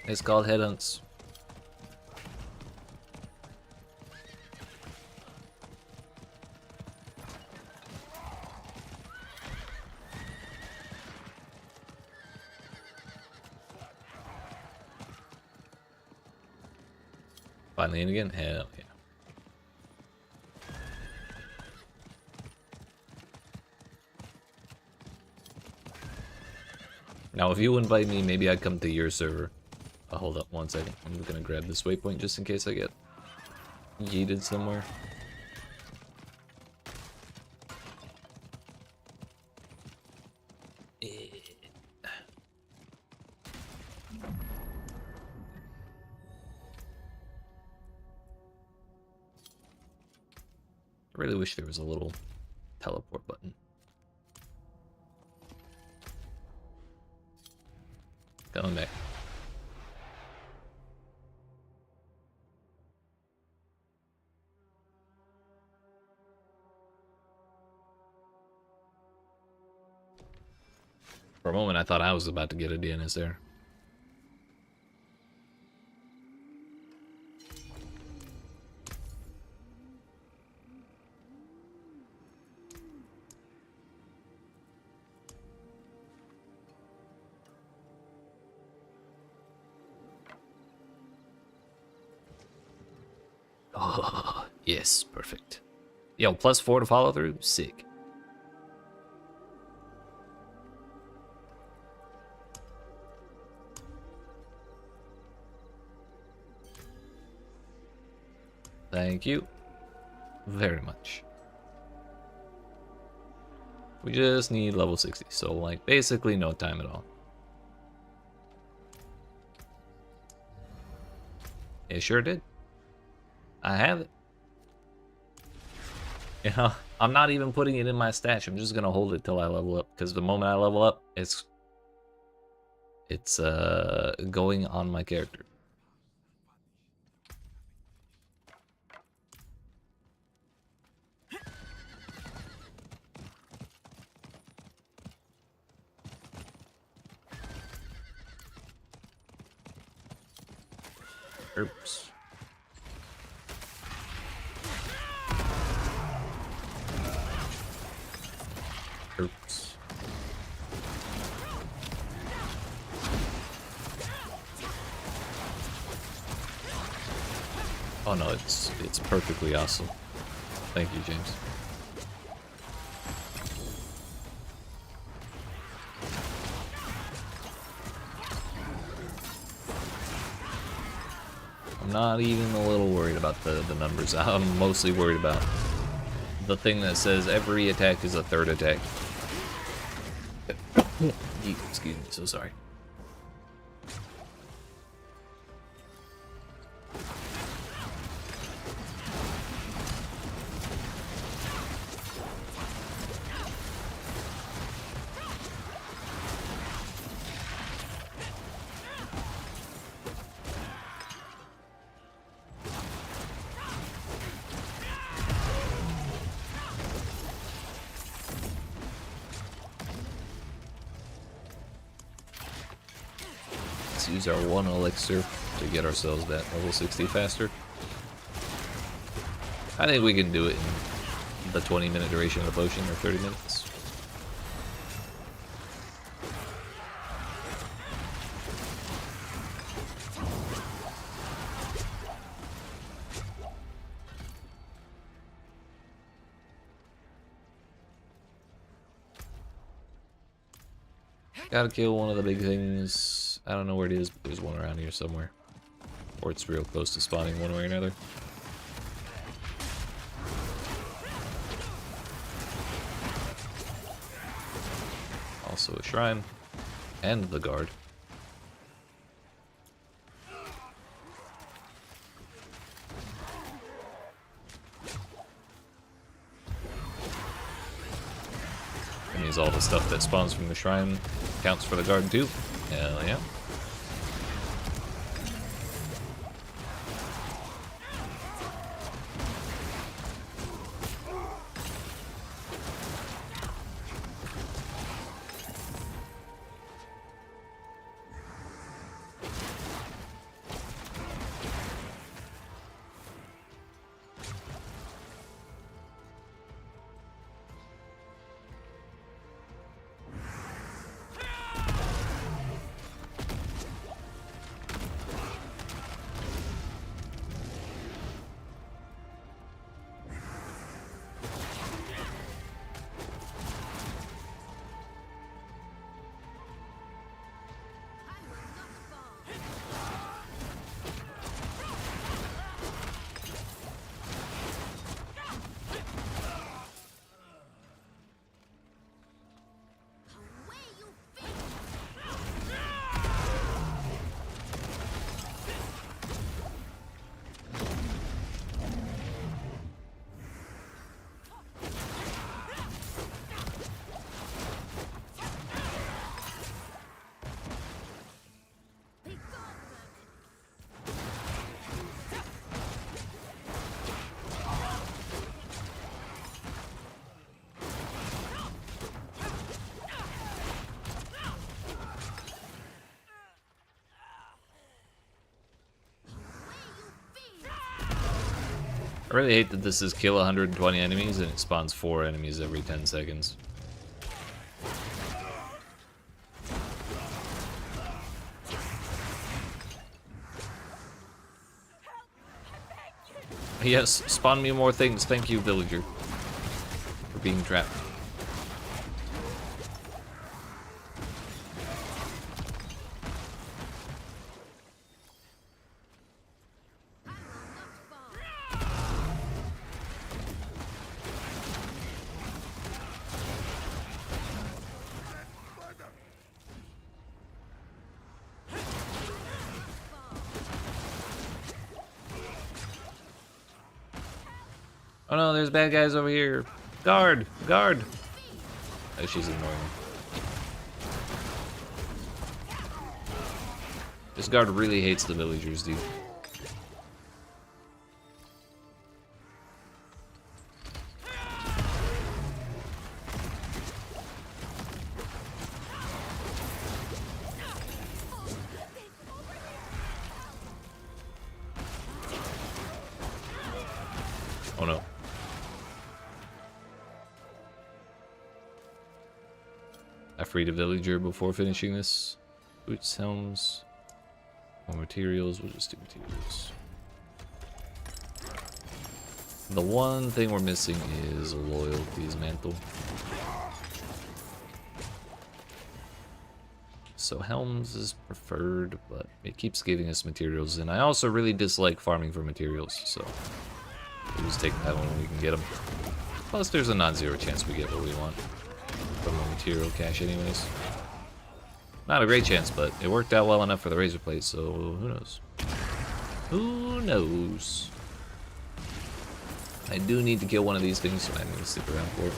Speaker 1: It's called Headhunts. Finally in again? Hell yeah. Now, if you invite me, maybe I'd come to your server. Hold up 1 second. I'm gonna grab this waypoint just in case I get yeeted somewhere. I really wish there was a little teleport button. Coming back. For a moment, I thought I was about to get a DNS there. Oh, yes, perfect. Yo, +4 to follow through? Sick. Thank you very much. We just need level 60, so like basically no time at all. It sure did. I have it. You know, I'm not even putting it in my stash. I'm just gonna hold it till I level up, because the moment I level up, it's going on my character. Oops. Oops. Oh no, it's perfectly awesome. Thank you, James. I'm not even a little worried about the numbers. I'm mostly worried about the thing that says every attack is a third attack. Excuse me, so sorry. Let's use our 1 elixir to get ourselves that level 60 faster. I think we can do it in the 20-minute duration of the potion, or 30 minutes. Gotta kill one of the big things. I don't know where it is, but there's one around here somewhere. Or it's real close to spawning one way or another. Also a shrine. And the guard. That means all the stuff that spawns from the shrine counts for the guard too. Hell yeah. I really hate that this is kill 120 enemies and it spawns 4 enemies every 10 seconds. Yes, spawn me more things. Thank you, villager, for being trapped. Oh no, there's bad guys over here. Guard! Guard! Oh, she's ignoring me. This guard really hates the villagers, dude. Oh no. I freed a villager before finishing this. Boots, helms, more materials. We'll just do materials. The one thing we're missing is loyalty's mantle. So helms is preferred, but it keeps giving us materials, and I also really dislike farming for materials, so we'll just take that one when we can get them. Plus, there's a non-zero chance we get what we want from the material cache anyways. Not a great chance, but it worked out well enough for the razor plate, so who knows? Who knows? I do need to kill one of these things, so I'm going to stick around for it.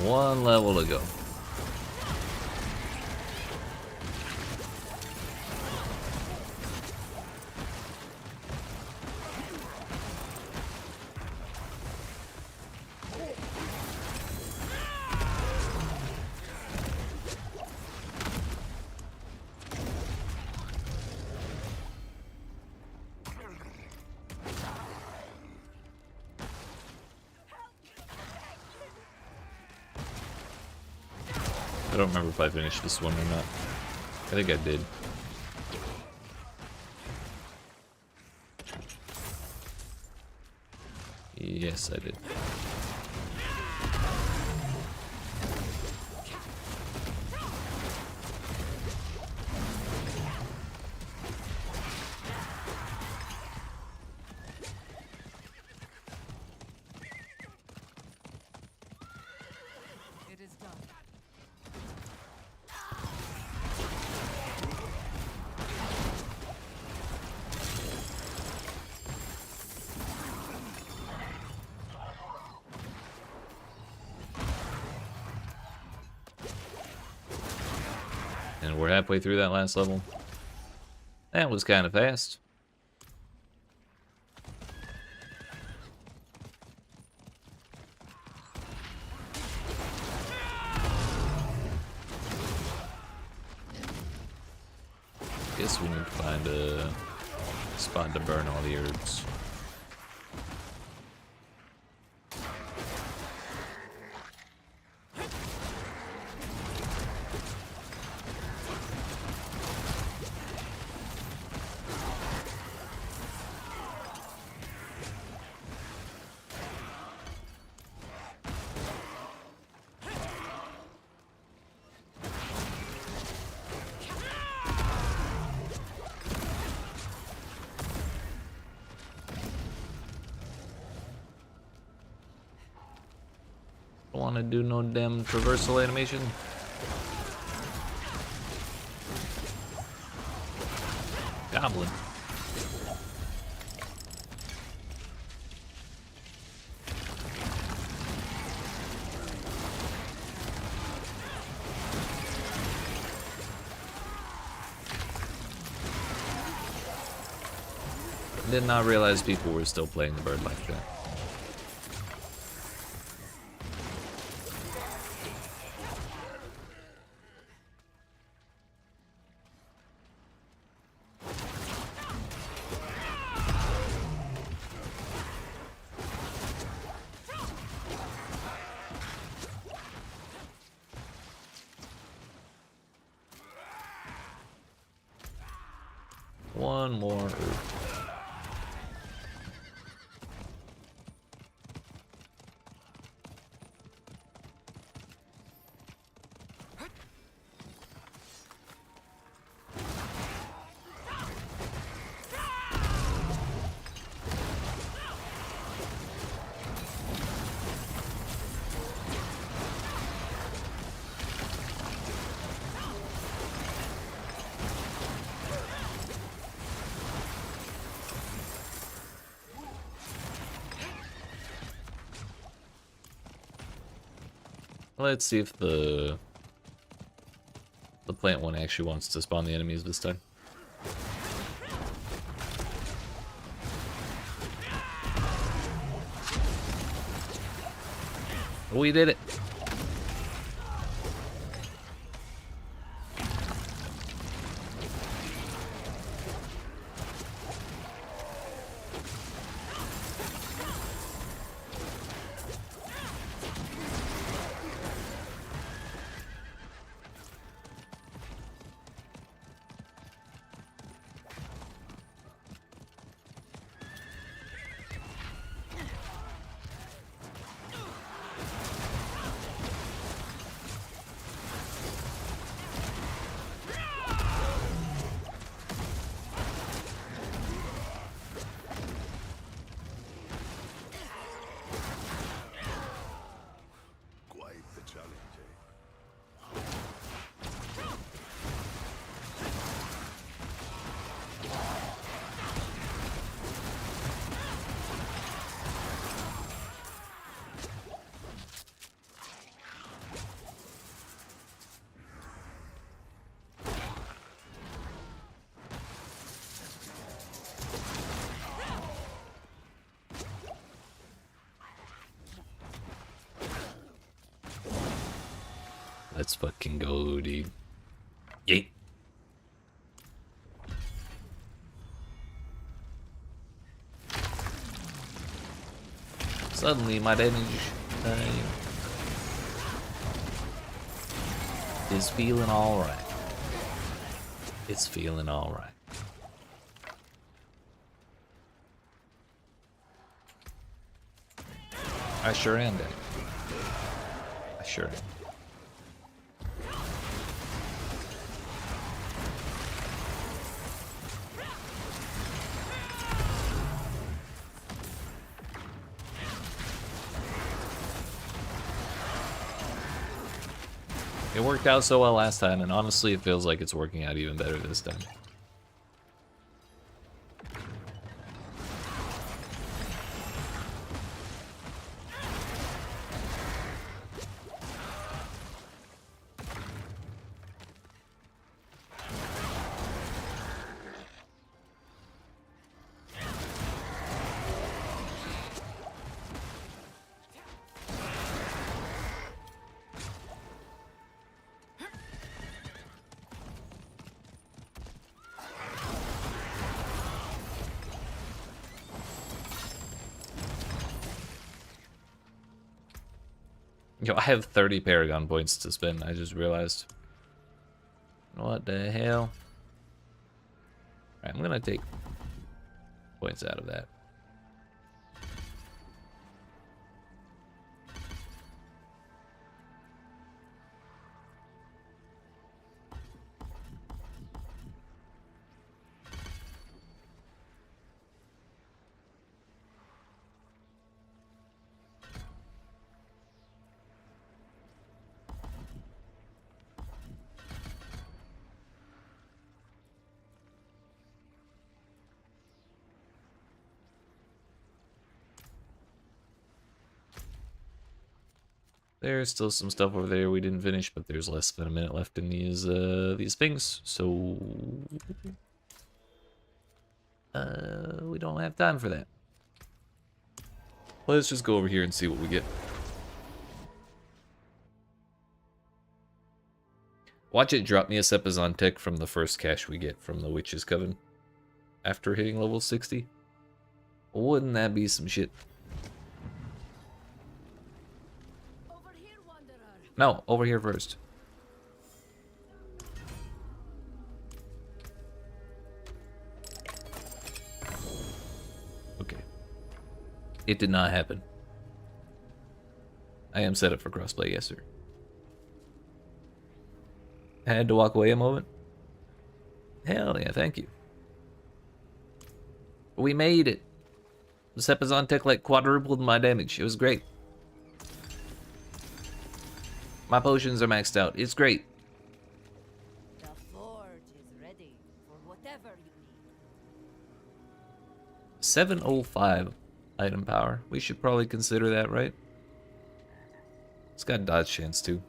Speaker 1: One level to go. I don't remember if I finished this one or not. I think I did. Yes, I did.
Speaker 6: It is done.
Speaker 1: And we're halfway through that last level. That was kind of fast. Guess guess we need to find a spot to burn all the herbs. Don't want to do no damn traversal animation. Goblin. Did not realize people were still playing the bird like that. One more. Let's see if the plant one actually wants to spawn the enemies this time. We did it. Let's fucking go, dude. Yeet. Suddenly my damage is feeling alright. It's feeling alright. I sure am, Dad. I sure am. It worked out so well last time, and honestly, it feels like it's working out even better this time. Yo, I have 30 Paragon points to spend, I just realized. What the hell? Alright, I'm gonna take points out of that. There's still some stuff over there we didn't finish, but there's less than a minute left in these things, so we don't have time for that. Let's just go over here and see what we get. Watch it drop me a Sepazon tech from the first cache we get from the Witch's Coven after hitting level 60. Wouldn't that be some shit? No, over here first. Okay. It did not happen. I am set up for crossplay, yes sir. I had to walk away a moment. Hell yeah, thank you. We made it. The Sepazon tech like quadrupled my damage. It was great. My potions are maxed out. It's great.
Speaker 4: The forge is ready for whatever you need.
Speaker 1: 705 item power. We should probably consider that, right? It's got dodge chance too.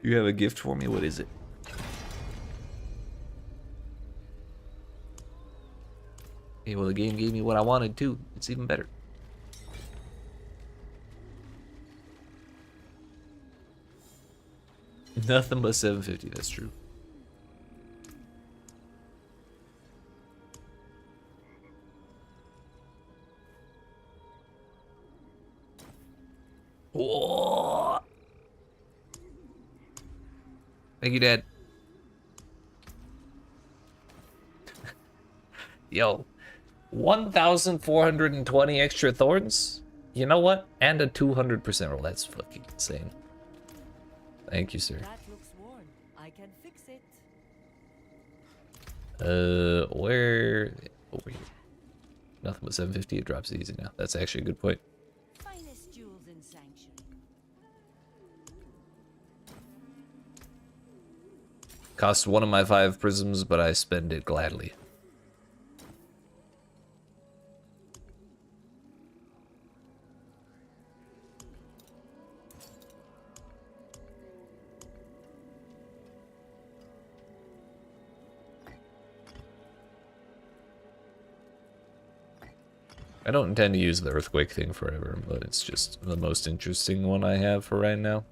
Speaker 1: You have a gift for me? What is it? Okay, well the game gave me what I wanted too. It's even better. Nothing but 750, that's true. Whoa. Thank you, Dad. Yo, 1,420 extra thorns? You know what? And a 200% roll. That's fucking insane. Thank you, sir.
Speaker 6: That looks worn. I can fix it.
Speaker 1: Where? Over here. Nothing but 750. It drops easy now. That's actually a good point.
Speaker 6: Finest jewels in Sanctuary.
Speaker 1: Cost one of my 5 prisms, but I spend it gladly. I don't intend to use the earthquake thing forever, but it's just the most interesting one I have for right now.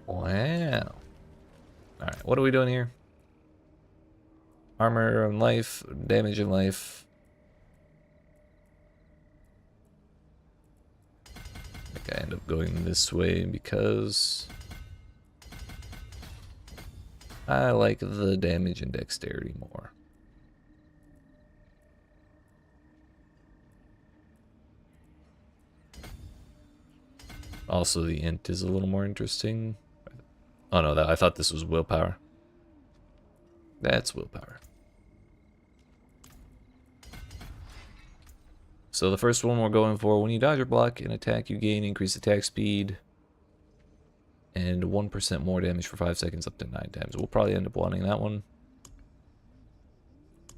Speaker 1: Wow. Alright, what are we doing here? Armor and life, damage and life. I think I end up going this way because I like the damage and dexterity more. Also, the int is a little more interesting. Oh no, I thought this was willpower. That's willpower. So the first one we're going for, when you dodge or block an attack, you gain increased attack speed and 1% more damage for 5 seconds up to 9 times. We'll probably end up wanting that one.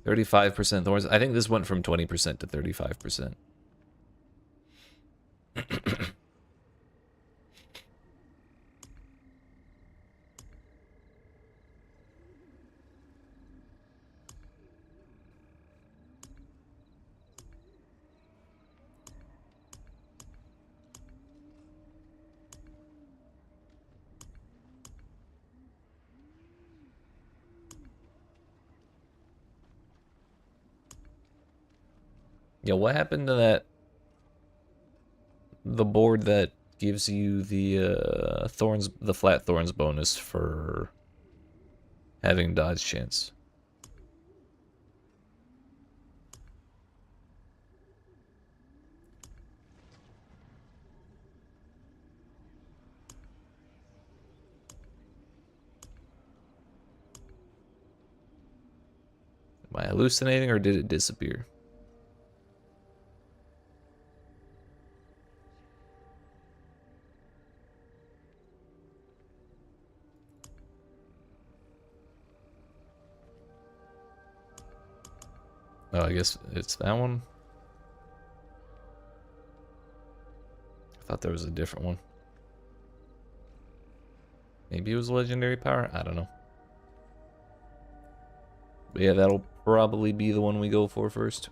Speaker 1: 35% thorns. I think this went from 20% to 35%. Yeah, what happened to that? The board that gives you the thorns, the flat thorns bonus for having dodge chance. Am I hallucinating or did it disappear? Oh, I guess it's that one. I thought there was a different one. Maybe it was legendary power? I don't know. But yeah, that'll probably be the one we go for first.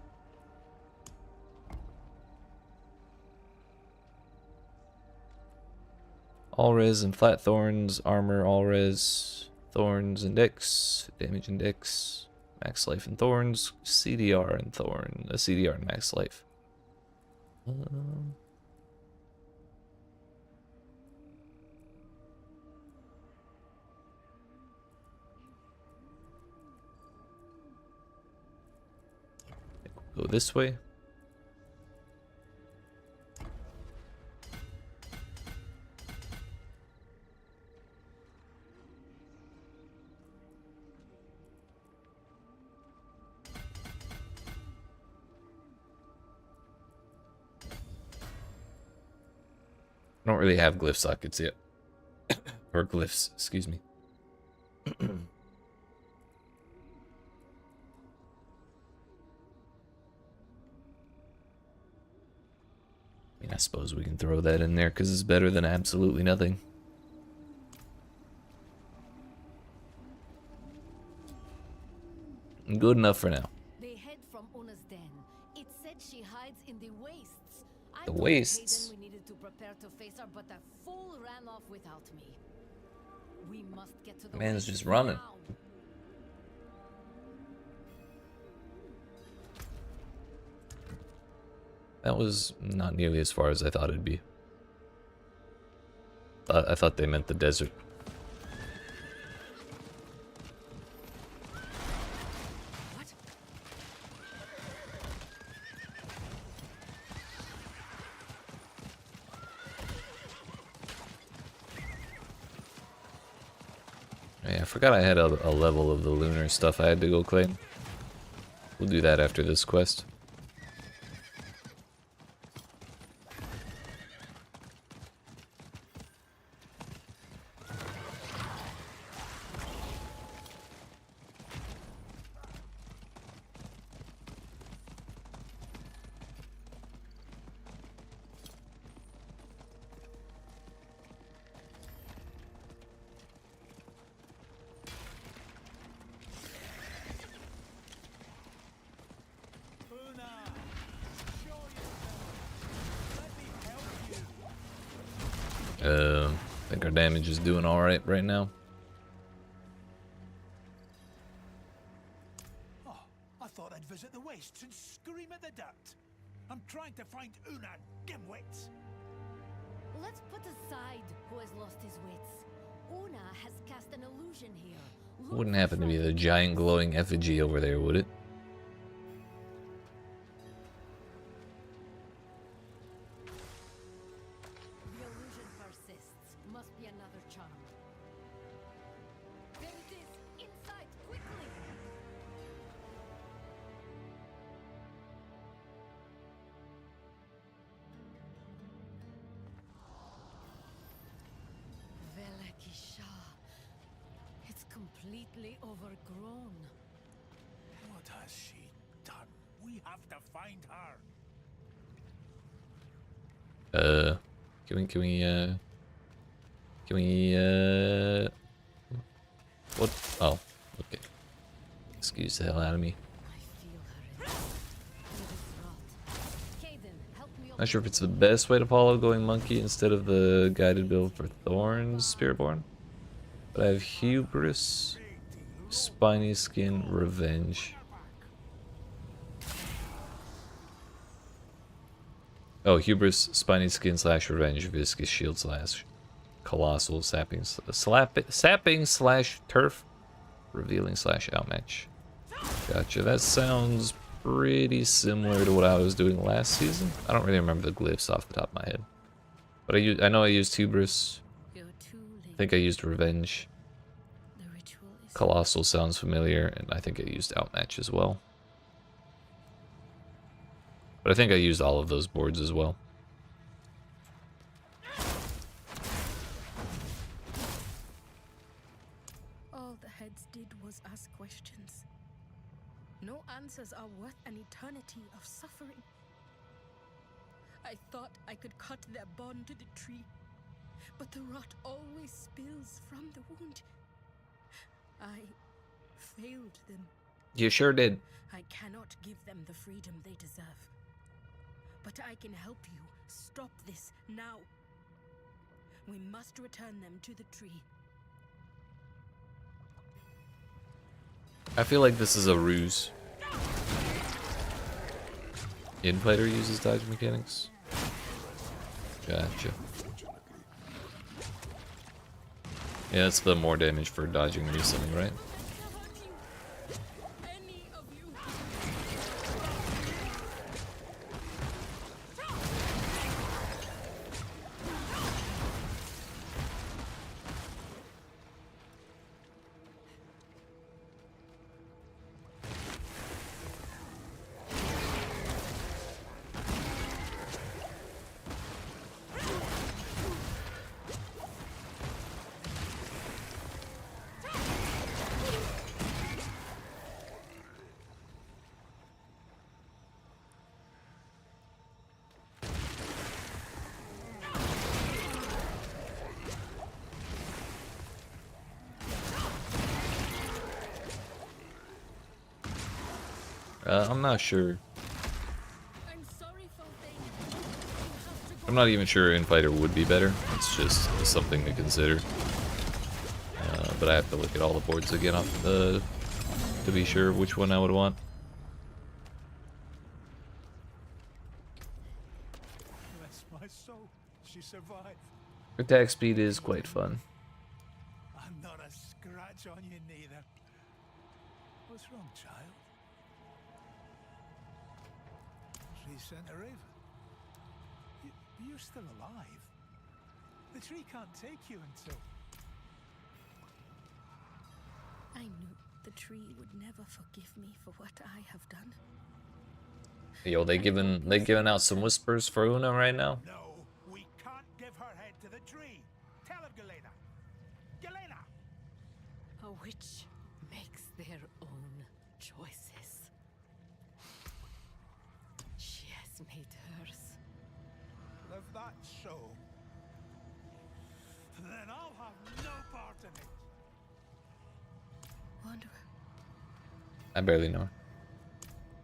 Speaker 1: All res and flat thorns, armor, all res, thorns index, damage index, max life and thorns, CDR and thorn, CDR and max life. Go this way. I don't really have glyph sockets yet. Or glyphs, excuse me. I mean, I suppose we can throw that in there because it's better than absolutely nothing. Good enough for now.
Speaker 2: They head from Una's den. It said she hides in the wastes. I
Speaker 1: The
Speaker 2: told
Speaker 1: wastes?
Speaker 2: Hayden we needed to prepare to face her, but the fool ran off without me. We must get to the
Speaker 1: Man's
Speaker 2: wastes
Speaker 1: just running.
Speaker 2: now.
Speaker 1: That was not nearly as far as I thought it'd be. I thought they meant the desert.
Speaker 2: What?
Speaker 1: Yeah, I forgot I had a level of the lunar stuff I had to go claim. We'll do that after this quest. I think our damage is doing alright right now.
Speaker 3: Oh, I thought I'd visit the wastes and scream at the dirt. I'm trying to find Una, dimwits.
Speaker 2: Let's put aside who has lost his wits. Una has cast an illusion here. Look
Speaker 1: Wouldn't
Speaker 2: for
Speaker 1: happen to be the
Speaker 2: shrine.
Speaker 1: giant glowing effigy over there, would it?
Speaker 2: The illusion persists. Must be another charm. There it is! Inside, quickly! Velekisha. It's completely overgrown.
Speaker 3: What has she done? We have to find her.
Speaker 1: Can we, what? Oh, okay. Excuse the hell out of me.
Speaker 2: I feel her in it is rot. Caden, help me
Speaker 1: Not sure if it's the best way to follow going Monke instead of the guided build for Thorns Spiritborn. But I have Hubris, Spiny Skin, Revenge. Oh, Hubris, Spiny Skin slash Revenge, Viscous Shield slash Colossal, Sapping slash Turf, Revealing slash Outmatch. Gotcha, that sounds pretty similar to what I was doing last season. I don't really remember the glyphs off the top of my head. But I know I used Hubris.
Speaker 2: You're too
Speaker 1: I
Speaker 2: late.
Speaker 1: think I used Revenge.
Speaker 2: The ritual is
Speaker 1: Colossal sounds familiar, and I think I used Outmatch as well. But I think I used all of those boards as well.
Speaker 7: All the heads did was ask questions. No answers are worth an eternity of suffering. I thought I could cut their bond to the tree, but the rot always spills from the wound. I failed them.
Speaker 1: You sure did.
Speaker 7: I cannot give them the freedom they deserve. But I can help you stop this now. We must return them to the tree.
Speaker 1: I feel like this is a ruse. Infighter uses dodge mechanics. Gotcha. Yeah, that's the more damage for dodging resuming, right?
Speaker 7: Any of you.
Speaker 1: I'm not sure.
Speaker 7: I'm sorry, Fontaine. You have to go.
Speaker 1: I'm not even sure Infighter would be better. It's just something to consider. But I have to look at all the boards again to be sure which one I would want.
Speaker 3: Bless my soul. She survived.
Speaker 1: Attack speed is quite fun.
Speaker 3: I'm not a scratch on you neither. What's wrong, child? She sent a raven. You're still alive. The tree can't take you until...
Speaker 7: I knew the tree would never forgive me for what I have done.
Speaker 1: Yo, they giving out some whispers for Una right now.
Speaker 3: No, we can't give her head to the tree. Tell her, Galena. Galena!
Speaker 2: a witch makes their own choices. She has made hers.
Speaker 3: If that's so, then I'll have no part in it.
Speaker 7: Wanderer,
Speaker 1: I barely know her.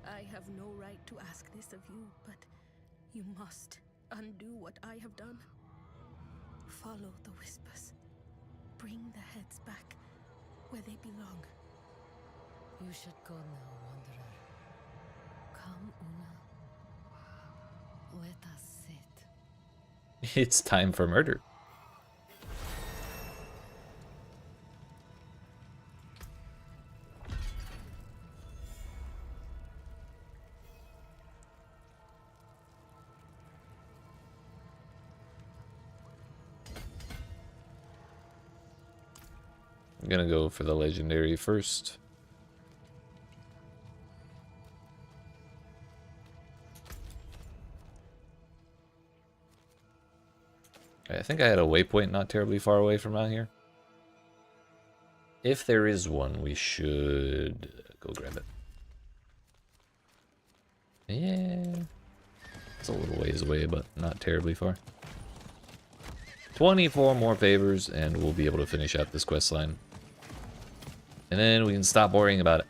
Speaker 7: I have no right to ask this of you, but you must undo what I have done. Follow the whispers. Bring the heads back where they belong.
Speaker 2: You should go now, Wanderer. Come, Una. Let us sit.
Speaker 1: It's time for murder. I'm gonna go for the legendary first. I think I had a waypoint not terribly far away from out here. If there is one, we should go grab it. Yeah. It's a little ways away, but not terribly far. 24 more favors, and we'll be able to finish out this quest line. And then we can stop worrying about it.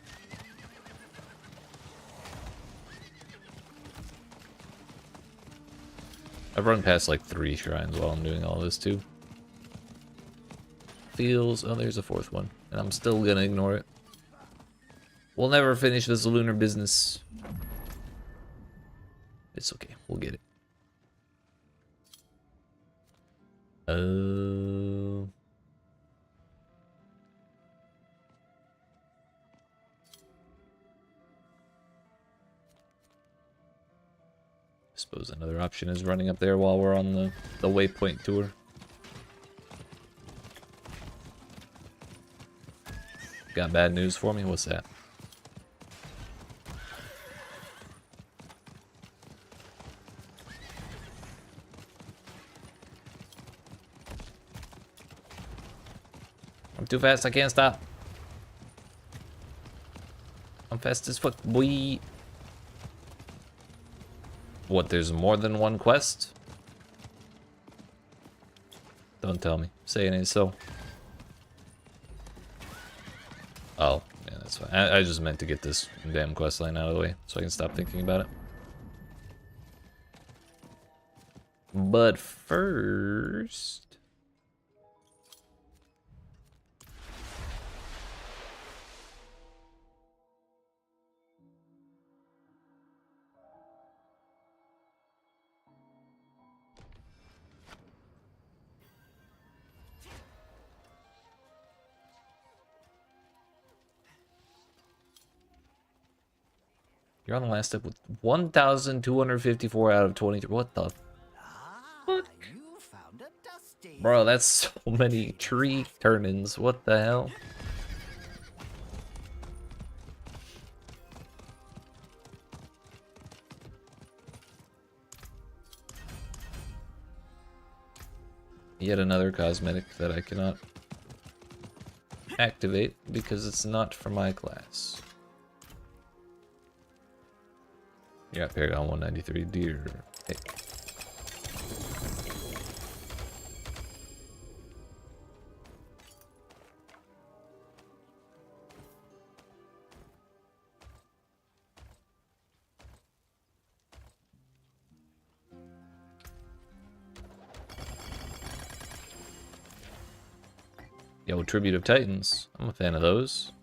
Speaker 1: I've run past like 3 shrines while I'm doing all this too. Feels... oh, there's a 4th one. And I'm still gonna ignore it. We'll never finish this lunar business. It's okay, we'll get it. Oh. Suppose another option is running up there while we're on the waypoint tour. Got bad news for me? What's that? I'm too fast, I can't stop. I'm fast as fuck, boy. What, there's more than one quest? Don't tell me. Say it ain't so. Oh, yeah, that's fine. I just meant to get this damn quest line out of the way so I can stop thinking about it. But first... You're on the last step with 1,254 out of 23. What the fuck?
Speaker 5: You found a dusty.
Speaker 1: Bro, that's so many tree turn-ins. What the hell? Yet another cosmetic that I cannot activate because it's not for my class. Yeah, Paragon 193 deer. Hey. Yo, Tribute of Titans. I'm a fan of those.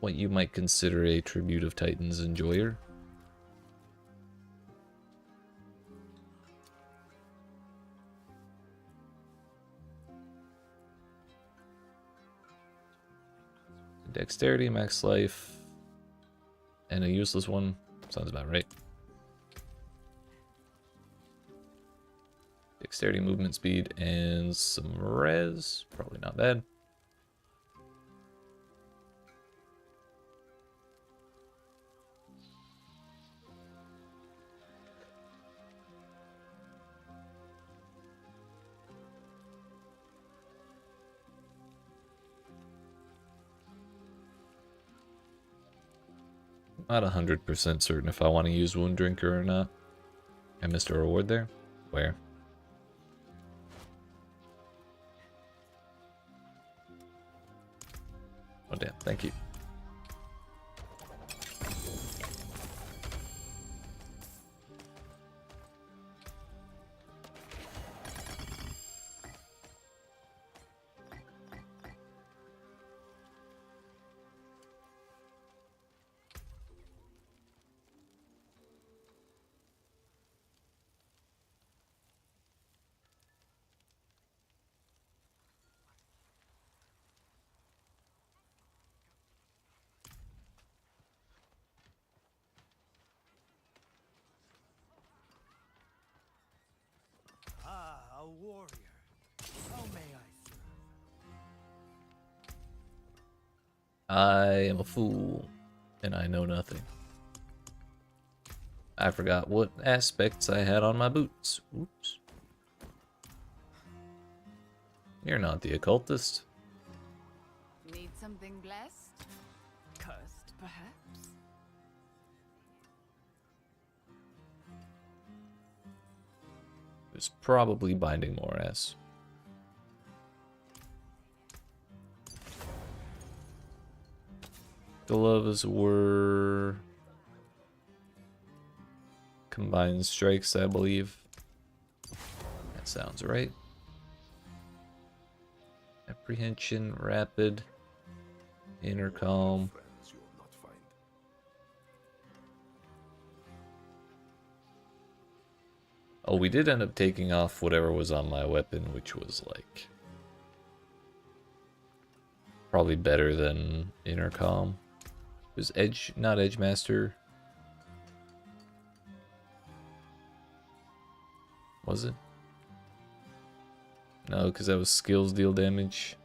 Speaker 1: What you might consider a Tribute of Titans enjoyer. Dexterity, max life, and a useless one. Sounds about right. Dexterity, movement speed, and some res. Probably not bad. Not 100% certain if I want to use Wound Drinker or not. I missed a reward there? Where? Oh damn, thank you.
Speaker 5: Ah, a warrior. How may I serve?
Speaker 1: I am a fool, and I know nothing. I forgot what aspects I had on my boots. Oops. You're not the occultist.
Speaker 8: Need something blessed? Cursed, perhaps?
Speaker 1: It's probably binding more ass. Gloves were combined strikes, I believe. That sounds right. Apprehension, rapid, intercom.
Speaker 3: Friends you will not find.
Speaker 1: Oh, we did end up taking off whatever was on my weapon, which was like probably better than Intercom. It was Edge, not Edge Master. Was it? No, because that was skills deal damage.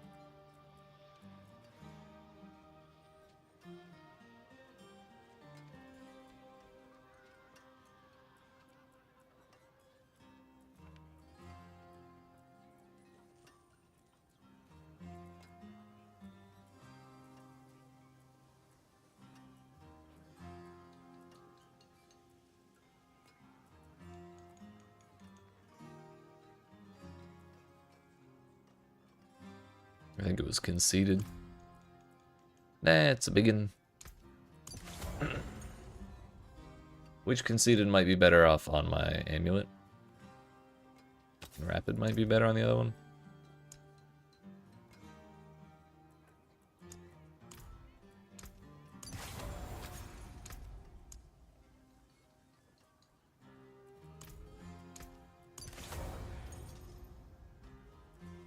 Speaker 1: I think it was conceded. Nah, it's a biggin. Which conceded might be better off on my amulet. Rapid might be better on the other one.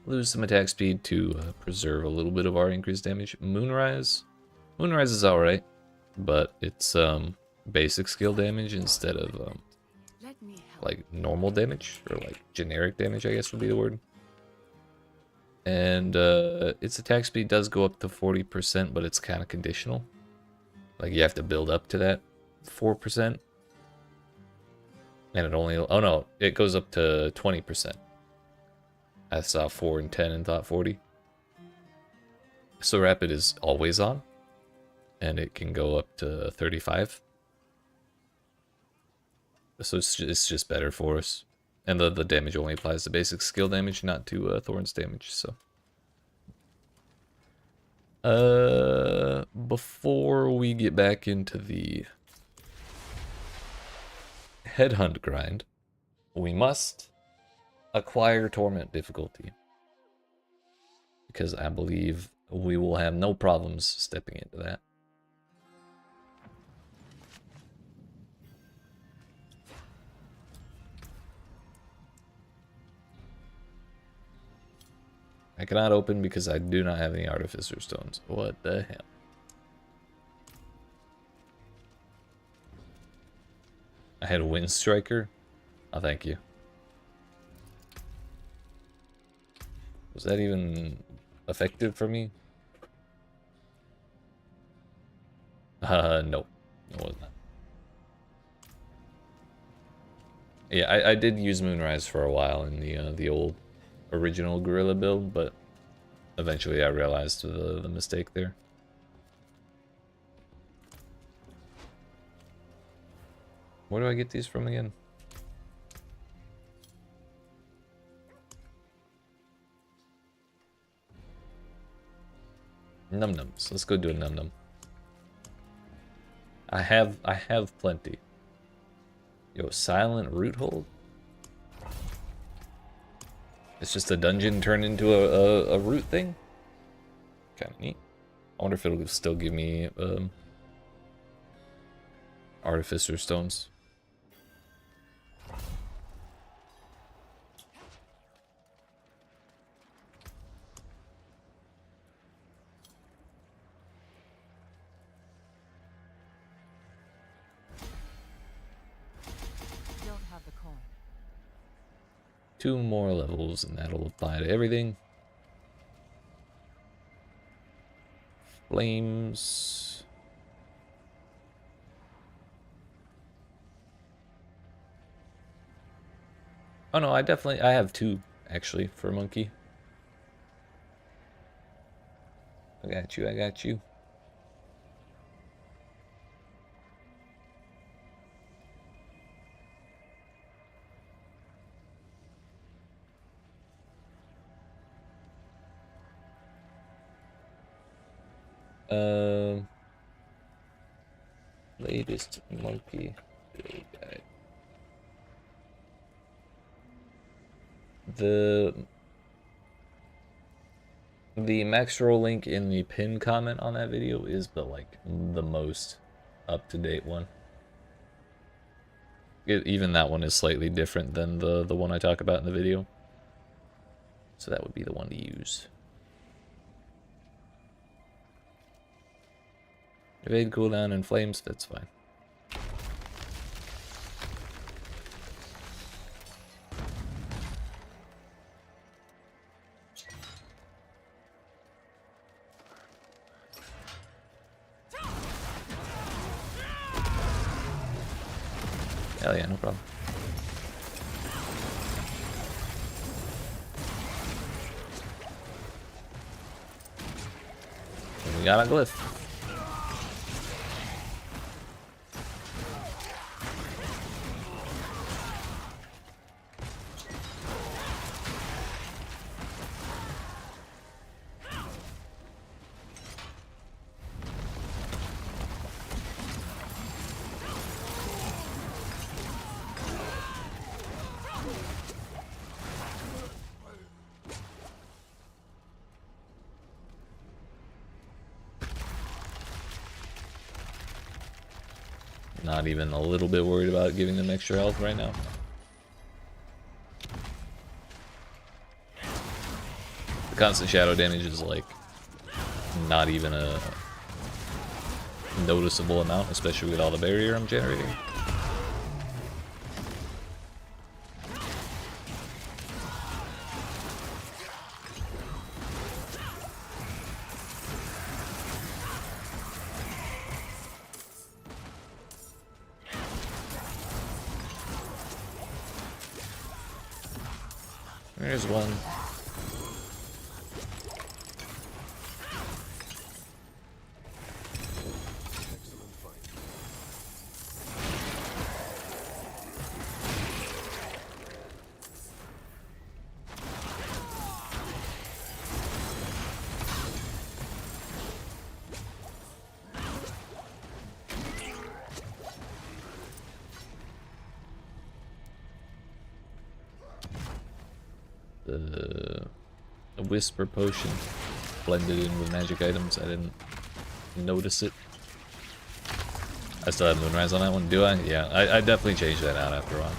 Speaker 1: Lose some attack speed to preserve a little bit of our increased damage. Moonrise. Moonrise is alright, but it's basic skill damage instead of like normal damage, or like generic damage, I guess would be the word. And its attack speed does go up to 40%, but it's kind of conditional. Like you have to build up to that 4%. And it only, oh no, it goes up to 20%. I saw 4 and 10 and thought 40. So rapid is always on, and it can go up to 35. So it's just better for us. And the damage only applies to basic skill damage, not to Thorn's damage, so. Before we get back into the headhunt grind, we must acquire torment difficulty, because I believe we will have no problems stepping into that. I cannot open because I do not have any artificer stones. What the hell? I had a wind striker. Oh, thank you. Was that even effective for me? No. No, it was not. Yeah, I did use Moonrise for a while in the old original Gorilla build, but eventually I realized the mistake there. Where do I get these from again? Num nums. Let's go do a num num. I have plenty. Yo, silent root hold. It's just a dungeon turned into a root thing. Kind of neat. I wonder if it'll still give me artificer stones. Two more levels and that'll apply to everything. Flames. Oh no, I have two actually for Monke. I got you, I got you. Latest Monke build guide. The max roll link in the pinned comment on that video is the most up-to-date one. Even that one is slightly different than the one I talk about in the video. So that would be the one to use. Evade cooldown and flames, that's fine. Hell yeah, no problem. And we got a glyph. Not even a little bit worried about giving them extra health right now. The constant shadow damage is like not even a noticeable amount, especially with all the barrier I'm generating. There's one. The whisper potion blended in with magic items. I didn't notice it. I still have Moonrise on that one, do I? Yeah, I definitely changed that out after a while.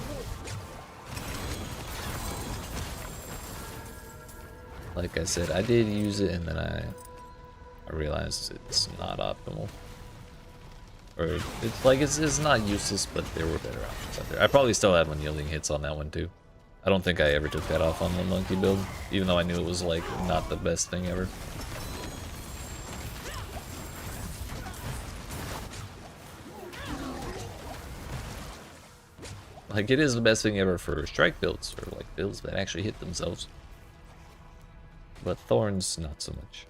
Speaker 1: Like I said, I did use it and then I realized it's not optimal. Or it's like it's not useless, but there were better options out there. I probably still had unyielding hits on that one too. I don't think I ever took that off on the Monke build, even though I knew it was like not the best thing ever. Like, it is the best thing ever for strike builds, or like builds that actually hit themselves. But Thorns, not so much.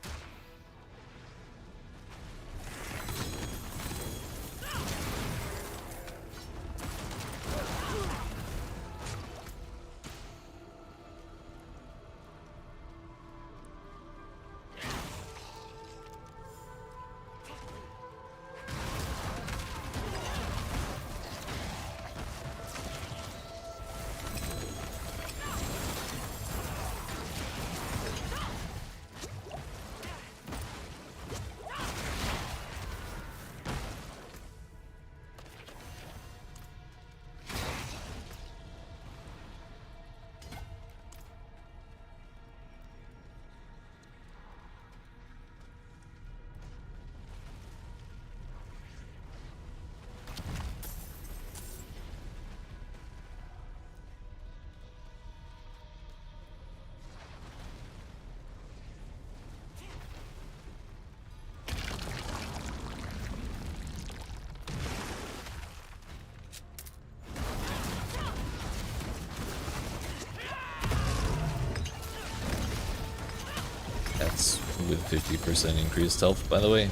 Speaker 1: That's with 50% increased health, by the way.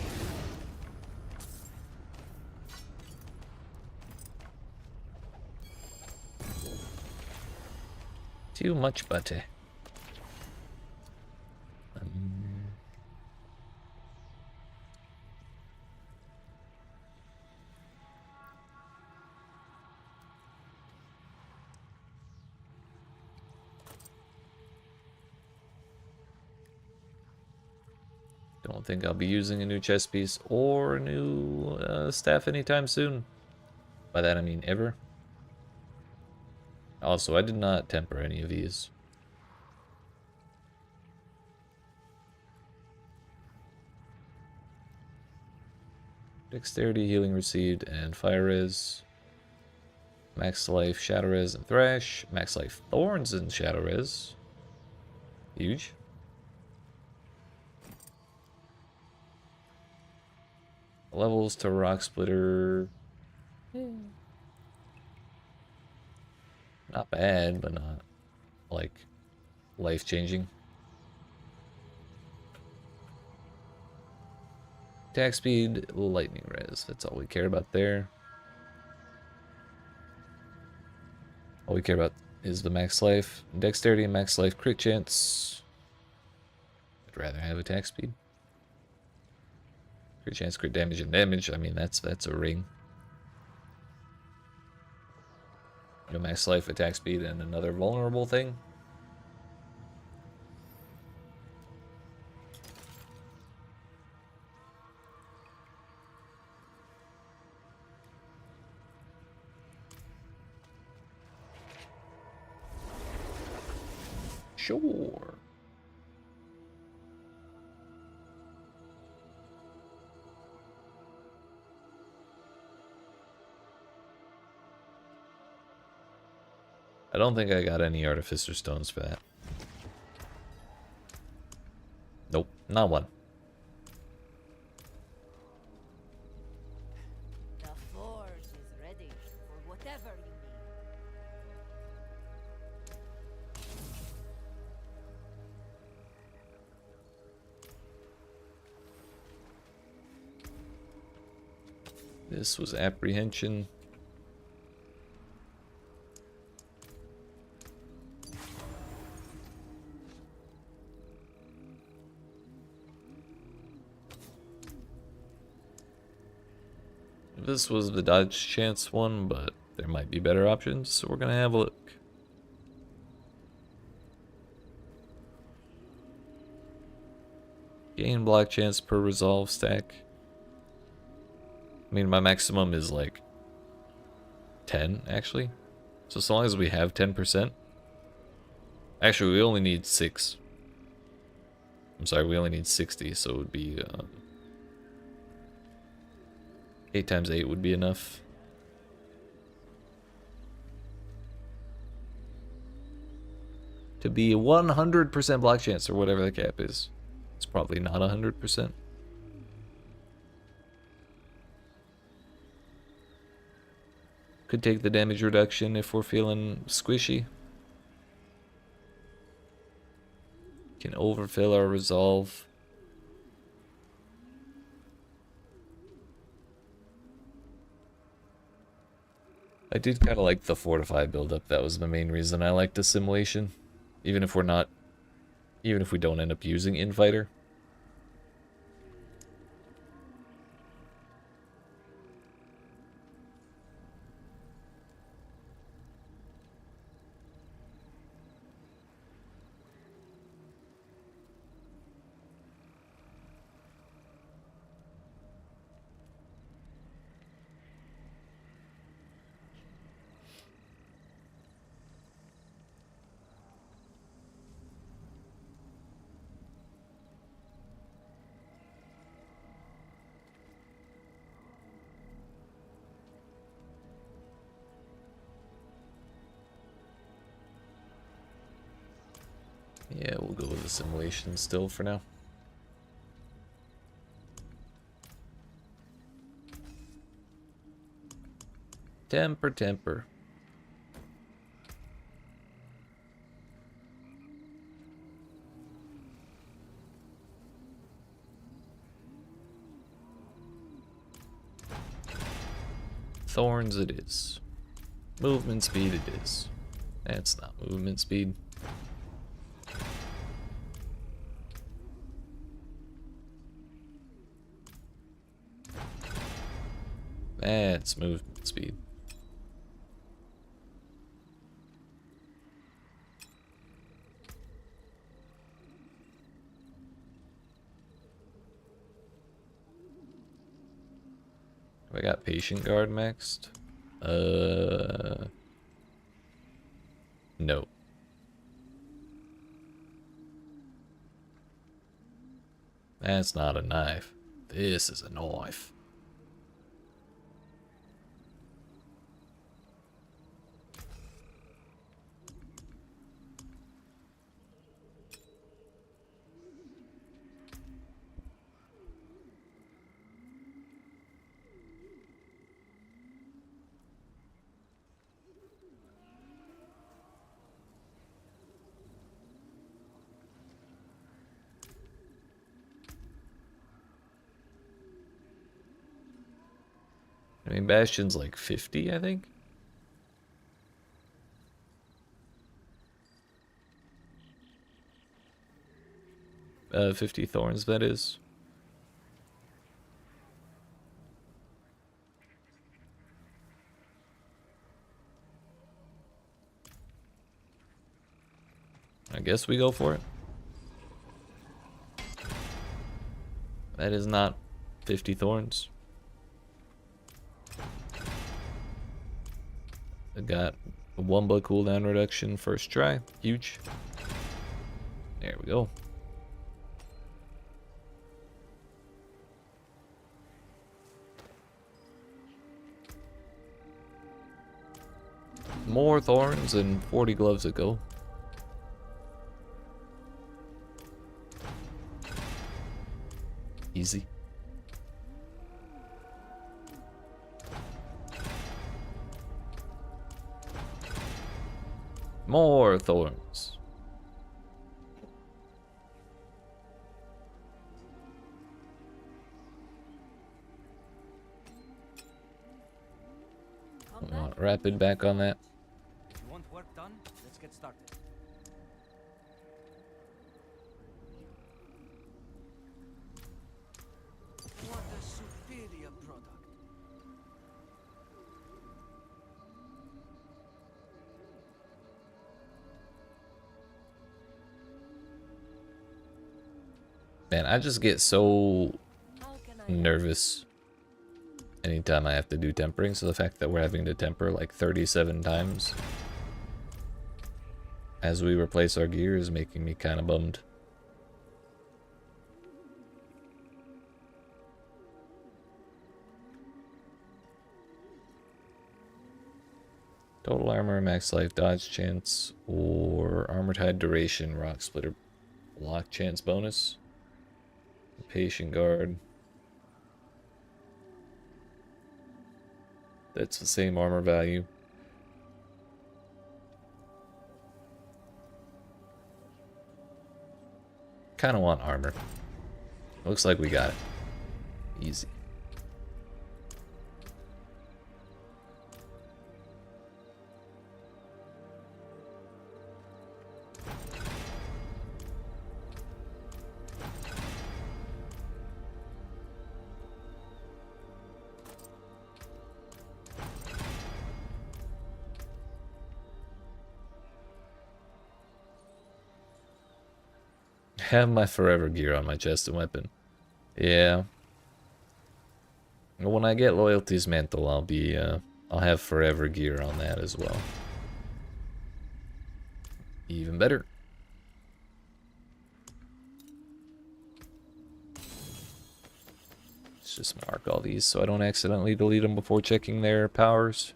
Speaker 1: Too much butter. Don't think I'll be using a new chest piece or a new staff anytime soon. By that I mean ever. Also, I did not temper any of these. Dexterity, healing received, and fire res. Max life, shadow res, and thrash. Max life, thorns, and shadow res. Huge. Levels to rock splitter. Not bad, but not like life changing. Attack speed, lightning res. That's all we care about there. All we care about is the max life. Dexterity and max life crit chance. I'd rather have attack speed. Crit chance, crit damage, and damage. I mean, that's a ring. You know, max life, attack speed, and another vulnerable thing. Sure. I don't think I got any Artificer Stones for that. Nope, not one.
Speaker 6: The forge is ready for whatever you need.
Speaker 1: This was apprehension. This was the dodge chance one, but there might be better options, so we're gonna have a look. Gain block chance per resolve stack. I mean, my maximum is like 10, actually. So as long as we have 10%. Actually, we only need 6. I'm sorry, we only need 60, so it would be 8 times 8 would be enough. To be a 100% block chance, or whatever the cap is. It's probably not 100%. Could take the damage reduction if we're feeling squishy. Can overfill our resolve. I did kind of like the fortify buildup. That was the main reason I liked assimilation. Even if we don't end up using Infighter. Yeah, we'll go with assimilation still for now. Temper. Thorns it is. Movement speed it is. That's not movement speed. That's movement speed. Have I got patient guard maxed? That's not a knife. This is a knife. I mean, Bastion's like 50, I think. 50 thorns, that is. I guess we go for it. That is not 50 thorns. I got a 1 blood cooldown reduction first try. Huge. There we go. More thorns and 40 gloves ago. Easy. More thorns. Rapid back on that.
Speaker 9: If you want work done, let's get started. What a superior product.
Speaker 1: Man, I just get so nervous anytime I have to do tempering, so the fact that we're having to temper like 37 times as we replace our gear is making me kind of bummed. Total armor, max life, dodge chance, or armored hide duration, rock splitter, block chance bonus, patient guard. That's the same armor value. Kind of want armor. Looks like we got it. Easy. Have my forever gear on my chest and weapon. Yeah. When I get loyalty's mantle, I'll have forever gear on that as well. Even better. Let's just mark all these so I don't accidentally delete them before checking their powers.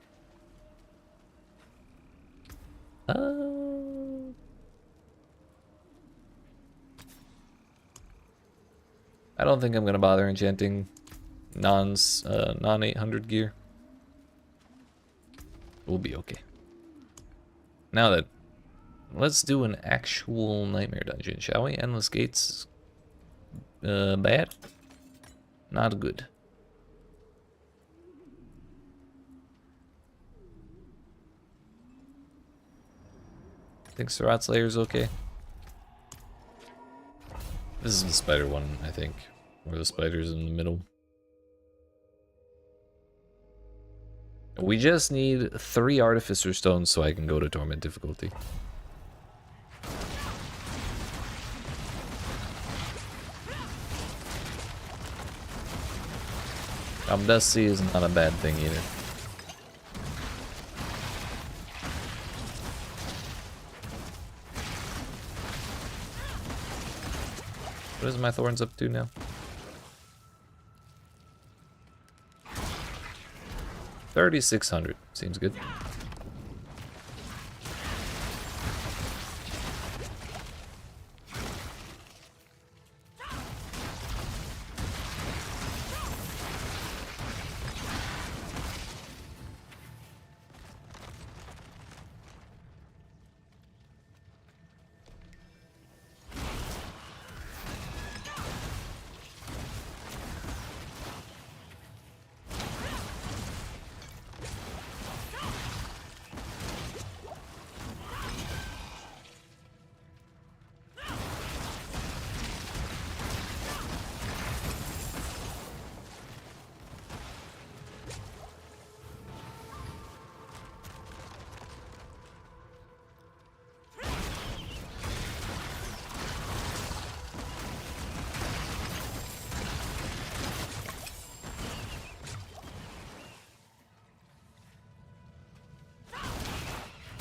Speaker 1: I don't think I'm gonna bother enchanting non 800 gear. We'll be okay. Now that, let's do an actual nightmare dungeon, shall we? Endless gates, bad, not good. I think Surat Slayer's okay. This is the spider one, I think. Where the spider's in the middle. We just need 3 artificer stones so I can go to torment difficulty. Dusty is not a bad thing either. What is my thorns up to now? 3,600. Seems good.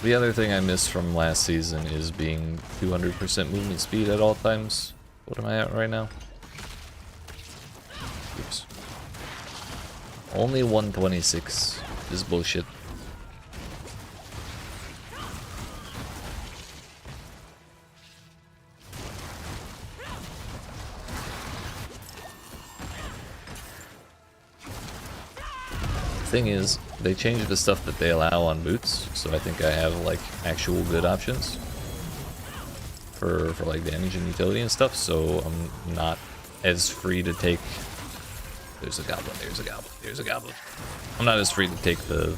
Speaker 1: The other thing I missed from last season is being 200% movement speed at all times. What am I at right now? Oops. Only 126 is bullshit. Thing is, they changed the stuff that they allow on boots, so I think I have like actual good options for like damage and utility and stuff, so I'm not as free to take. There's a goblin, there's a goblin, there's a goblin. I'm not as free to take the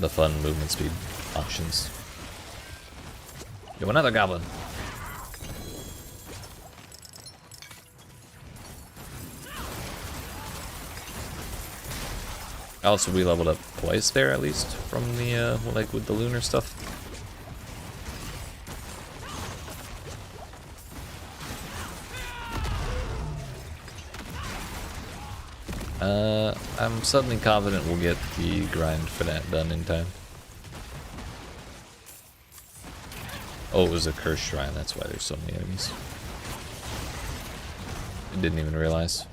Speaker 1: fun movement speed options. Yo, another goblin. Also, we leveled up twice there, at least, from the, like, with the lunar stuff. I'm suddenly confident we'll get the grind for that done in time. Oh, it was a cursed shrine, that's why there's so many enemies. I didn't even realize.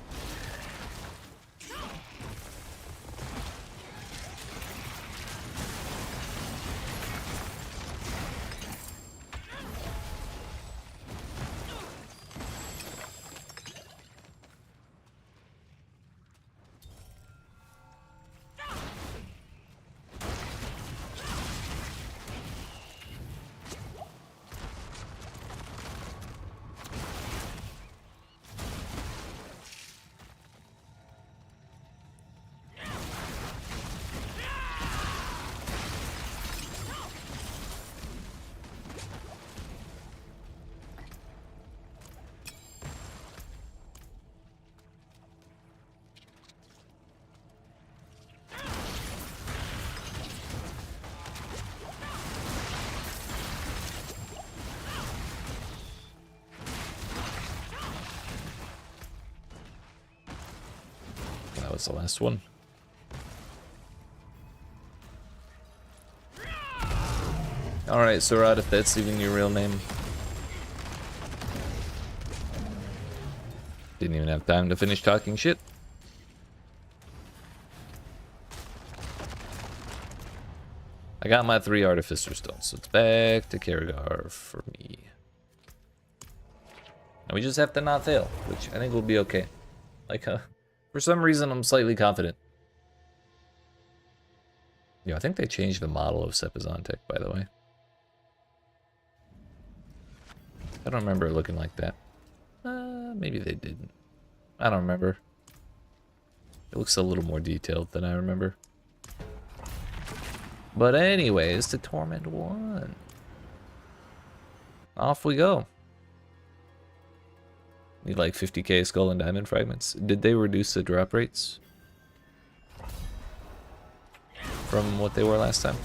Speaker 1: That was the last one. Alright, Surat, if that's even your real name. Didn't even have time to finish talking shit. I got my 3 Artificer Stones, so it's back to Karagar for me. And we just have to not fail, which I think will be okay. Like, for some reason, I'm slightly confident. Yeah, I think they changed the model of Sepizantek, by the way. I don't remember it looking like that. Maybe they didn't. I don't remember. It looks a little more detailed than I remember. But anyways, to Torment 1. Off we go. Need like 50k skull and diamond fragments. Did they reduce the drop rates from what they were last time?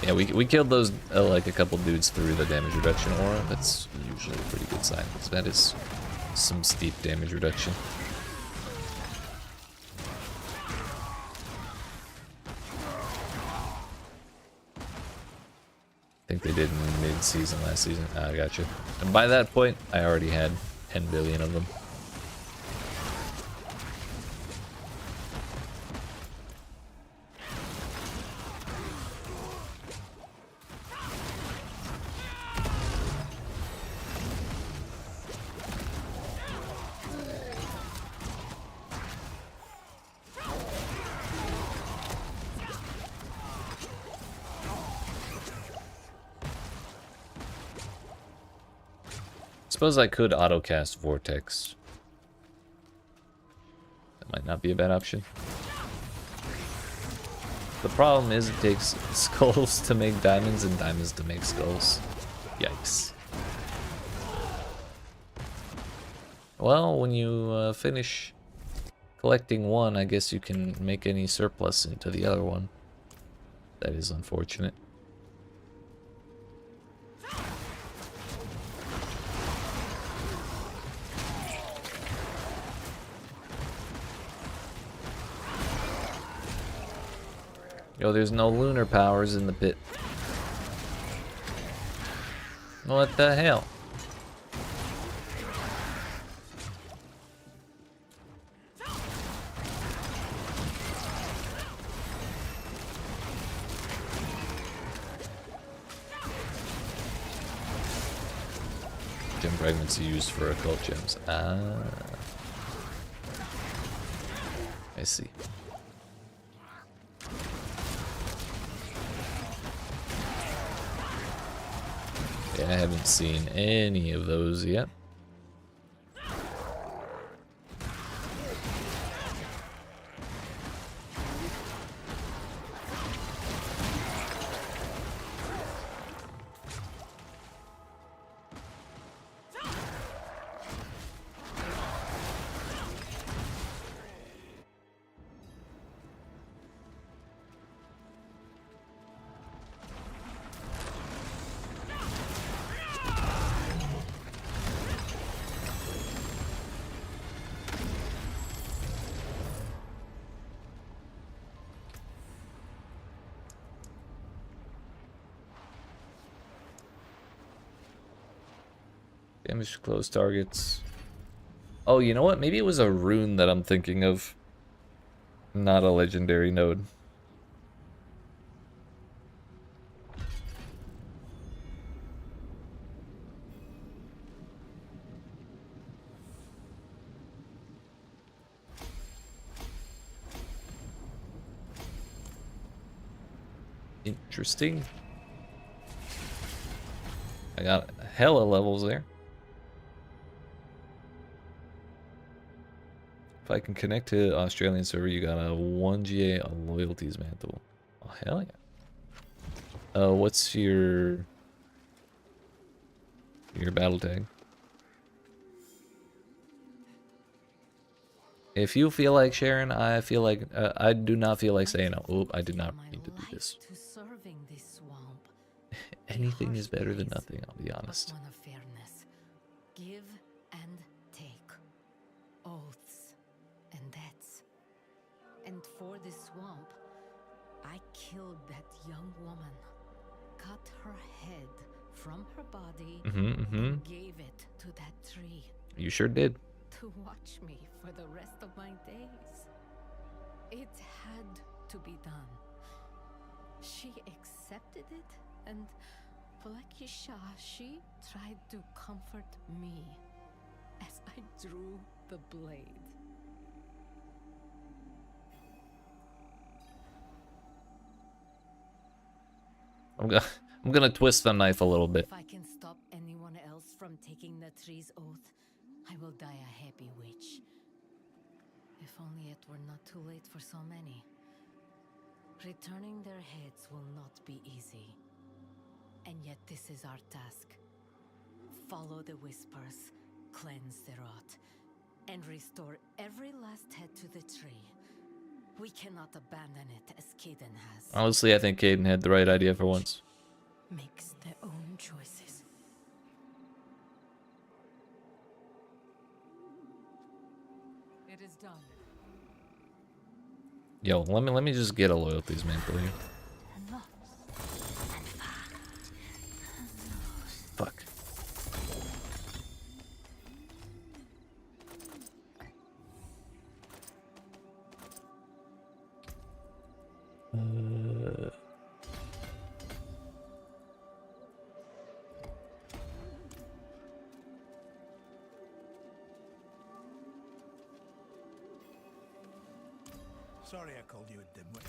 Speaker 1: Yeah, we killed those like a couple dudes through the damage reduction aura. That's usually a pretty good sign, because that is some steep damage reduction. think they did in mid-season last season. Ah, I gotcha. And by that point, I already had 10 billion of them. Suppose I could autocast Vortex. That might not be a bad option. The problem is it takes skulls to make diamonds and diamonds to make skulls. Yikes. Well, when you finish collecting one, I guess you can make any surplus into the other one. That is unfortunate. Yo, there's no lunar powers in the pit. What the hell? Gem fragments are used for occult gems. Ah. I see. Yeah, I haven't seen any of those yet. Damage to close targets. Oh, you know what? Maybe it was a rune that I'm thinking of. Not a legendary node. Interesting. I got hella levels there. If I can connect to Australian server, you got a 1 GA loyalties mantle. Oh, hell yeah. What's your battle tag? If you feel like sharing, I feel like I do not feel like saying, "Oh, I did not mean to do this." Anything is better than nothing, I'll be honest.
Speaker 2: One of fairness. Give and take. Oaths and debts. And for this swamp, I killed that young woman, cut her head from her body, and gave it to that tree.
Speaker 1: You sure did.
Speaker 2: To watch me for the rest of my days. It had to be done. She accepted it, and Blakisha, she tried to comfort me as I drew the blade.
Speaker 1: I'm gonna twist the knife a little bit.
Speaker 2: If I can stop anyone else from taking the tree's oath, I will die a happy witch. If only it were not too late for so many. Returning their heads will not be easy. And yet this is our task. Follow the whispers, cleanse the rot, and restore every last head to the tree. We cannot abandon it as Caden has.
Speaker 1: Honestly, I think Caden had the right idea for once.
Speaker 7: Makes their own choices.
Speaker 8: It is done.
Speaker 1: Yo, let me just get a loyalties mantle here.
Speaker 3: Sorry I called you a dimwit.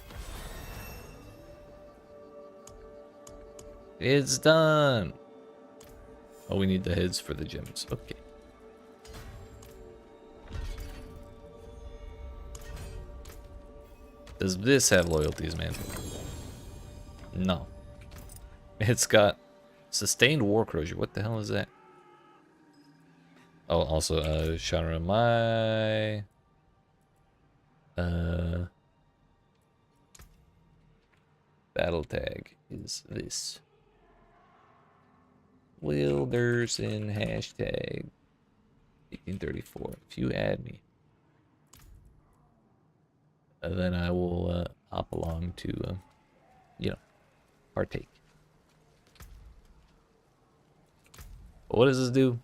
Speaker 1: It's done. Oh, we need the heads for the gems. Okay. Does this have loyalties, man? No. It's got sustained war corrosion. What the hell is that? Oh, also, Shanra, my... battle tag is this. Wilderson hashtag 1834. If you add me, then I will hop along to, you know, partake. What does this do?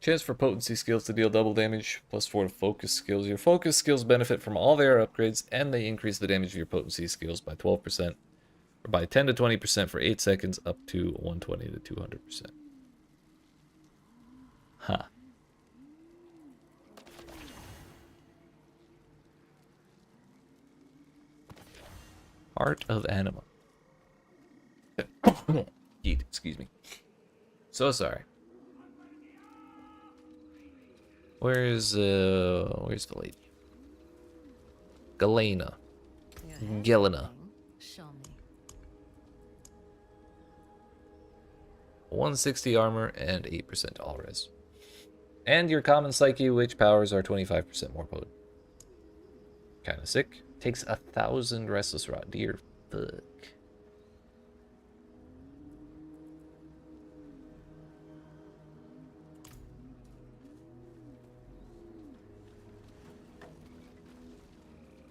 Speaker 1: Chance for potency skills to deal double damage, +4 to focus skills. Your focus skills benefit from all their upgrades, and they increase the damage of your potency skills by 12%, or by 10 to 20% for 8 seconds, up to 120 to 200%. Huh. Heart of Anima. YEET, excuse me. So sorry. Where's the lady? Galena. Gelena.
Speaker 2: Show me.
Speaker 1: 160 armor and 8% all res. And your common psyche, which powers are 25% more potent. Kinda sick. Takes 1,000 restless rot. Dear fuck.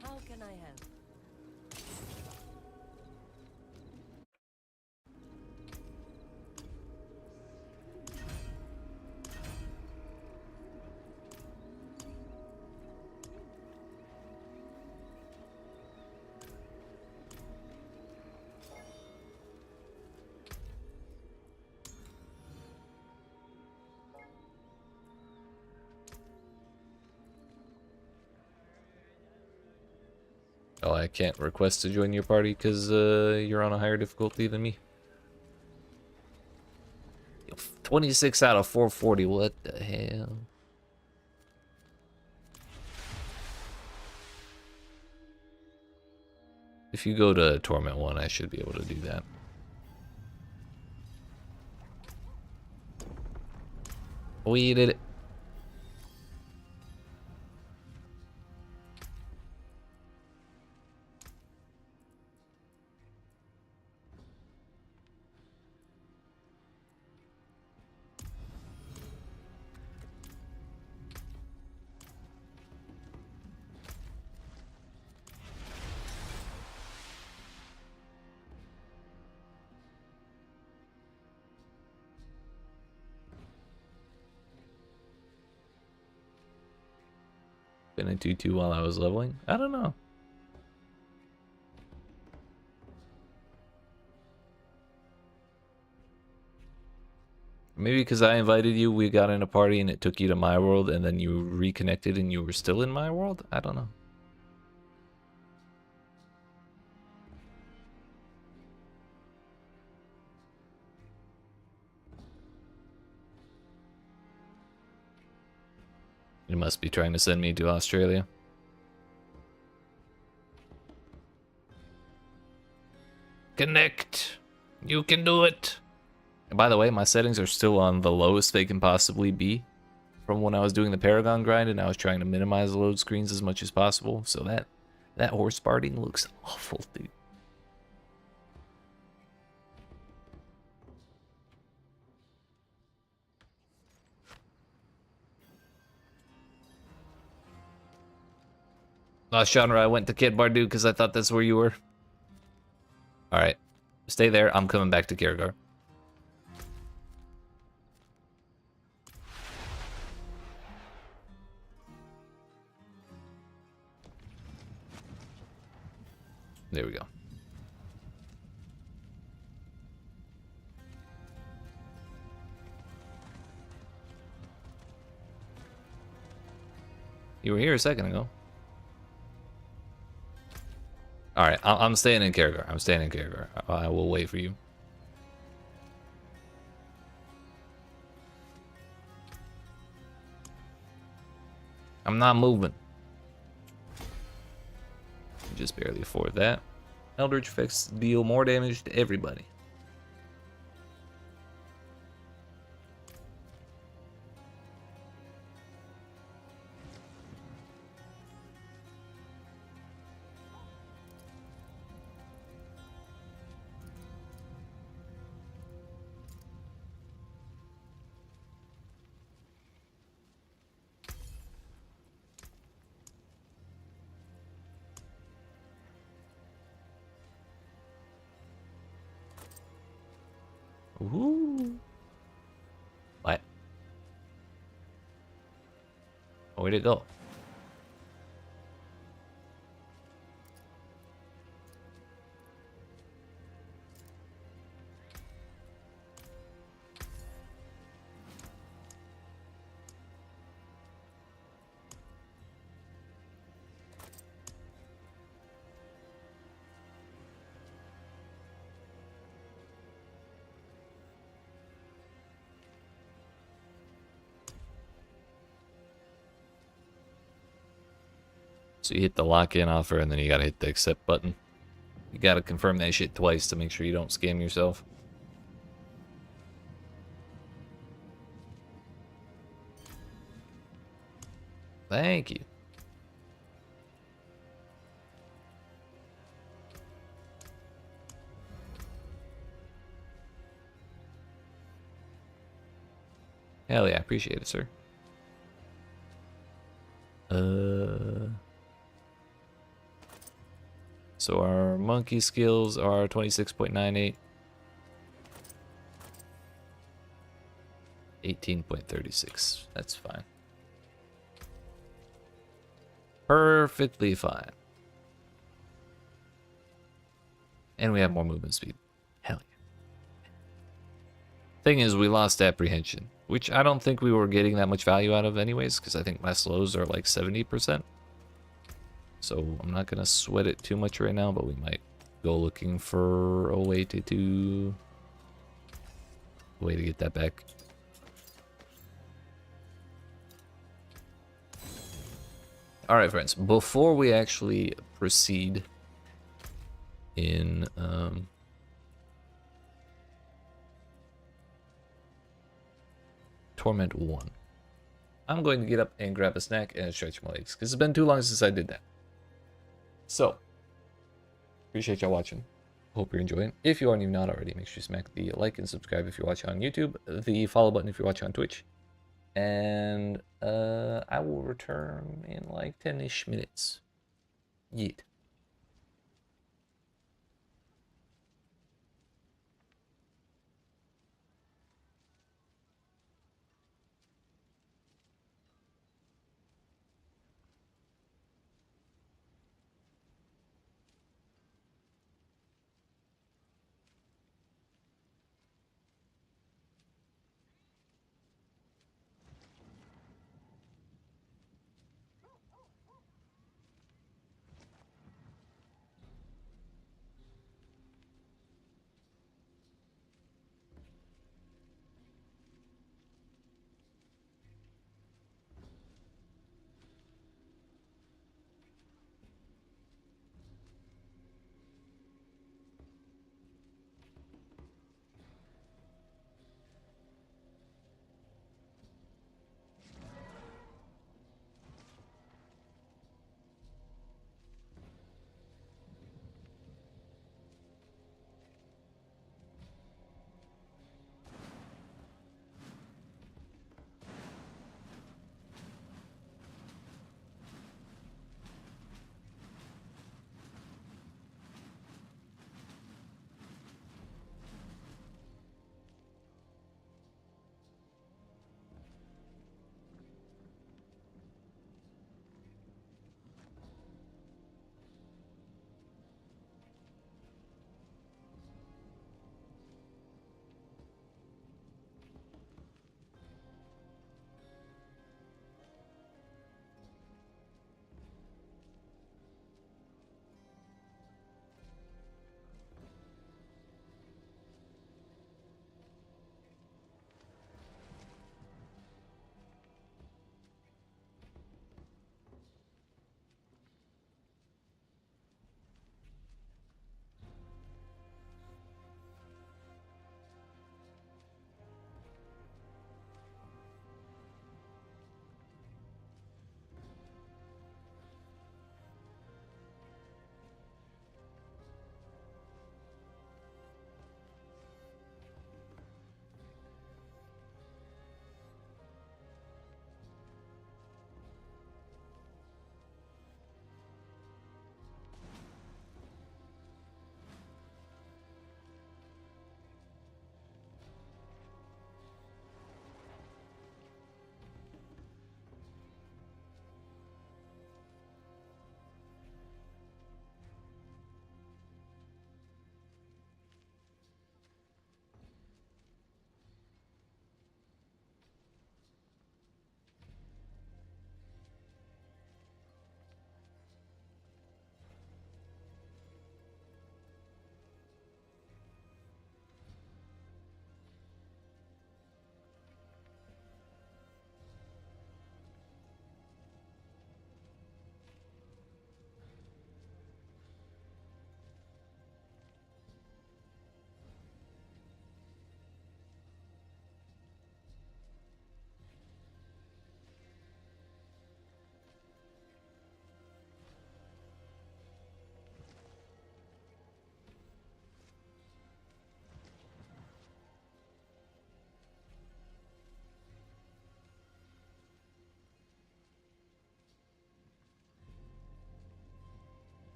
Speaker 6: How can I help?
Speaker 1: Oh, I can't request to join your party because you're on a higher difficulty than me. 26 out of 440, what the hell? If you go to Torment 1, I should be able to do that. We did it. Been a 2-2 while I was leveling? I don't know. Maybe because I invited you, we got in a party and it took you to my world and then you reconnected and you were still in my world? I don't know. You must be trying to send me to Australia. Connect! You can do it! And by the way, my settings are still on the lowest they can possibly be from when I was doing the Paragon grind, and I was trying to minimize the load screens as much as possible. So that horse barding looks awful, dude. Last genre, I went to Kid Bardu because I thought that's where you were. Alright. Stay there. I'm coming back to Kiergar. There we go. You were here a second ago. Alright, I'm staying in character. I'm staying in character. I will wait for you. I'm not moving. Just barely afford that. Eldritch effects deal more damage to everybody. Ooh. What? Where'd it go? So you hit the lock-in offer, and then you gotta hit the accept button. You gotta confirm that shit twice to make sure you don't scam yourself. Thank you. Hell yeah, appreciate it, sir. So our monkey skills are 26.98. 18.36. That's fine. Perfectly fine. And we have more movement speed. Hell yeah. Thing is, we lost apprehension, which I don't think we were getting that much value out of anyways, because I think my slows are like 70%. So I'm not gonna sweat it too much right now, but we might go looking for a way to get that back. All right, friends. Before we actually proceed in Torment 1, I'm going to get up and grab a snack and stretch my legs, because it's been too long since I did that. So, appreciate y'all watching. Hope you're enjoying. If you aren't even not already, make sure you smack the like and subscribe if you're watching on YouTube, the follow button if you're watching on Twitch, and I will return in like 10-ish minutes. Yeet.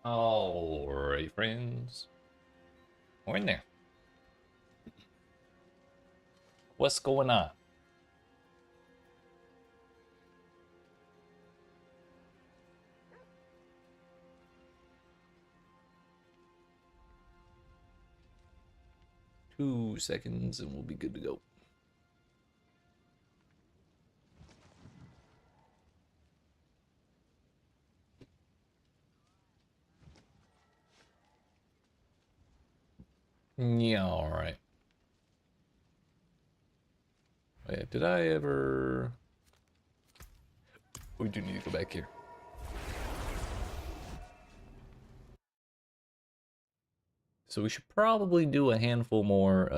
Speaker 1: Alright, friends. We're in there. What's going on? Two seconds and we'll be good to go. Yeah, alright. Wait, did I ever... We do need to go back here. So we should probably do a handful more,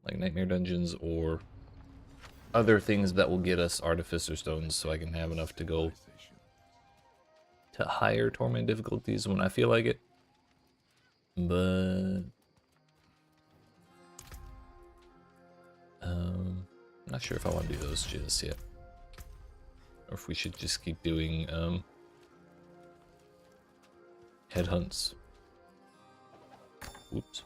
Speaker 1: like Nightmare Dungeons or other things that will get us Artificer Stones so I can have enough to go to higher Torment difficulties when I feel like it. But... I'm not sure if I want to do those just yet. Or if we should just keep doing, headhunts. Oops.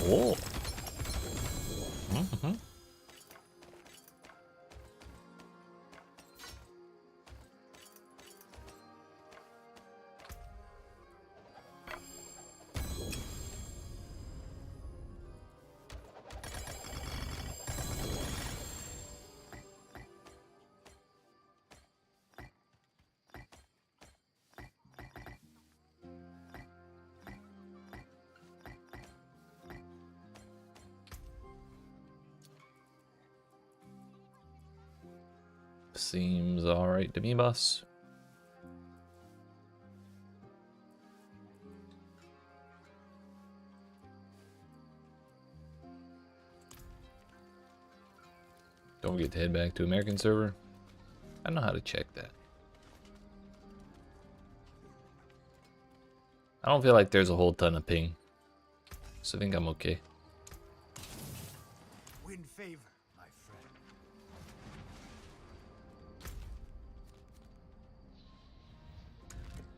Speaker 1: Oh. Mm-hmm. Seems alright to me, boss. Don't forget to head back to American server. I know how to check that. I don't feel like there's a whole ton of ping, so I think I'm okay.
Speaker 3: Win favor, my friend.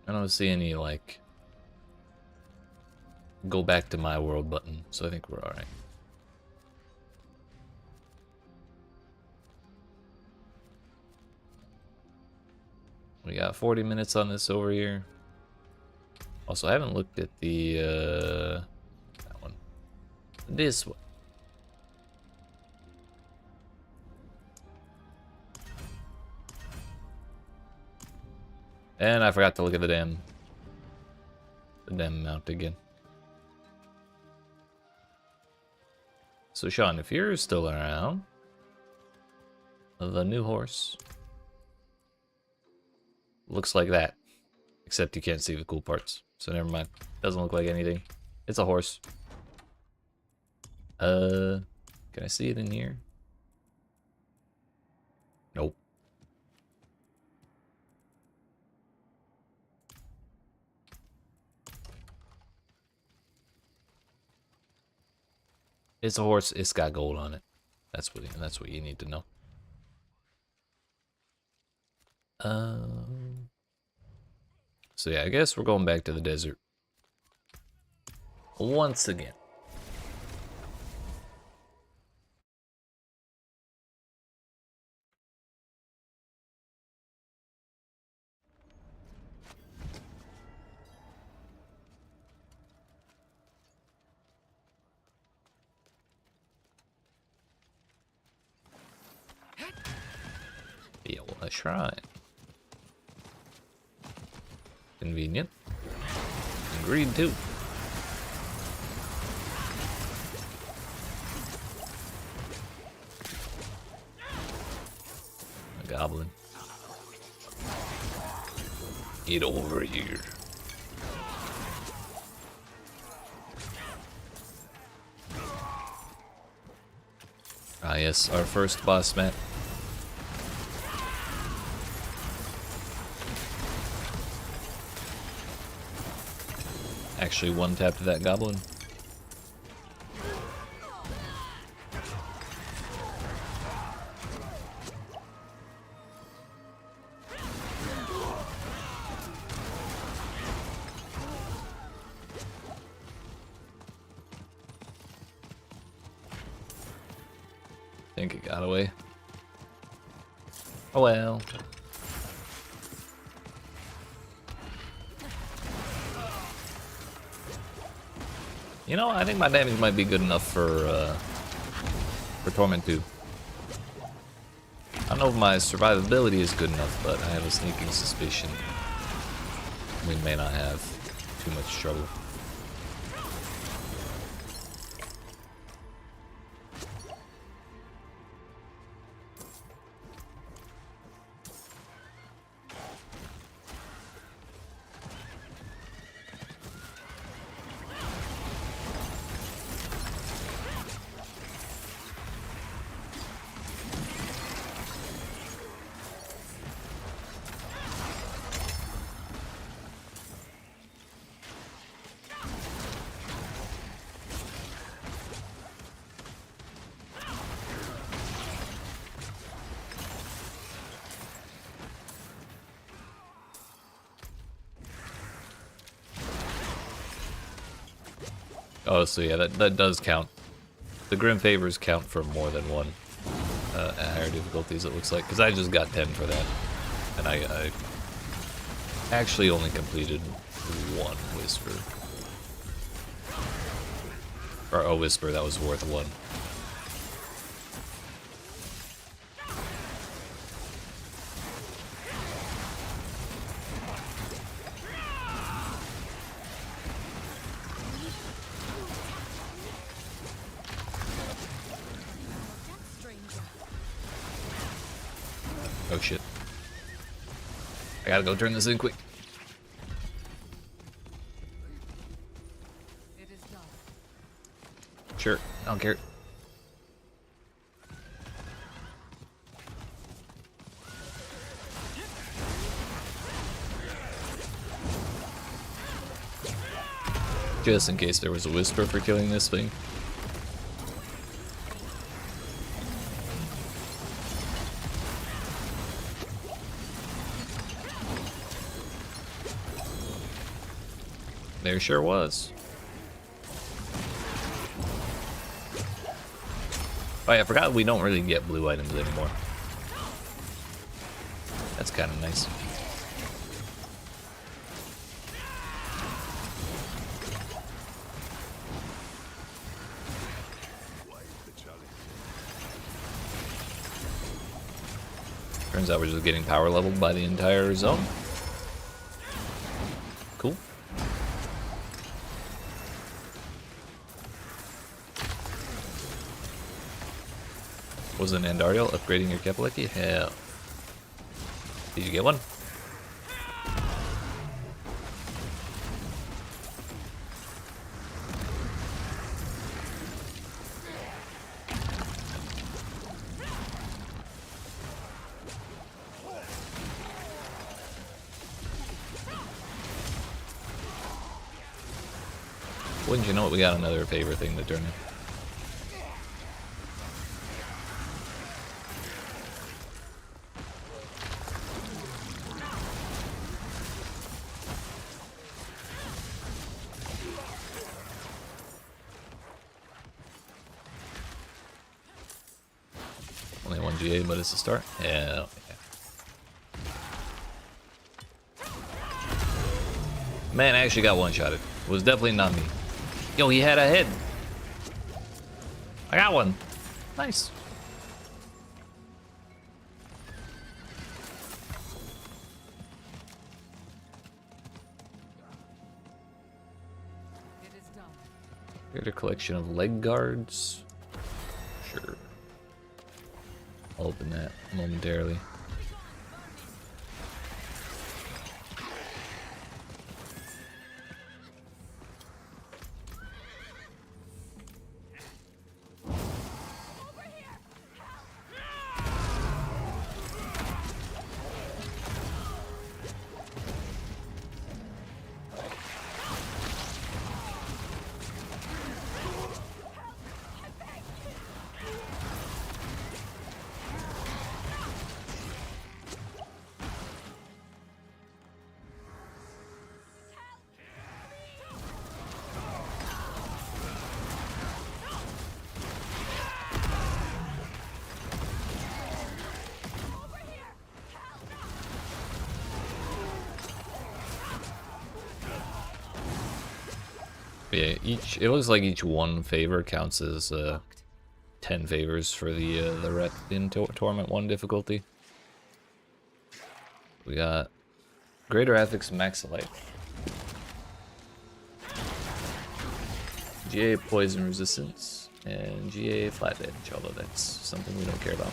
Speaker 1: I don't see any, like, go back to my world button, so I think we're alright. We got 40 minutes on this over here. Also, I haven't looked at the, that one. This one. And I forgot to look at the damn mount again. So Sean, if you're still around, the new horse looks like that. Except you can't see the cool parts. So never mind. Doesn't look like anything. It's a horse. Can I see it in here? Nope. It's a horse. It's got gold on it. That's what you need to know. So yeah, I guess we're going back to the desert once again. Yeah, well, a shrine. Convenient. And green too. A goblin. Get over here. Ah yes, our first boss map. Actually one tapped that goblin. think it got away. Oh well. You know, I think my damage might be good enough for Torment 2. I don't know if my survivability is good enough, but I have a sneaking suspicion we may not have too much trouble. Oh, so yeah, that does count. The Grim Favors count for more than one at higher difficulties, it looks like. Because I just got 10 for that. And I actually only completed one Whisper. Or a Whisper that was worth one. Oh shit. I gotta go turn this in quick.
Speaker 8: It is done.
Speaker 1: Sure, I don't care. Just in case there was a Whisper for killing this thing. There sure was. Oh yeah, I forgot we don't really get blue items anymore. That's kind of nice. Turns out we're just getting power leveled by the entire zone. Cool. Was an Andariel upgrading your Kepaleki? Hell. Did you get one? Wouldn't you know it, we got another favorite thing to turn in. Only one GA, but it's a start. Hell yeah. Man, I actually got one-shotted. It was definitely not me. Yo, he had a head. I got one. Nice.
Speaker 8: It is done.
Speaker 1: Here's a collection of leg guards. Sure. I'll open that momentarily. Yeah, it looks like each one favor counts as 10 favors for the rep in Torment 1 difficulty. We got Greater Ethics Max Life. GA Poison Resistance, and GA Flat Damage, although that's something we don't care about.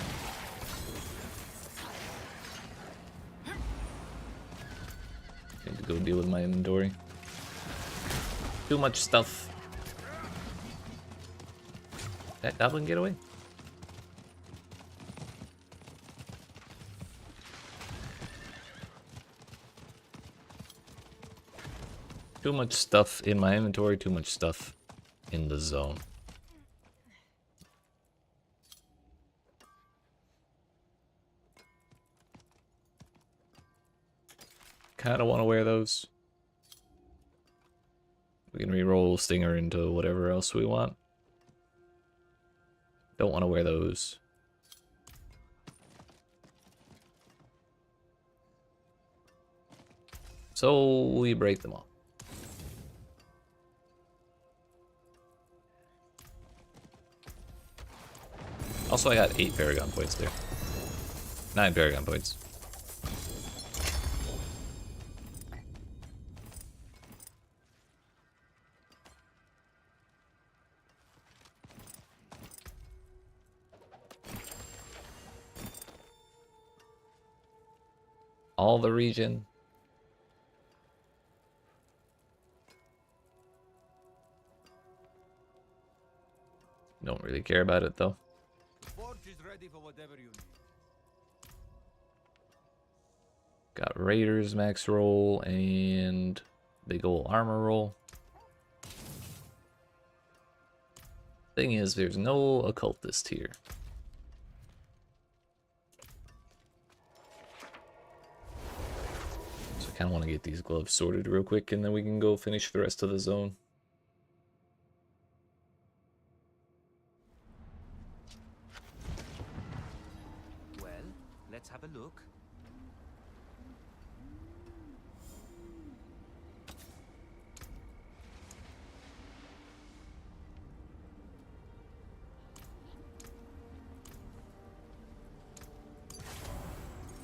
Speaker 1: Need to go deal with my inventory. Too much stuff. That goblin get away? Too much stuff in my inventory, too much stuff in the zone. Kinda wanna wear those. We can reroll Stinger into whatever else we want. Don't want to wear those. So we break them all. Also, I got 8 Paragon points there. 9 Paragon points. All the region. Don't really care about it though.
Speaker 9: The forge is ready for whatever you need.
Speaker 1: Got Raiders max roll and big ol' armor roll. Thing is, there's no occultist here. So I kind of want to get these gloves sorted real quick and then we can go finish the rest of the zone.
Speaker 9: Well, let's have a look.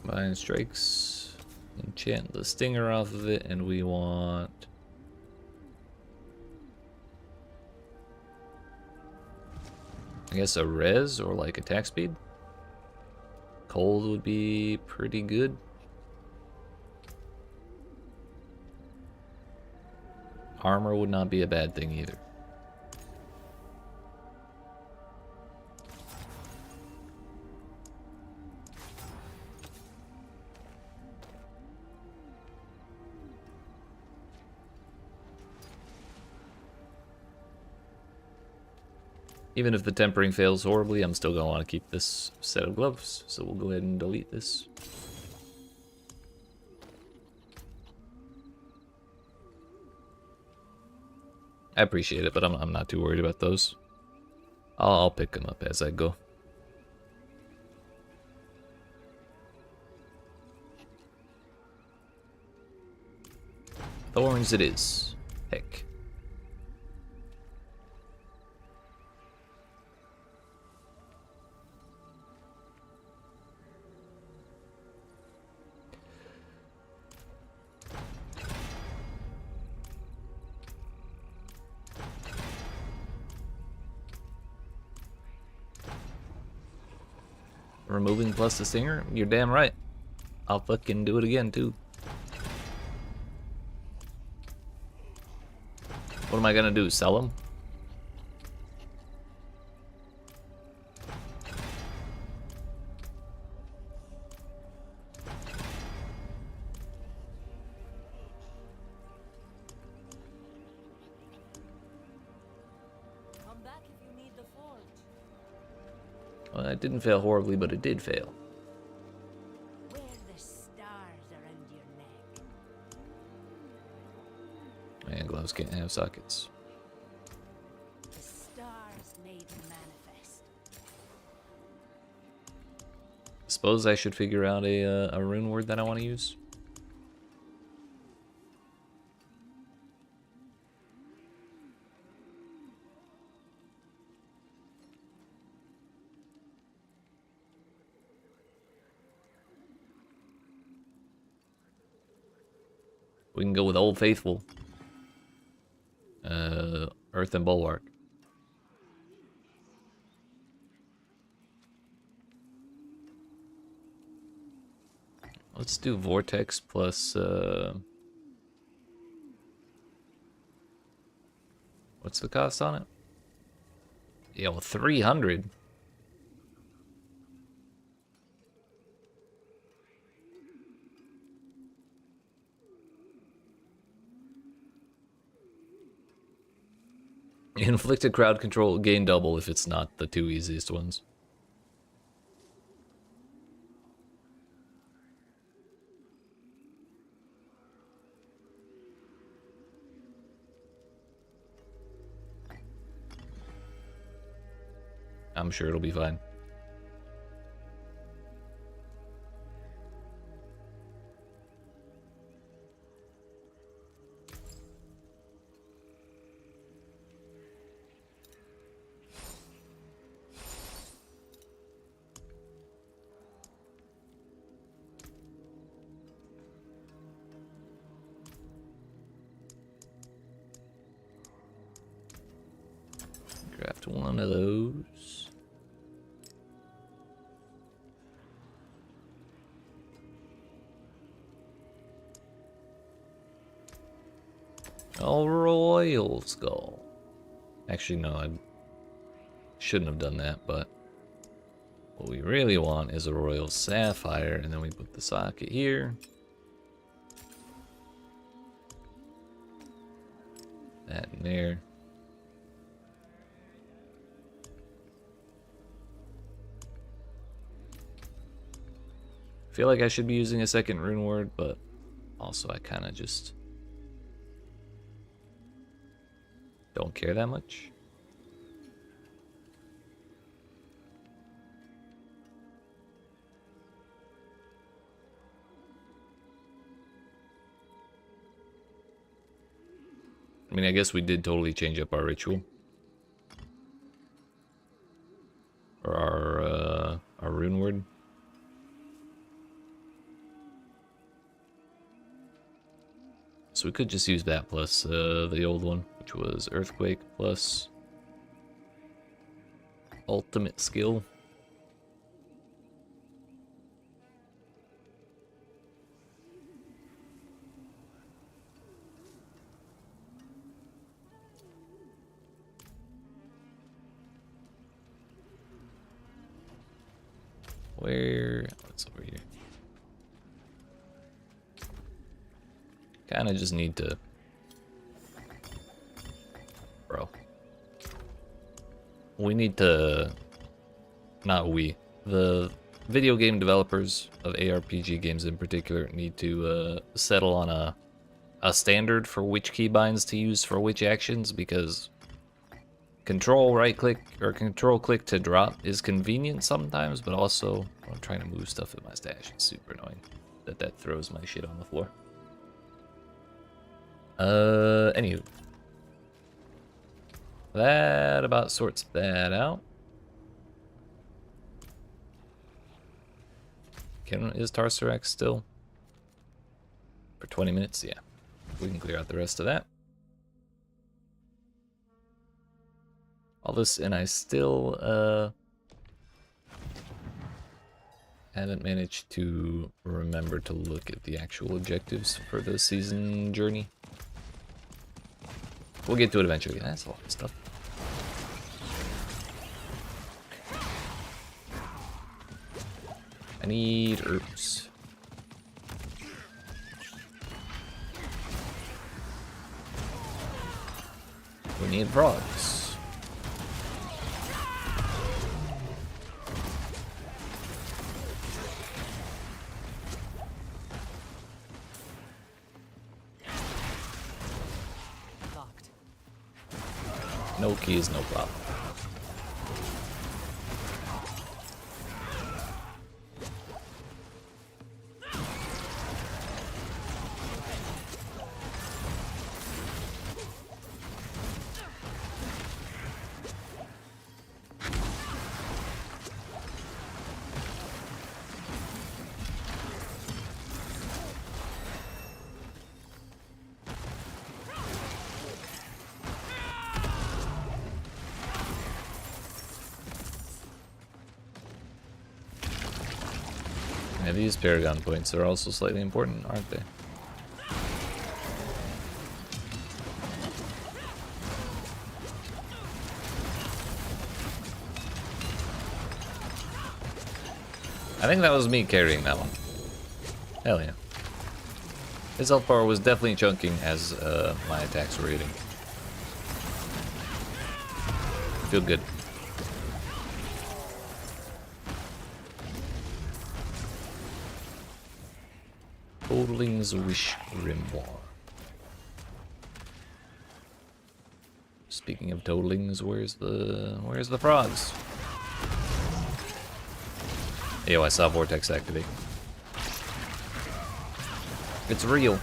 Speaker 1: Combine strikes, enchant the stinger off of it, and we want I guess a res or like attack speed. Cold would be pretty good. Armor would not be a bad thing either. Even if the tempering fails horribly, I'm still going to want to keep this set of gloves, so we'll go ahead and delete this. I appreciate it, but I'm not too worried about those. I'll pick them up as I go. Thorns it is. Heck. Removing plus the stinger? You're damn right. I'll fucking do it again too. What am I gonna do? Sell them?
Speaker 6: Come back if you need the forge.
Speaker 1: Well, it didn't fail horribly, but it did fail.
Speaker 5: Wear the stars around your neck.
Speaker 1: And gloves can't have sockets.
Speaker 5: The stars made manifest.
Speaker 1: Suppose I should figure out a rune word that I want to use. We can go with Old Faithful. Earth and Bulwark. Let's do Vortex plus, what's the cost on it? Yo, 300. Inflicted crowd control, gain double if it's not the two easiest ones. I'm sure it'll be fine. Draft one of those. A Royal Skull. Actually, no, I shouldn't have done that, but what we really want is a Royal Sapphire, and then we put the socket here. That in there. I feel like I should be using a second rune word, but also I kind of just don't care that much. I mean, I guess we did totally change up our ritual. Or our rune word. So we could just use that plus the old one, which was Earthquake plus Ultimate Skill. What's over here? Kind of just need to, bro. We need to, not we, the video game developers of ARPG games in particular need to settle on a standard for which keybinds to use for which actions, because control right click or control click to drop is convenient sometimes, but also when I'm trying to move stuff in my stash, it's super annoying that throws my shit on the floor. Anywho. That about sorts that out. Is Tarsarak still? For 20 minutes? Yeah. We can clear out the rest of that. All this, and I still, haven't managed to remember to look at the actual objectives for the season journey. We'll get to it eventually. That's a lot of stuff. I need herbs. We need frogs.
Speaker 8: Locked.
Speaker 1: No keys, no problem. And these Paragon points are also slightly important, aren't they? I think that was me carrying that one. Hell yeah. His health bar was definitely chunking as my attacks were hitting. Feel good. Totaling's Wish Grimoire. Speaking of totalings, where's the frogs? Yo, I saw Vortex activate. It's real.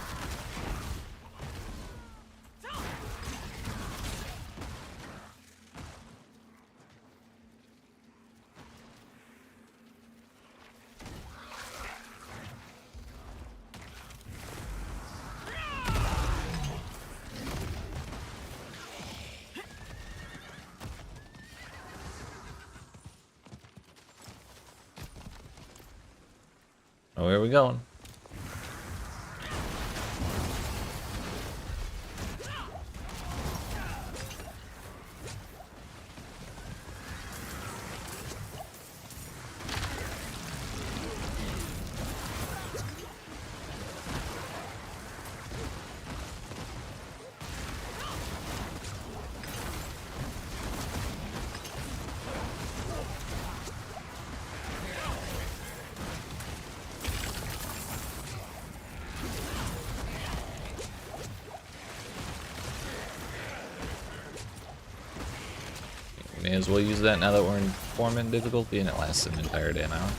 Speaker 1: Oh, where are we going? May as well use that now that we're in Torment difficulty and it lasts an entire damn hour.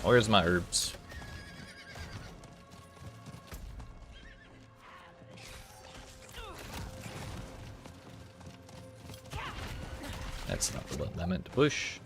Speaker 1: Where's my herbs? That's not the button I meant to push.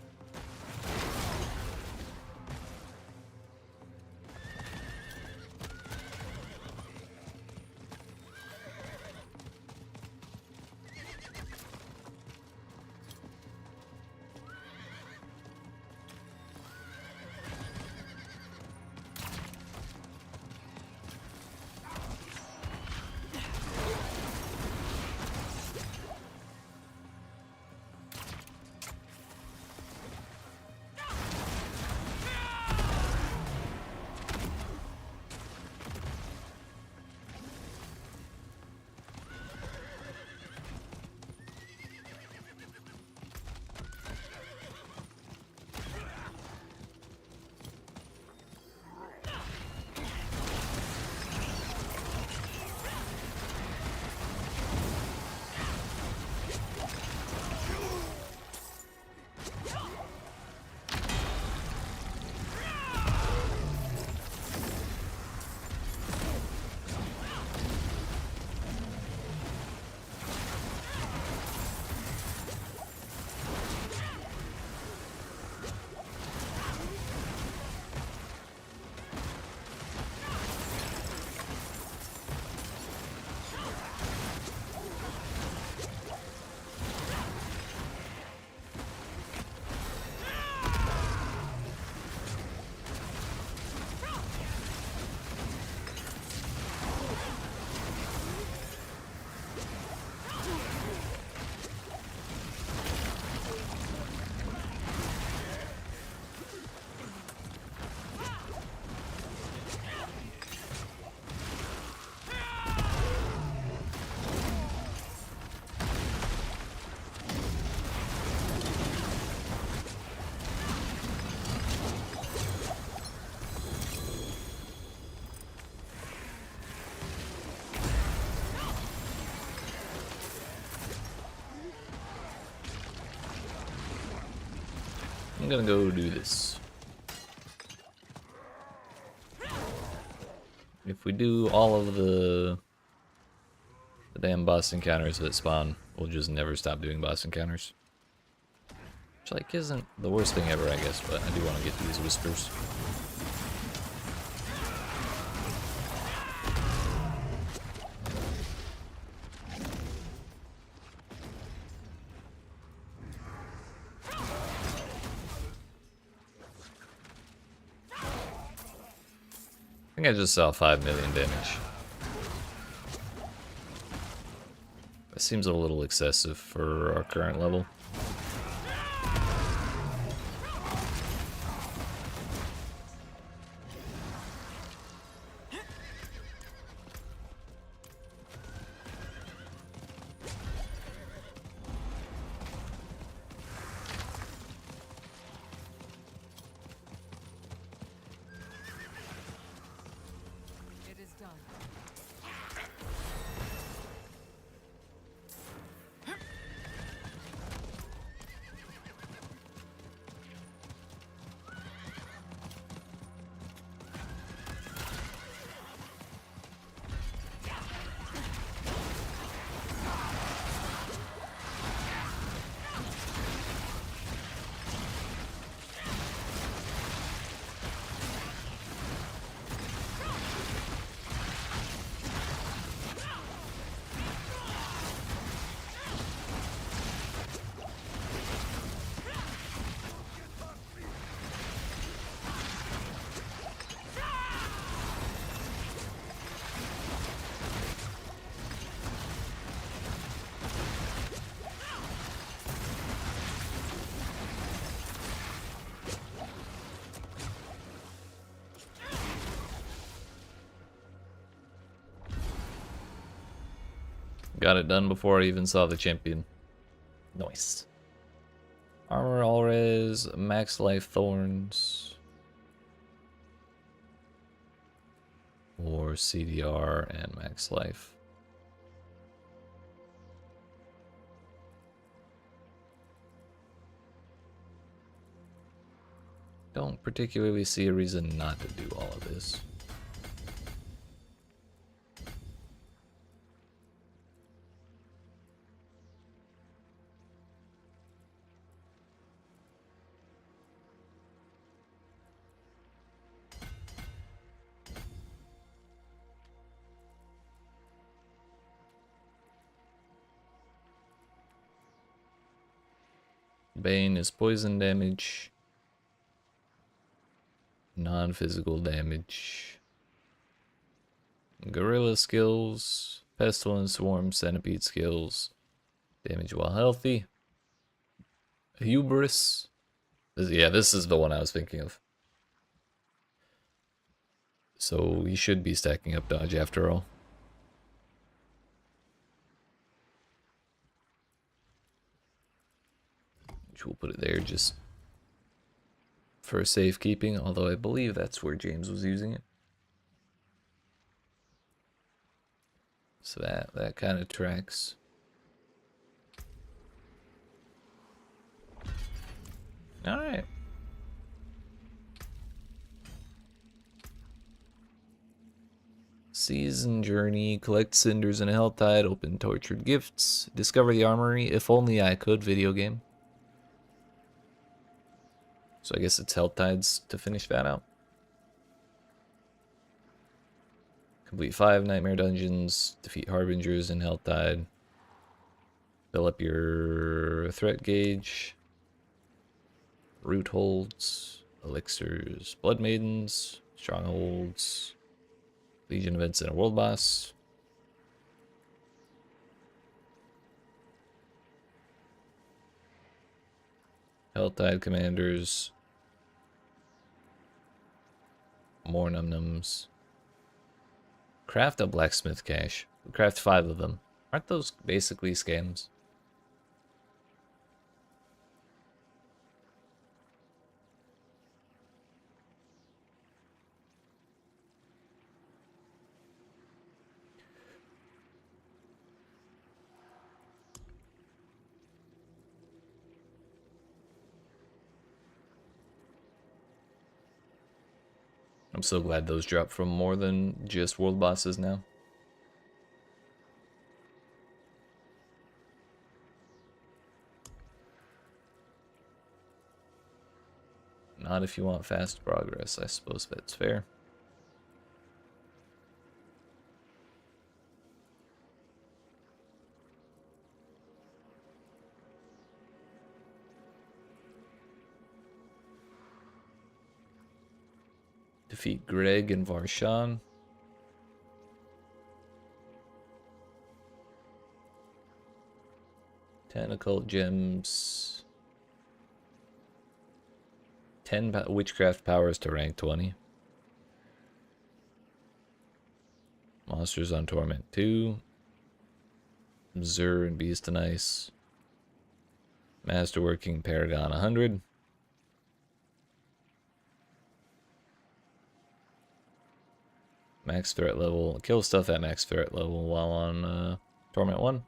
Speaker 1: I'm gonna go do this. If we do all of the The damn boss encounters that spawn will just never stop doing boss encounters. Which, like, isn't the worst thing ever, I guess, but I do want to get these whispers. I think I just saw 5 million damage. That seems a little excessive for our current level.
Speaker 8: It is done.
Speaker 1: Got it done before I even saw the champion. Nice. Armor all res, max life thorns. Or CDR and max life. Don't particularly see a reason not to do all of this. Bane is poison damage. Non-physical damage. Gorilla skills. Pestilence, Swarm, Centipede skills. Damage while healthy. Hubris. Yeah, this is the one I was thinking of. So he should be stacking up dodge after all. Which we'll put it there just for safekeeping, although I believe that's where James was using it. So that kind of tracks. All right. Season journey, collect cinders in a hell tide, open tortured gifts, discover the armory, if only I could video game. So I guess it's hell tides to finish that out. Complete 5 nightmare dungeons, defeat harbingers in hell tide. Fill up your threat gauge. Root holds, elixirs, blood maidens, strongholds, legion events and a world boss. Helltide commanders. More num-nums. Craft a blacksmith cache. Craft 5 of them. Aren't those basically scams? I'm so glad those drop from more than just world bosses now. Not if you want fast progress. I suppose that's fair. Defeat Greg and Varshan. Occult gems. 10 witchcraft powers to rank 20. Monsters on Torment 2. Zur and Beast and Ice. Masterworking Paragon 100. Max threat level. Kill stuff at max threat level while on Torment 1.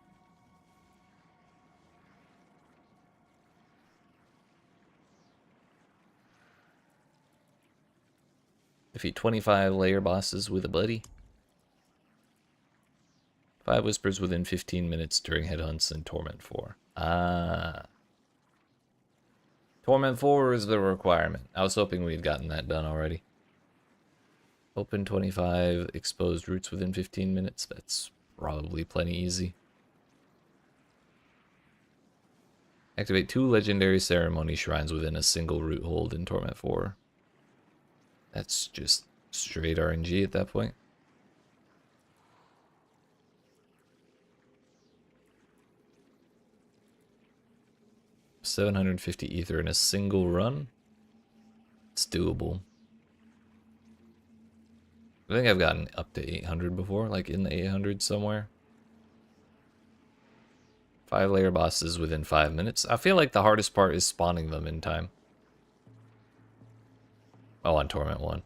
Speaker 1: Defeat 25 layer bosses with a buddy. 5 whispers within 15 minutes during headhunts in Torment 4. Ah. Torment 4 is the requirement. I was hoping we had gotten that done already. Open 25 exposed roots within 15 minutes. That's probably plenty easy. Activate 2 legendary ceremony shrines within a single root hold in Torment 4. That's just straight RNG at that point. $750 ether in a single run. It's doable. I think I've gotten up to 800 before, like in the 800 somewhere. 5 layer bosses within 5 minutes. I feel like the hardest part is spawning them in time. Oh, on Torment 1. I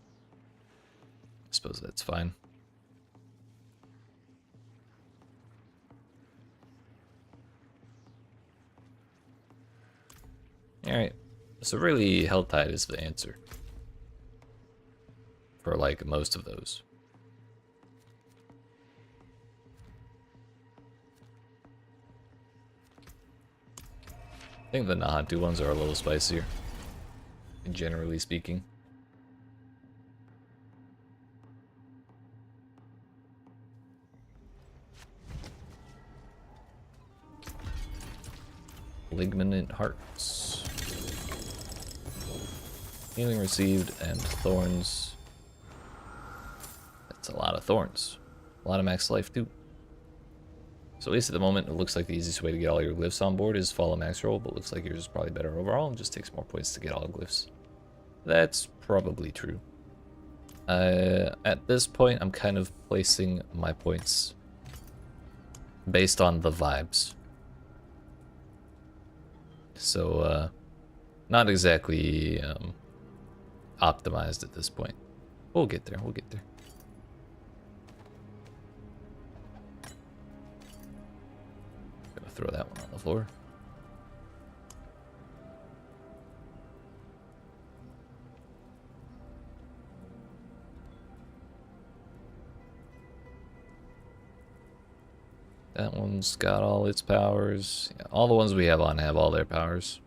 Speaker 1: suppose that's fine. Alright. So really, Helltide is the answer. For like most of those. I think the Nahatu ones are a little spicier. Generally speaking. Ligminant Hearts. Healing received and thorns. That's a lot of thorns. A lot of max life too. So at least at the moment it looks like the easiest way to get all your glyphs on board is follow max roll, but looks like yours is probably better overall and just takes more points to get all glyphs. That's probably true. At this point I'm kind of placing my points based on the vibes. So, not exactly optimized at this point. We'll get there, we'll get there. Gonna throw that one on the floor. That one's got all its powers. Yeah, all the ones we have on have all their powers.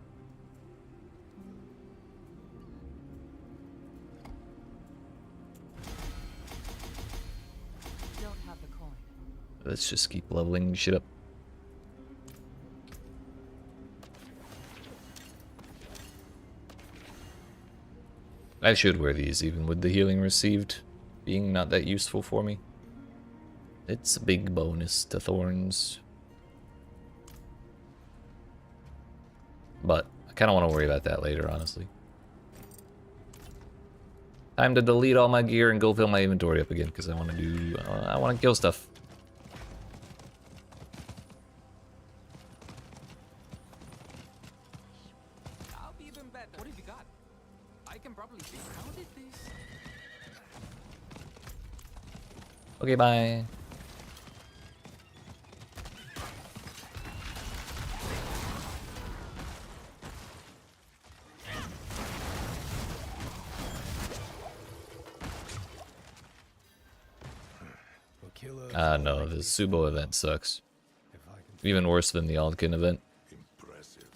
Speaker 8: Don't have the coin.
Speaker 1: Let's just keep leveling shit up. I should wear these even with the healing received being not that useful for me. It's a big bonus to thorns. But I kind of want to worry about that later, honestly. Time to delete all my gear and go fill my inventory up again because I want to do, I want to kill stuff.
Speaker 9: I'll be even better. What have you got? I can probably see. How did this?
Speaker 1: Okay, bye. No, the Subo event sucks. Even worse than the Aldkin event.
Speaker 3: Impressive.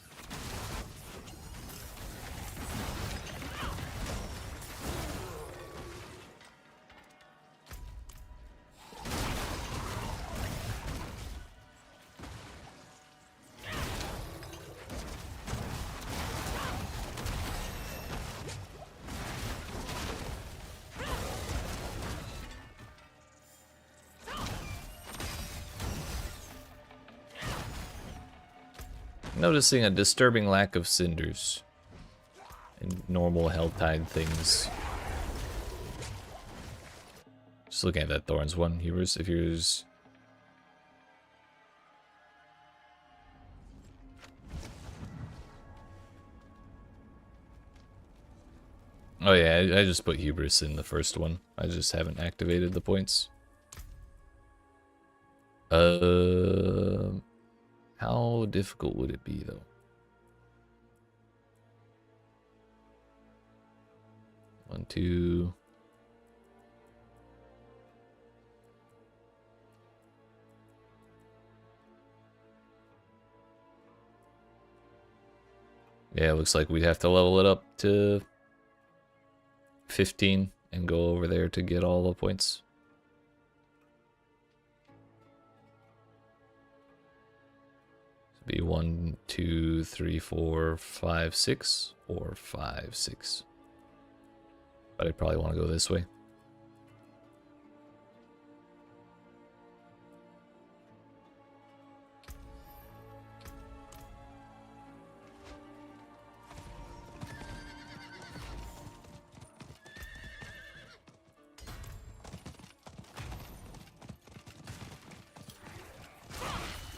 Speaker 1: Noticing a disturbing lack of cinders in normal Helltide things. Just looking at that Thorns one, if he was... Oh yeah, I just put Hubris in the first one. I just haven't activated the points. How difficult would it be though? 1, 2. Yeah, it looks like we'd have to level it up to 15 and go over there to get all the points. Be 1, 2, 3, 4, 5, 6, or 5, 6. But I'd probably want to go this way.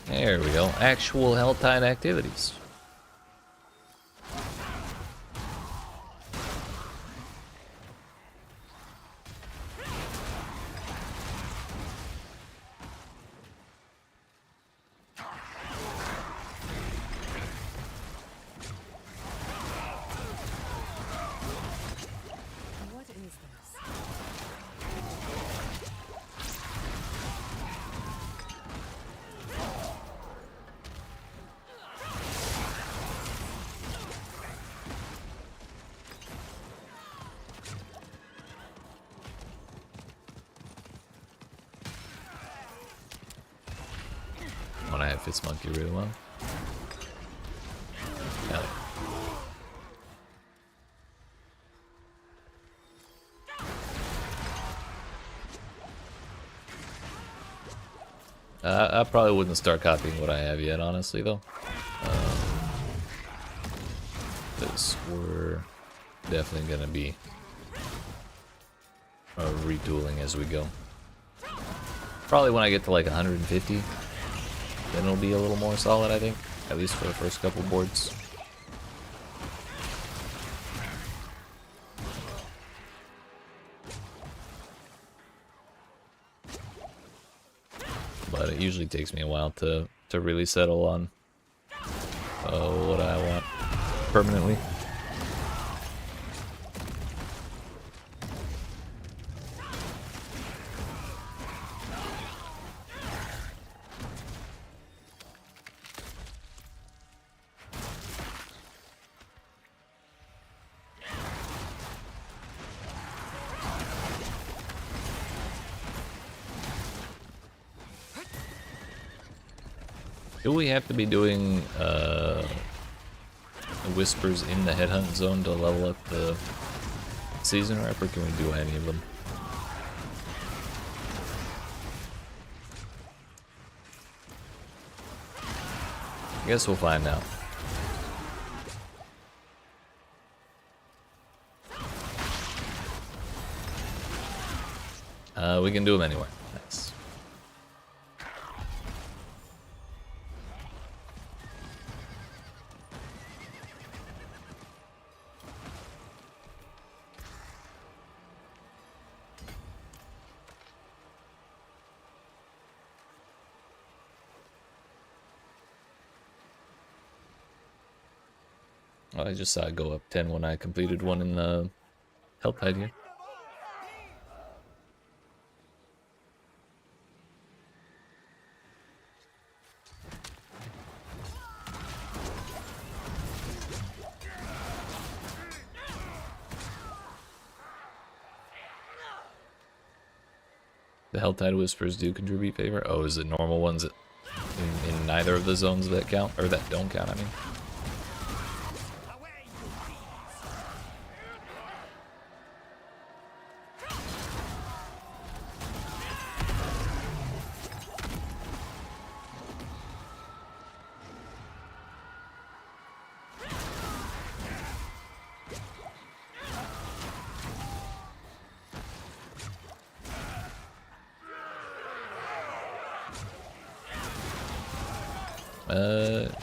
Speaker 1: There we go. Actual Helltide activities.
Speaker 8: What is this?
Speaker 1: One I have fits Monke really well. Hell yeah. I probably wouldn't start copying what I have yet, honestly, though. Because we're definitely going to be retooling as we go. Probably when I get to like 150, then it'll be a little more solid, I think. At least for the first couple boards. But it usually takes me a while to really settle on what I want permanently. Do we have to be doing whispers in the headhunt zone to level up the season rep, or can we do any of them? I guess we'll find out. We can do them anywhere. Nice. Oh, I just saw it go up 10 when I completed one in the Helltide here. The Helltide Whispers do contribute favor. Oh, is it normal ones that in neither of the zones that count, or that don't count, I mean?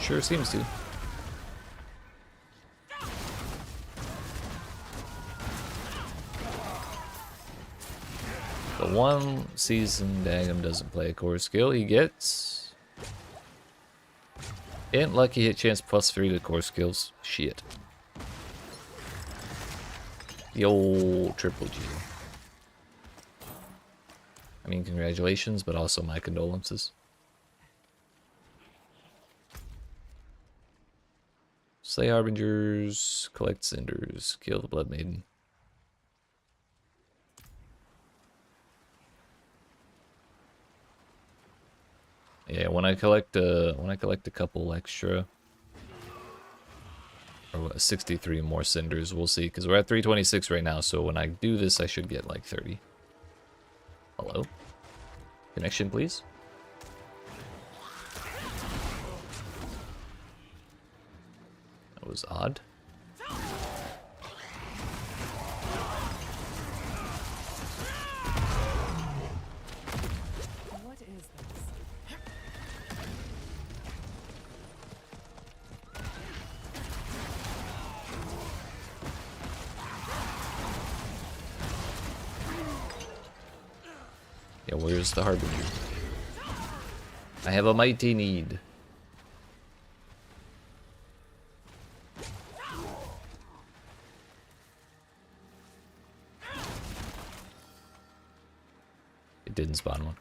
Speaker 1: Sure seems to. The one season Dagum doesn't play a core skill, he gets Int Lucky Hit Chance +3 to core skills. Shit. The old triple G. I mean, congratulations, but also my condolences. Slay Harbingers, collect cinders, kill the Blood Maiden. Yeah, when I collect a couple extra, or what, 63 more cinders, we'll see, because we're at 326 right now. So when I do this, I should get like 30. Hello, connection, please. That was odd.
Speaker 8: What is this?
Speaker 1: Yeah, where's the Harbinger? I have a mighty need. It didn't spawn one.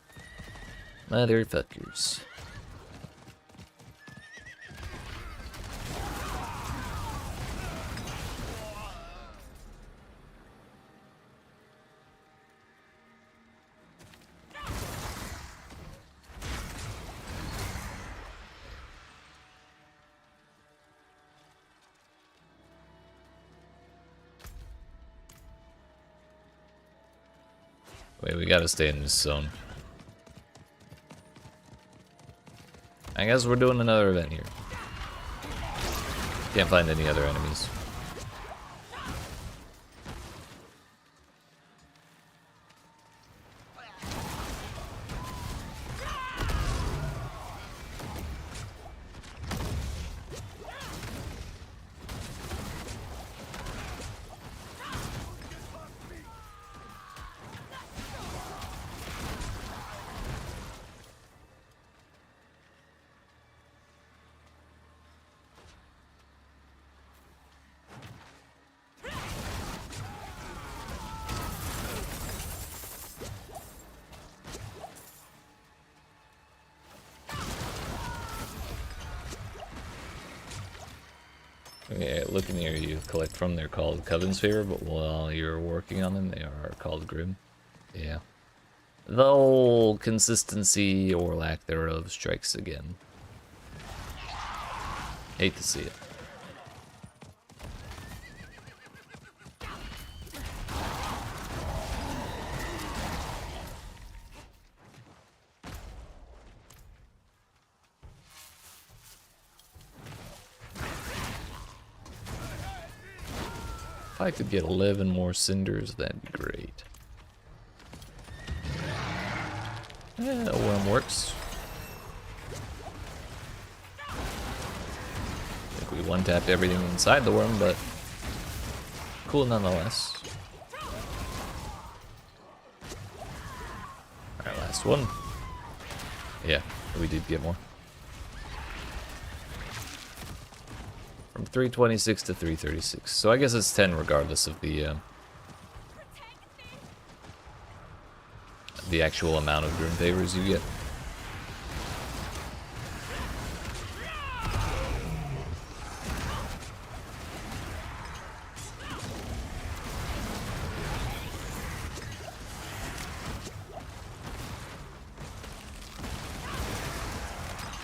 Speaker 1: Motherfuckers. Wait, we gotta stay in this zone. I guess we're doing another event here. Can't find any other enemies. Yeah, looking here, you collect from, they're called Coven's Favor, but while you're working on them, they are called Grim. Yeah. The whole consistency or lack thereof strikes again. Hate to see it. If I could get 11 more cinders, that'd be great. Yeah, a worm works. I think we one-tapped everything inside the worm, but cool nonetheless. Alright, last one. Yeah, we did get more. From 326 to 336. So I guess it's 10 regardless of the actual amount of Grim Favors you get.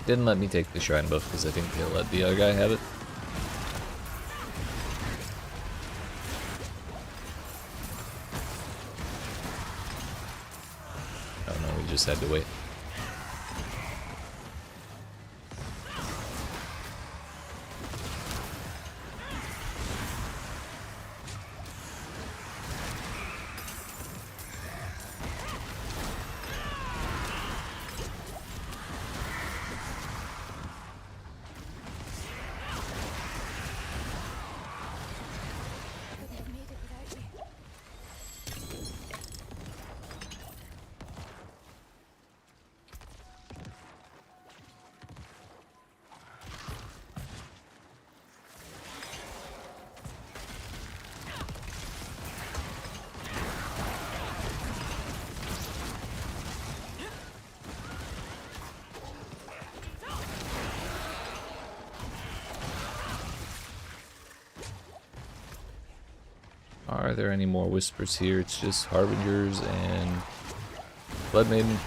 Speaker 1: Didn't let me take the shrine buff because I think they let the other guy have it. Oh no, we just had to wait. Are there any more whispers here? It's just Harbingers and Blood Maiden.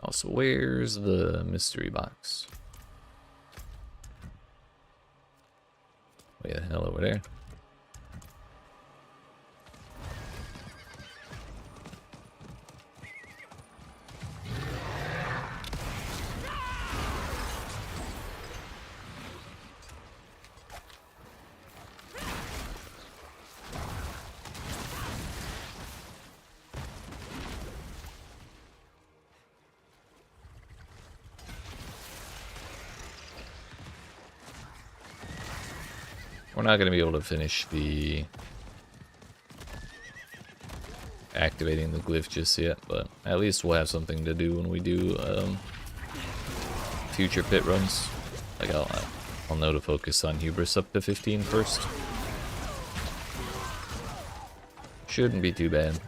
Speaker 1: Also, where's the mystery box? Way the hell over there. We're not going to be able to finish the activating the glyph just yet, but at least we'll have something to do when we do future pit runs. Like I'll know to focus on hubris up to 15 first. Shouldn't be too bad.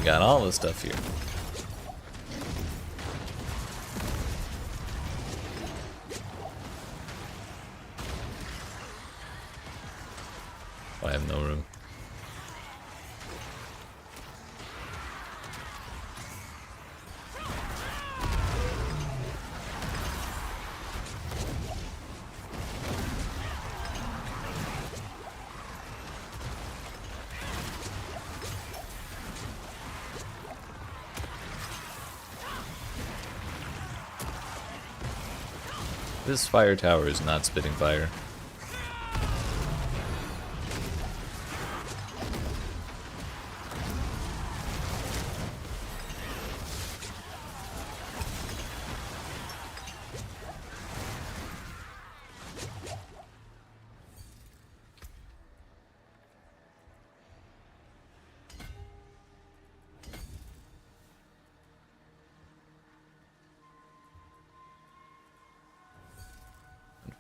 Speaker 1: Got all the stuff here. Oh, I have no room. This fire tower is not spitting fire.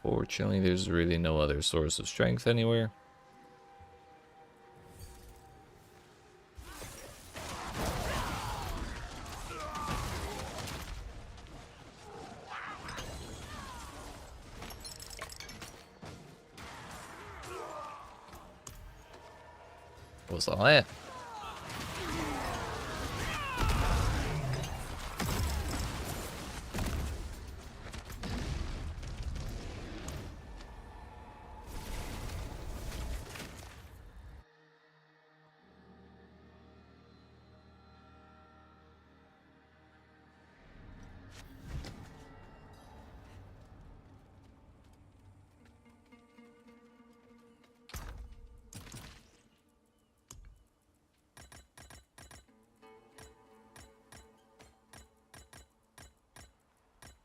Speaker 1: Unfortunately, there's really no other source of strength anywhere. What's all that?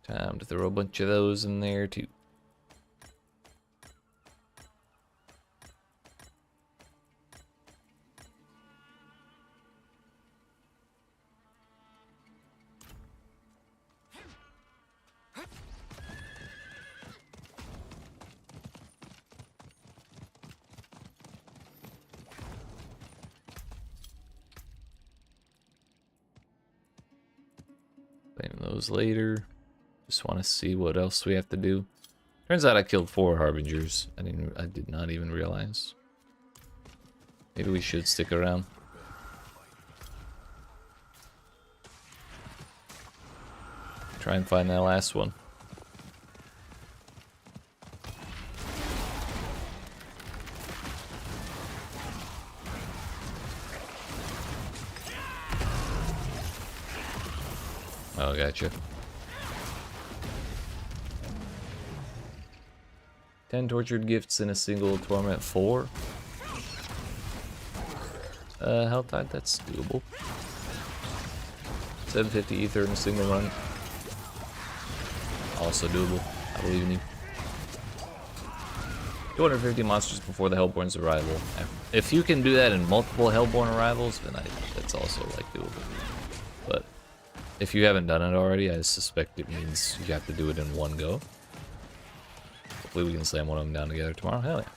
Speaker 1: Time to throw a bunch of those in there too. Claim those later. Just want to see what else we have to do. Turns out I killed 4 Harbingers. I did not even realize. Maybe we should stick around. Try and find that last one. Oh, gotcha. 10 tortured gifts in a single torment 4. Helltide, that's doable. 750 ether in a single run. Also doable. I believe in you. 250 monsters before the Hellborn's arrival. If you can do that in multiple Hellborn arrivals, then that's also like doable. But if you haven't done it already, I suspect it means you have to do it in one go. Hopefully we can slam one of them down together tomorrow. Hell yeah.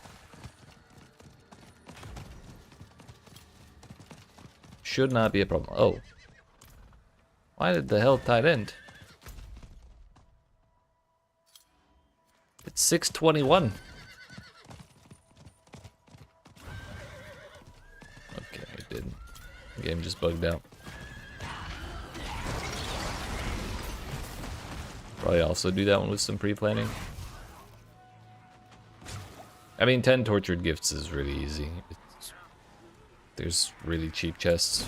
Speaker 1: Should not be a problem. Oh. Why did the Helltide end? It's 6:21. Okay, it didn't. The game just bugged out. Probably also do that one with some pre-planning. I mean, 10 tortured gifts is really easy. There's really cheap chests.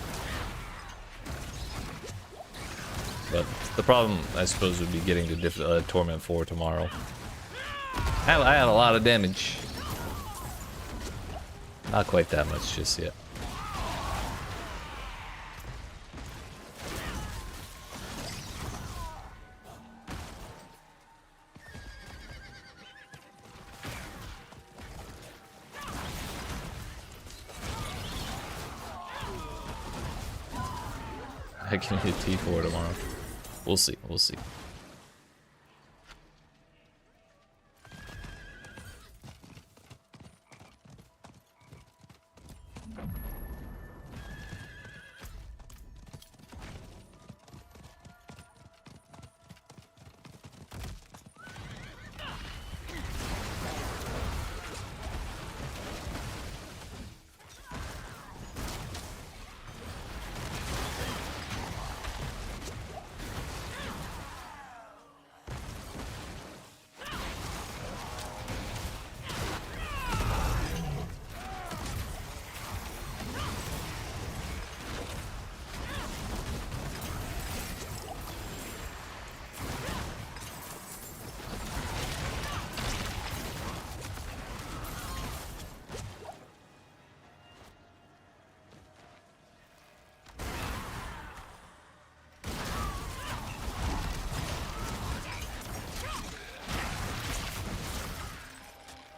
Speaker 1: But the problem, I suppose, would be getting to Torment 4 tomorrow. I had a lot of damage. Not quite that much just yet. I can hit T4 tomorrow. We'll see, we'll see.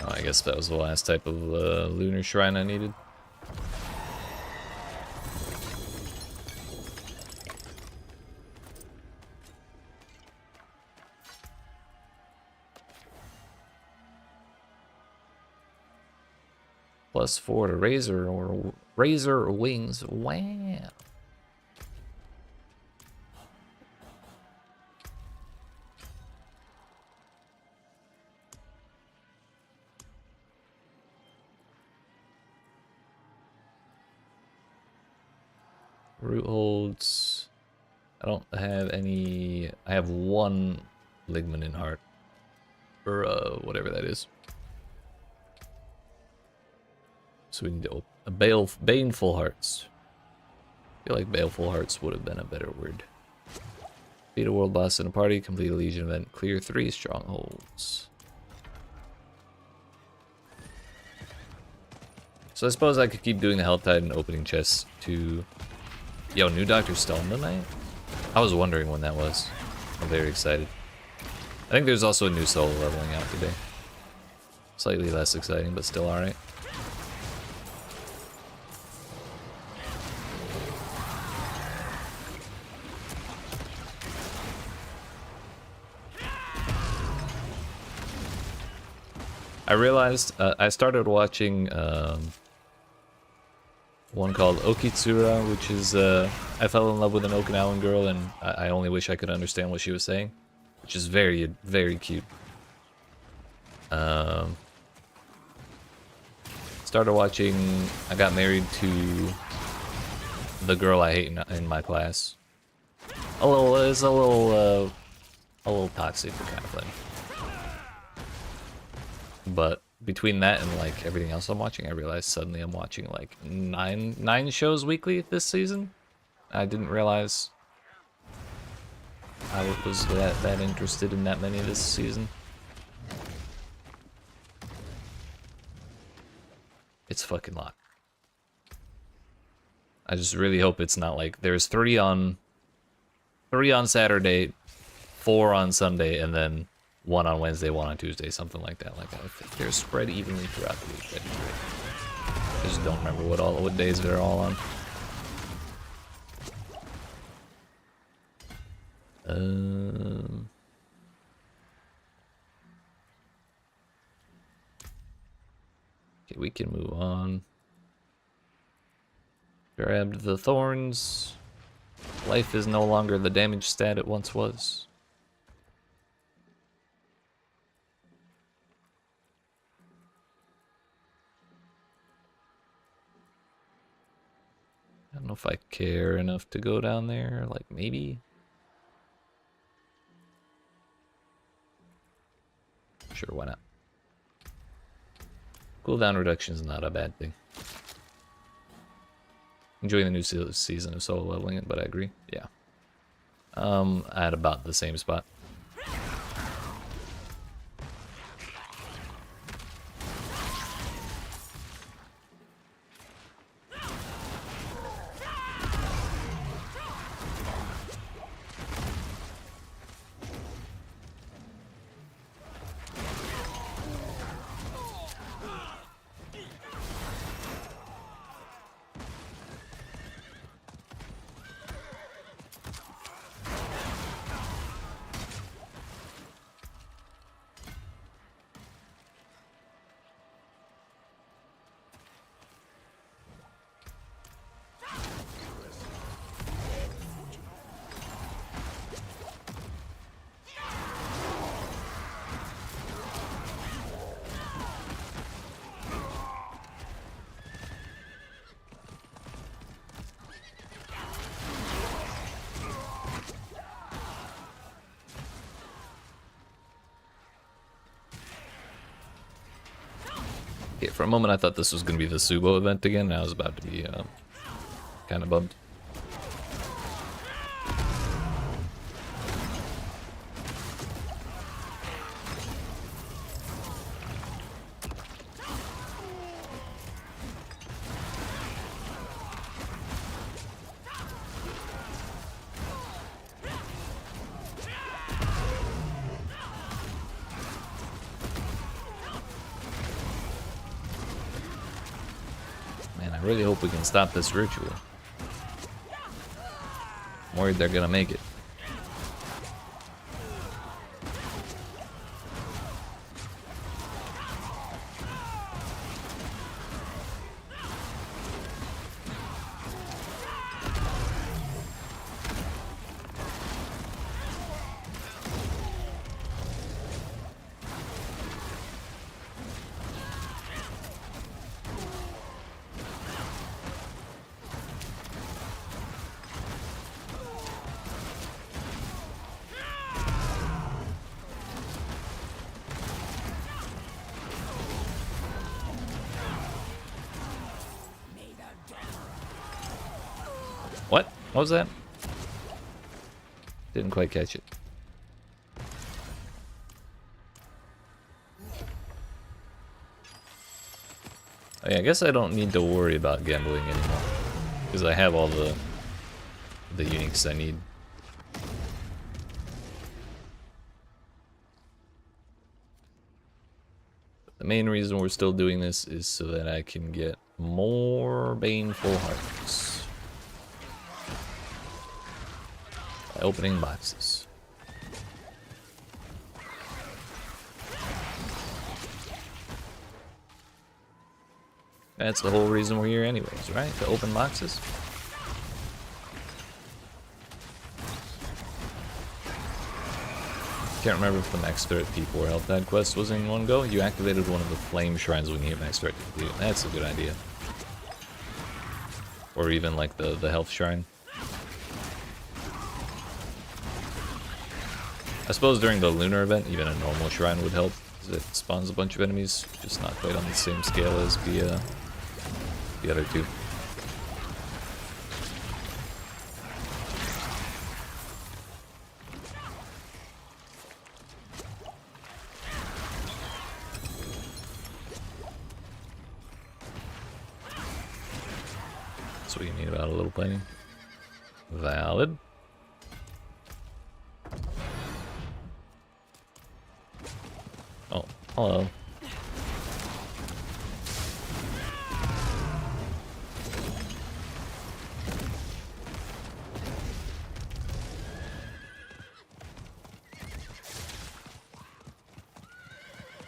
Speaker 1: I guess that was the last type of lunar shrine I needed. +4 to Razor or Razor Wings. Wow. Root holds. I don't have any. I have 1 Ligmanin heart. Or whatever that is. So we need to open a Baneful Hearts. I feel like Baleful Hearts would have been a better word. Beat a world boss in a party, complete a Legion event, clear 3 strongholds. So I suppose I could keep doing the Helltide and opening chests to... Yo, new Dr. Stone tonight? I was wondering when that was. I'm very excited. I think there's also a new solo leveling out today. Slightly less exciting, but still alright. I realized I started watching one called Okitsura, which is I fell in love with an Okinawan girl and I only wish I could understand what she was saying, which is very, very cute. Started watching, I got married to the girl I hate in my class. It's a little toxic kind of thing. But between that and like everything else I'm watching, I realized suddenly I'm watching like nine shows weekly this season. I didn't realize how it was that interested in that many this season. It's fucking locked. I just really hope it's not like there's 3 on Saturday, 4 on Sunday, and then 1 on Wednesday, 1 on Tuesday, something like that. Like if they're spread evenly throughout the week, that'd be great. I just don't remember what days they're all on. Okay, we can move on. Grabbed the thorns. Life is no longer the damage stat it once was. I don't know if I care enough to go down there. Like, maybe? Sure, why not? Cooldown reduction is not a bad thing. Enjoying the new season of solo leveling it, but I agree. Yeah. At about the same spot. Yeah, for a moment I thought this was going to be the Subo event again, and I was about to be kind of bummed. I really hope we can stop this ritual. I'm worried they're gonna make it. What? What was that? Didn't quite catch it. Oh, yeah, I guess I don't need to worry about gambling anymore, because I have all the uniques I need. The main reason we're still doing this is so that I can get more Baneful Hearts. By opening boxes. That's the whole reason we're here anyways, right? To open boxes? Can't remember if the max threat P4 health pad quest was in one go. You activated one of the flame shrines when you hit max threat complete. That's a good idea. Or even like the health shrine. I suppose during the lunar event, even a normal shrine would help, because it spawns a bunch of enemies, just not quite on the same scale as the other two. That's what you need about a little planning. Valid. Oh, hello.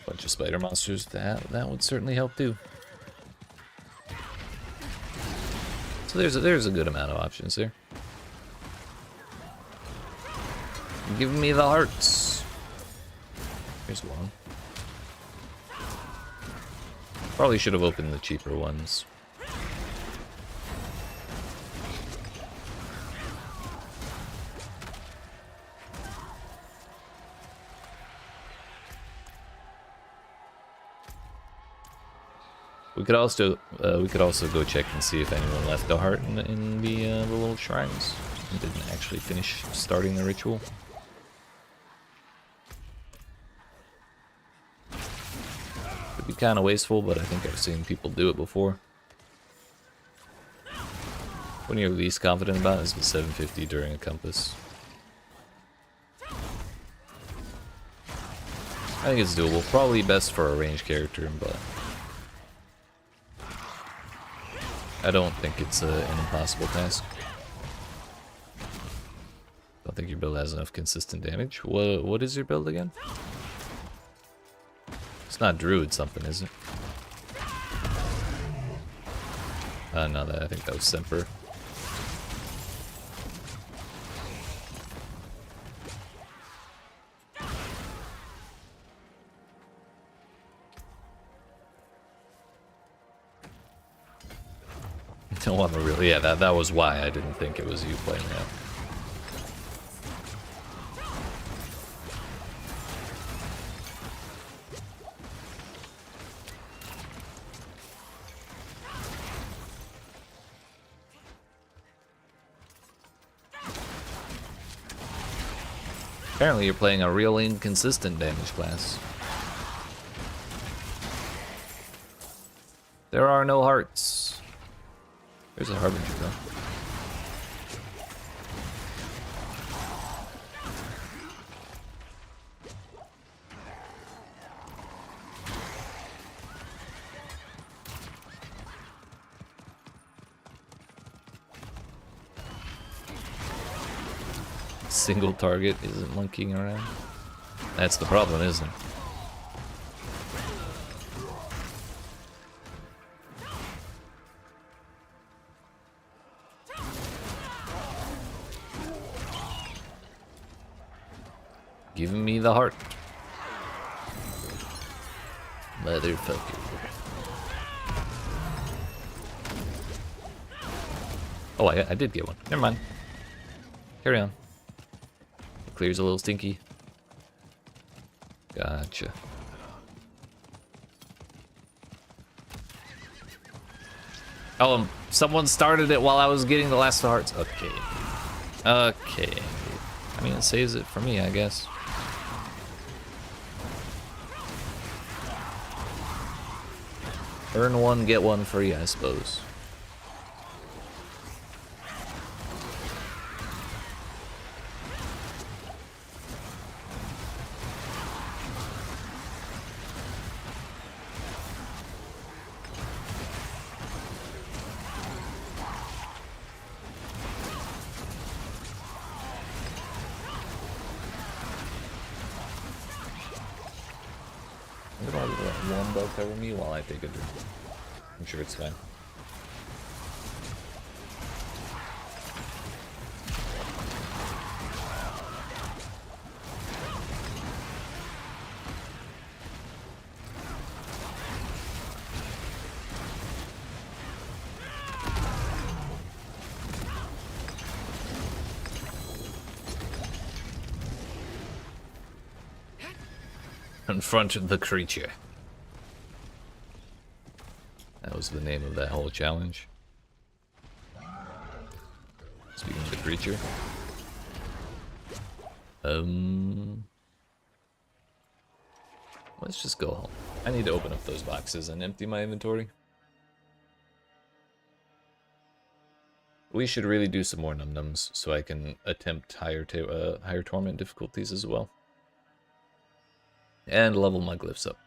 Speaker 1: Bunch of spider monsters. That would certainly help too. So there's a good amount of options there. Give me the hearts. Here's one. Probably should have opened the cheaper ones. We could also go check and see if anyone left a heart in the little shrines and didn't actually finish starting the ritual. Could be kind of wasteful, but I think I've seen people do it before. What you're least confident about is the 750 during a compass. I think it's doable. Probably best for a ranged character, but I don't think it's an impossible task. Don't think your build has enough consistent damage. What is your build again? It's not druid something, is it? No, I think that was Semper. Don't want to really. Yeah, that was why I didn't think it was you playing that. Apparently you're playing a real inconsistent damage class. There are no hearts. There's a Harbinger though. Single target isn't monkeying around. That's the problem, isn't it? Giving me the heart. Motherfucker. Oh, I did get one. Never mind. Carry on. Clear's a little stinky. Gotcha. Oh, someone started it while I was getting the last of hearts. Okay. Okay. I mean, it saves it for me, I guess. Earn one, get one free, I suppose. I'm gonna let one bug cover me while I take a drink. I'm sure it's fine. Confront the creature. That was the name of that whole challenge. Speaking of the creature. Let's just go home. I need to open up those boxes and empty my inventory. We should really do some more num-nums so I can attempt higher torment difficulties as well. And level my glyphs up.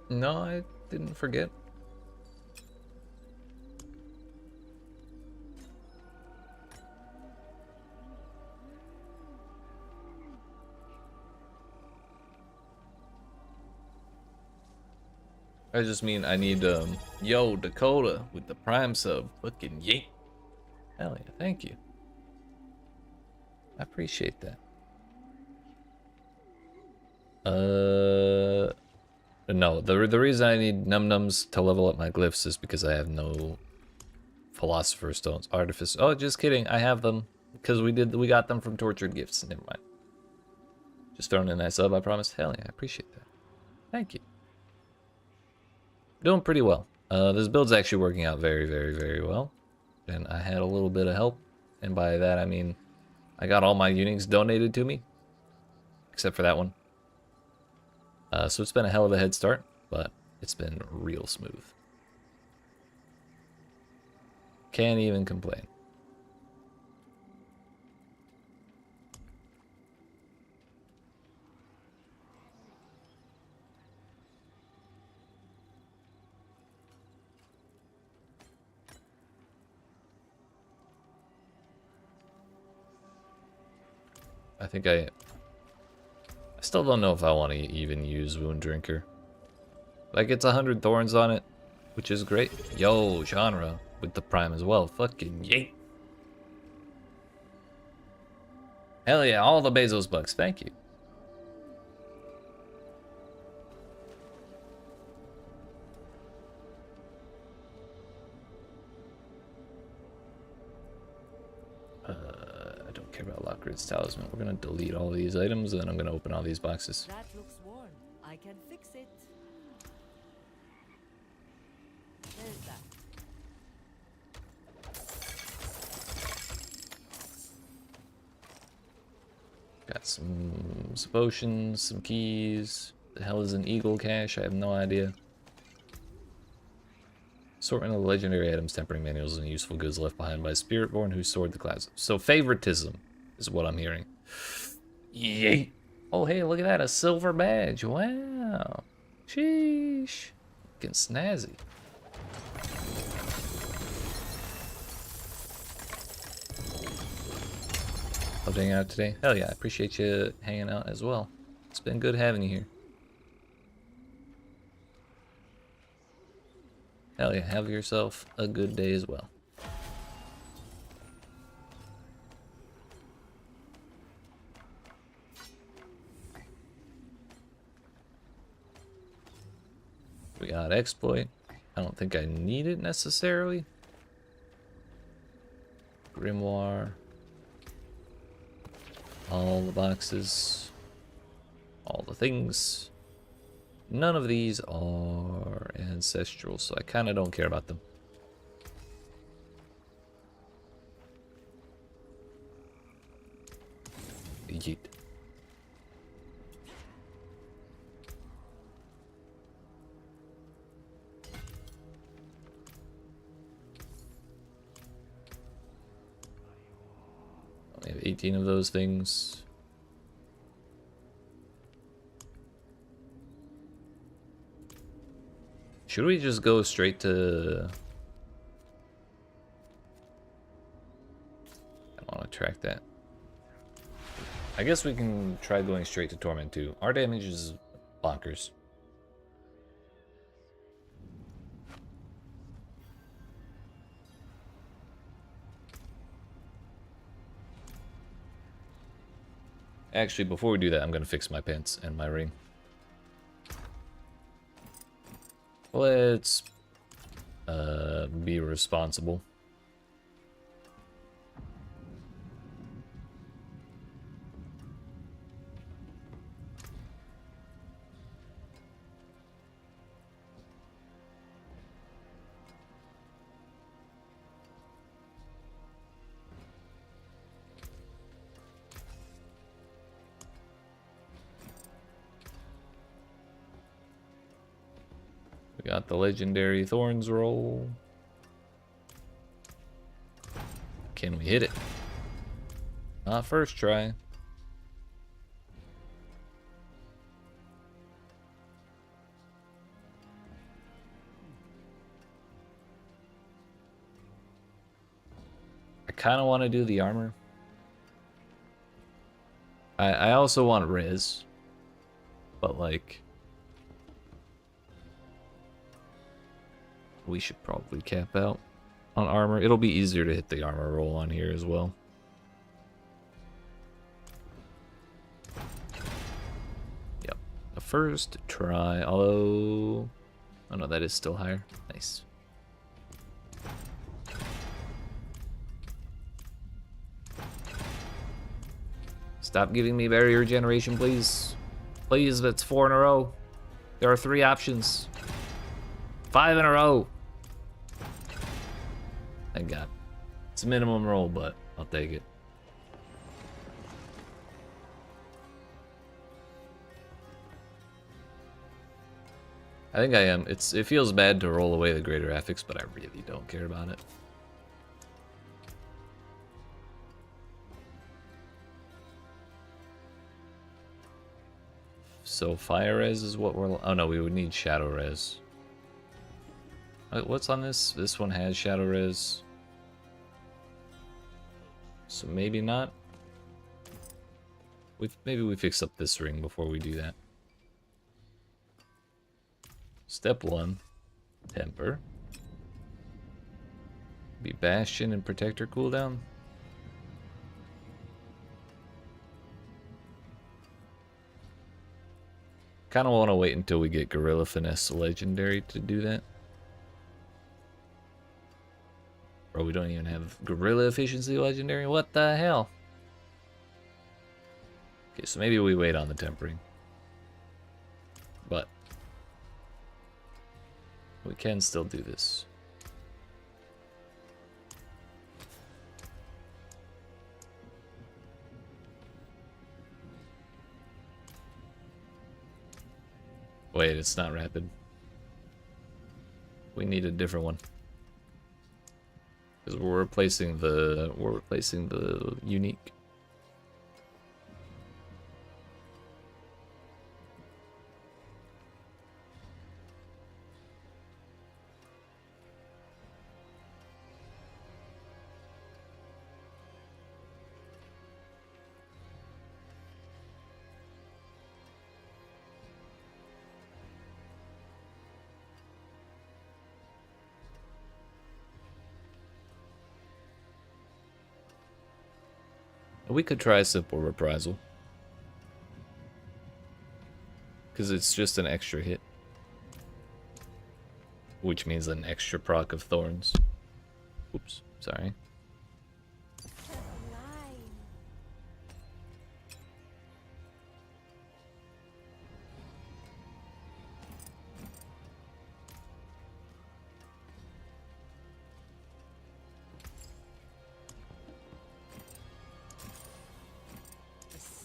Speaker 1: No, I didn't forget. I just mean I need, yo, Dakota with the Prime sub. Fucking yeet. Hell yeah, thank you. I appreciate that. No, the reason I need num-nums to level up my glyphs is because I have no Philosopher's Stones. Artifice. Oh, just kidding. I have them because we got them from Tortured Gifts. Never mind. Just throwing in that sub, I promised. Hell yeah, I appreciate that. Thank you. Doing pretty well. This build's actually working out very, very, very well. And I had a little bit of help. And by that, I mean, I got all my units donated to me. Except for that one. So it's been a hell of a head start, but it's been real smooth. Can't even complain. I think I still don't know if I want to even use Wound Drinker. Like, it's 100 thorns on it, which is great. Yo, genre with the Prime as well. Fucking yay. Hell yeah, all the Bezos bucks. Thank you. I don't care about Lockrid's Talisman. We're going to delete all these items, and then I'm going to open all these boxes.
Speaker 6: That looks worn. I can fix it. There's that.
Speaker 1: Got some potions, some keys. The hell is an eagle cache? I have no idea. Assortment of legendary items, tempering manuals, and useful goods left behind by a Spiritborn who soared the clouds. So favoritism is what I'm hearing. Yay! Oh hey, look at that, a silver badge. Wow. Sheesh. Looking snazzy. Love hanging out today. Hell yeah, I appreciate you hanging out as well. It's been good having you here. Hell yeah, have yourself a good day as well. We got exploit. I don't think I need it necessarily. Grimoire. All the boxes. All the things. None of these are ancestral, so I kind of don't care about them. Yeet. We have 18 of those things. Should we just go straight to... I want to track that. I guess we can try going straight to Torment 2. Our damage is bonkers. Actually, before we do that, I'm going to fix my pants and my ring. Let's be responsible. We got the legendary Thorns roll. Can we hit it? Not first try. I kind of want to do the armor. I also want res. But like, we should probably cap out on armor. It'll be easier to hit the armor roll on here as well. Yep. The first try, although... Oh no, that is still higher. Nice. Stop giving me barrier generation, please. Please, that's 4 in a row. There are 3 options. 5 in a row. Thank God. It's a minimum roll, but I'll take it. I think I am. It feels bad to roll away the greater affix, but I really don't care about it. So fire res is what we're... Oh no, we would need shadow res. What's on this? This one has shadow res. So maybe not. Maybe we fix up this ring before we do that. Step 1. Temper. Be Bastion and Protector cooldown. Kind of want to wait until we get Gorilla Finesse Legendary to do that. Bro, we don't even have Gorilla Efficiency Legendary? What the hell? Okay, so maybe we wait on the tempering. But we can still do this. Wait, it's not rapid. We need a different one. Because we're replacing the unique. We could try a simple reprisal. Because it's just an extra hit. Which means an extra proc of thorns. Oops, sorry.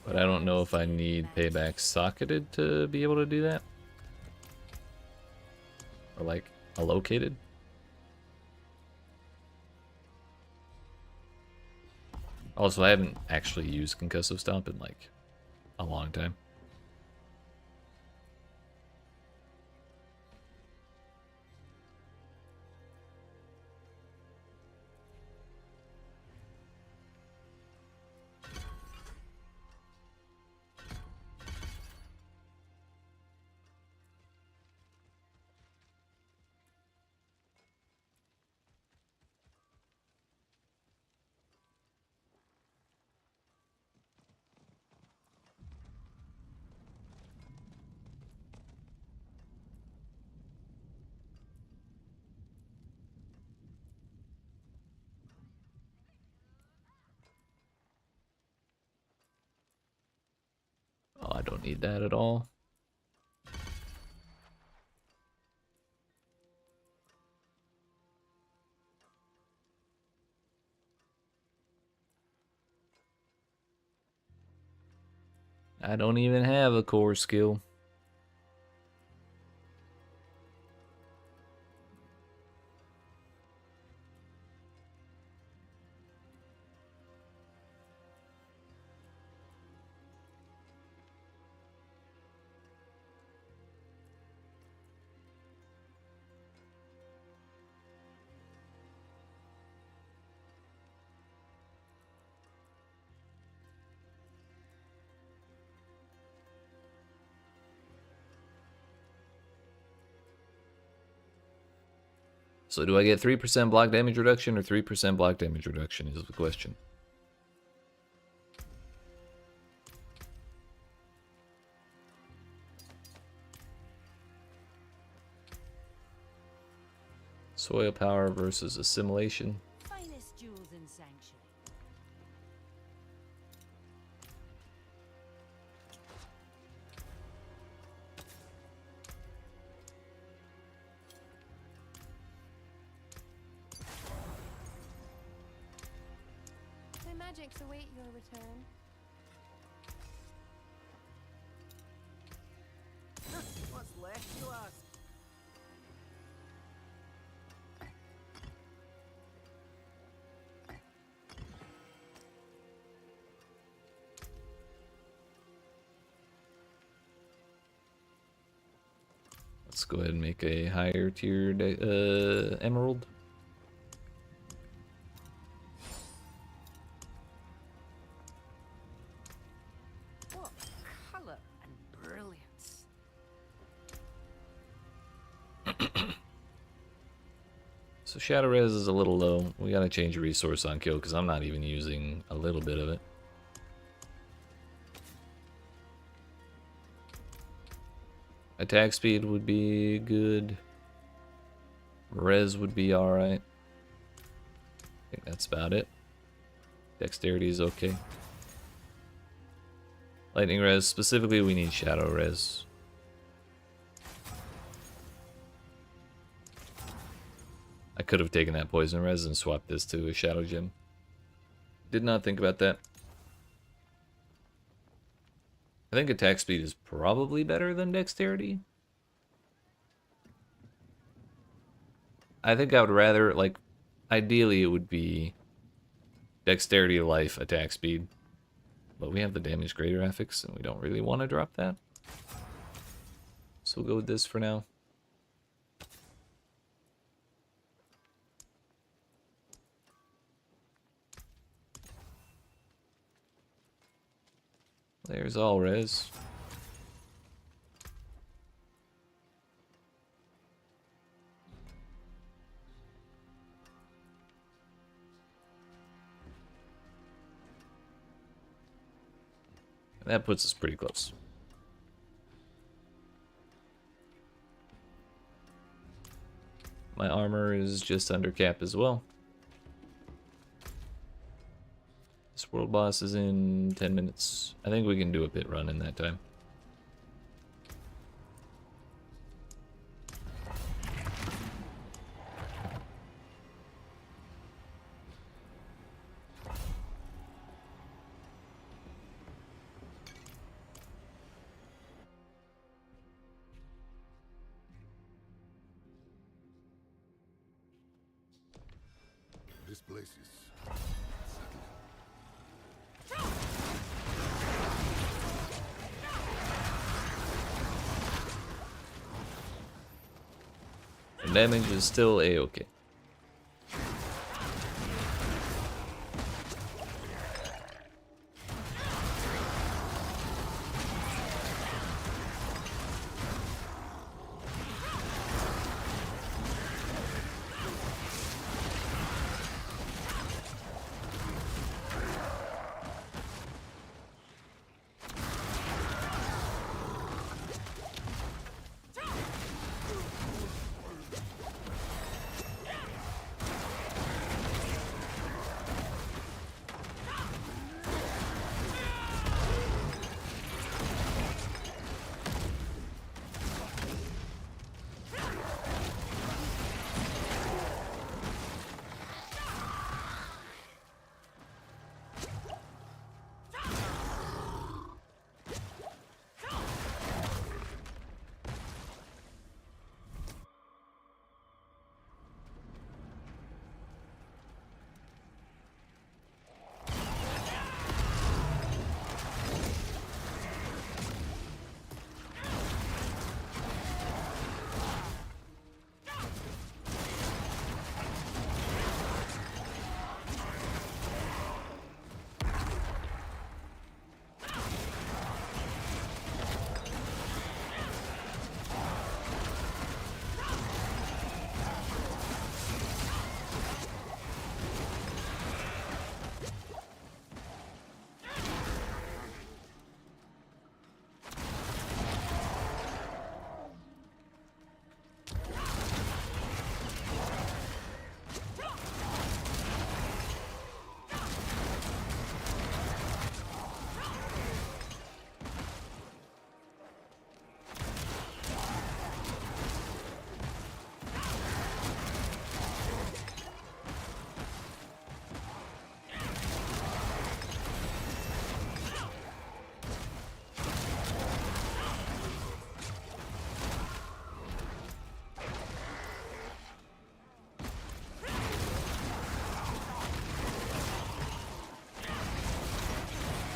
Speaker 1: But I don't know if I need payback socketed to be able to do that. Or like allocated. Also, I haven't actually used Concussive Stomp in like a long time. I don't need that at all. I don't even have a core skill. So do I get 3% block damage reduction or 3% block damage reduction is the question. Soil power versus assimilation.
Speaker 6: Finest jewels in Sanctuary.
Speaker 10: My magics await your return.
Speaker 6: What's left, you ask?
Speaker 1: Let's go ahead and make a higher tiered emerald.
Speaker 6: What color and brilliance.
Speaker 1: So shadow res is a little low. We gotta change a resource on kill because I'm not even using a little bit of it. Attack speed would be good. Res would be alright. I think that's about it. Dexterity is okay. Lightning res, specifically we need shadow res. I could have taken that poison res and swapped this to a shadow gem. Did not think about that. I think attack speed is probably better than dexterity. I think I would rather, like, ideally it would be dexterity, life, attack speed. But we have the damage greater affix and we don't really want to drop that. So we'll go with this for now. There's all res. That puts us pretty close. My armor is just under cap as well. This world boss is in 10 minutes. I think we can do a pit run in that time.
Speaker 3: This place is
Speaker 1: The damage is still a-okay.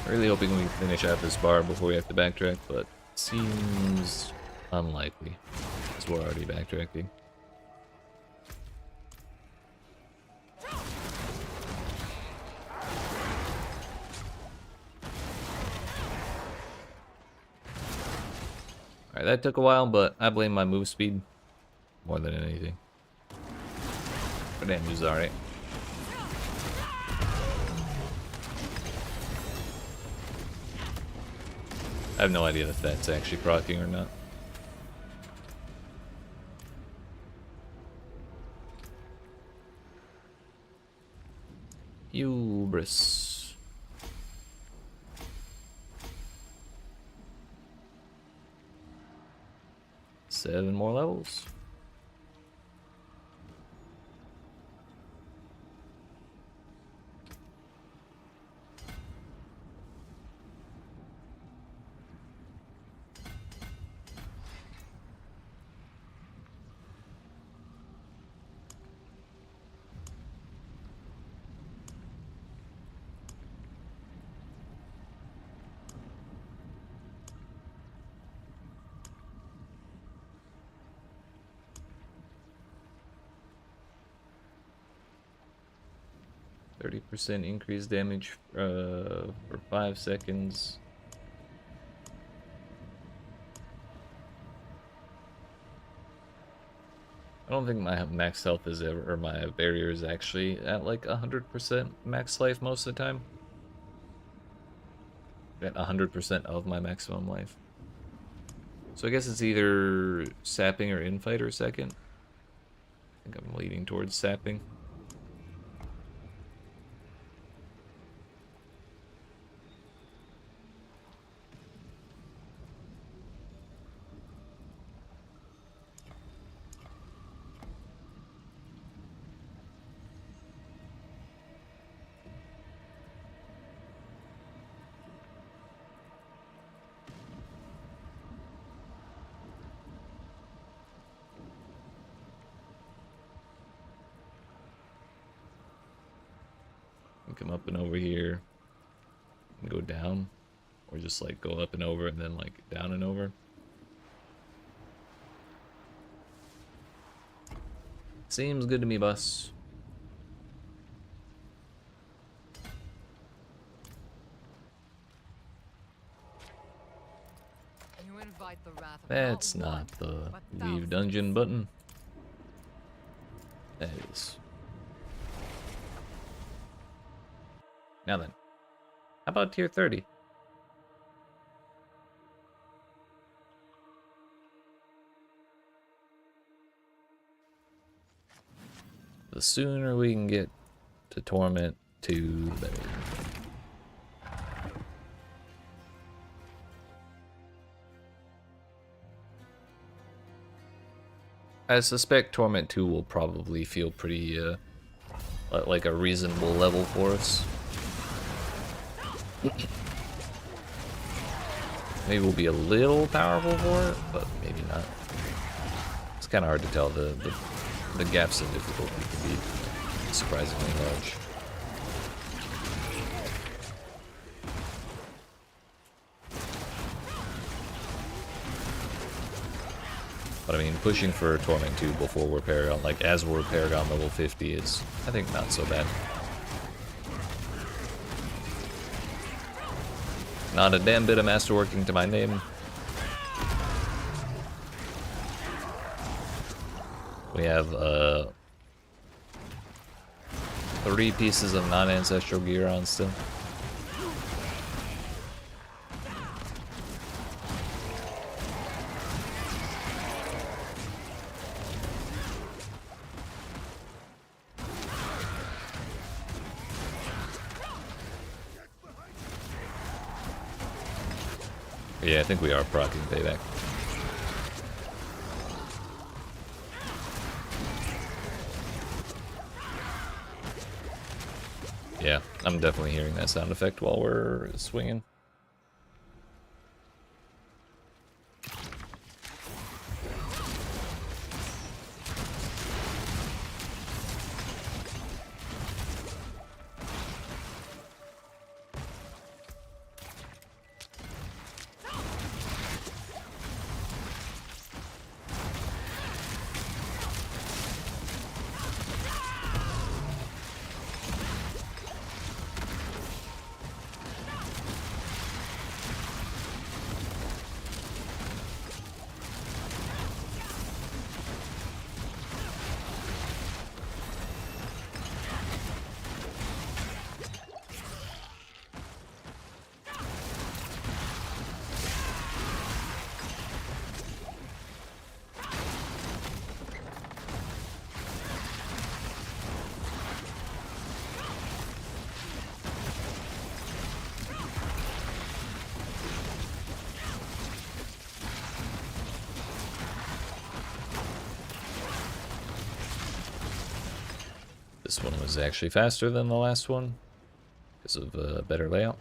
Speaker 1: Really hoping we can finish out this bar before we have to backtrack, but seems unlikely, because we're already backtracking. Alright, that took a while, but I blame my move speed more than anything. But damage is alright. I have no idea if that's actually proccing or not. Hubris. Seven more levels. %, increased damage for 5 seconds. I don't think my max health is ever, or my barrier is actually at like 100% max life most of the time. At 100% of my maximum life. So I guess it's either sapping or infighter second. I think I'm leaning towards sapping. Come up and over here and go down, or just like go up and over and then like down and over. Seems good to me, boss.
Speaker 8: You invite the wrath of
Speaker 1: That's not the leave dungeon button. That is. Now then, how about tier 30? The sooner we can get to Torment 2, the better. I suspect Torment 2 will probably feel pretty, like a reasonable level for us. Maybe we'll be a little powerful for it, but maybe not. It's kind of hard to tell. The gaps in difficulty can be surprisingly large. But I mean, pushing for Torment 2 before we're Paragon, like as we're Paragon level 50 is, I think, not so bad. Not a damn bit of masterworking to my name. We have 3 pieces of non-ancestral gear on still. Yeah, I think we are proccing payback. Yeah, I'm definitely hearing that sound effect while we're swinging. This one was actually faster than the last one because of better layout.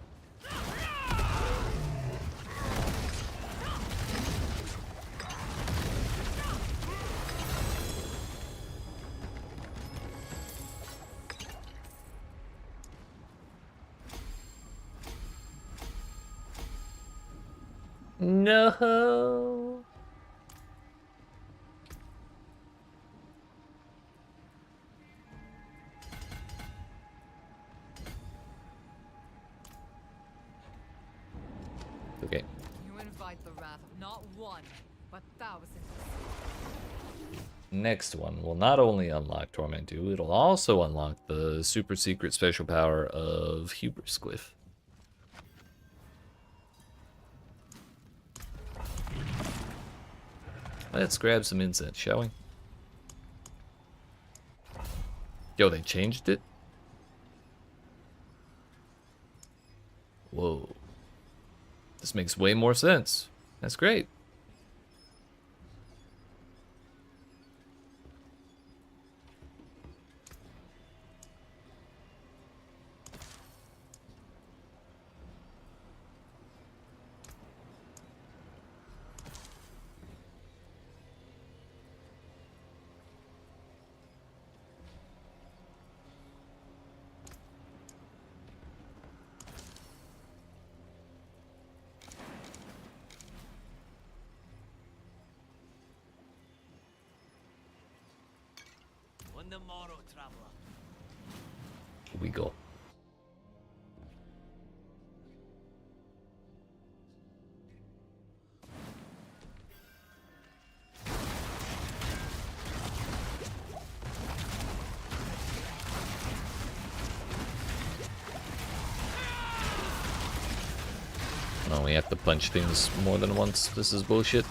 Speaker 1: No. Okay.
Speaker 8: You invite the wrath of not one, but thousands.
Speaker 1: Next one will not only unlock Torment 2, it'll also unlock the super secret special power of Hubris Glyph. Let's grab some incense, shall we? Yo, they changed it? Whoa. This makes way more sense. That's great. Here we go. Oh, we have to punch things more than once. This is bullshit.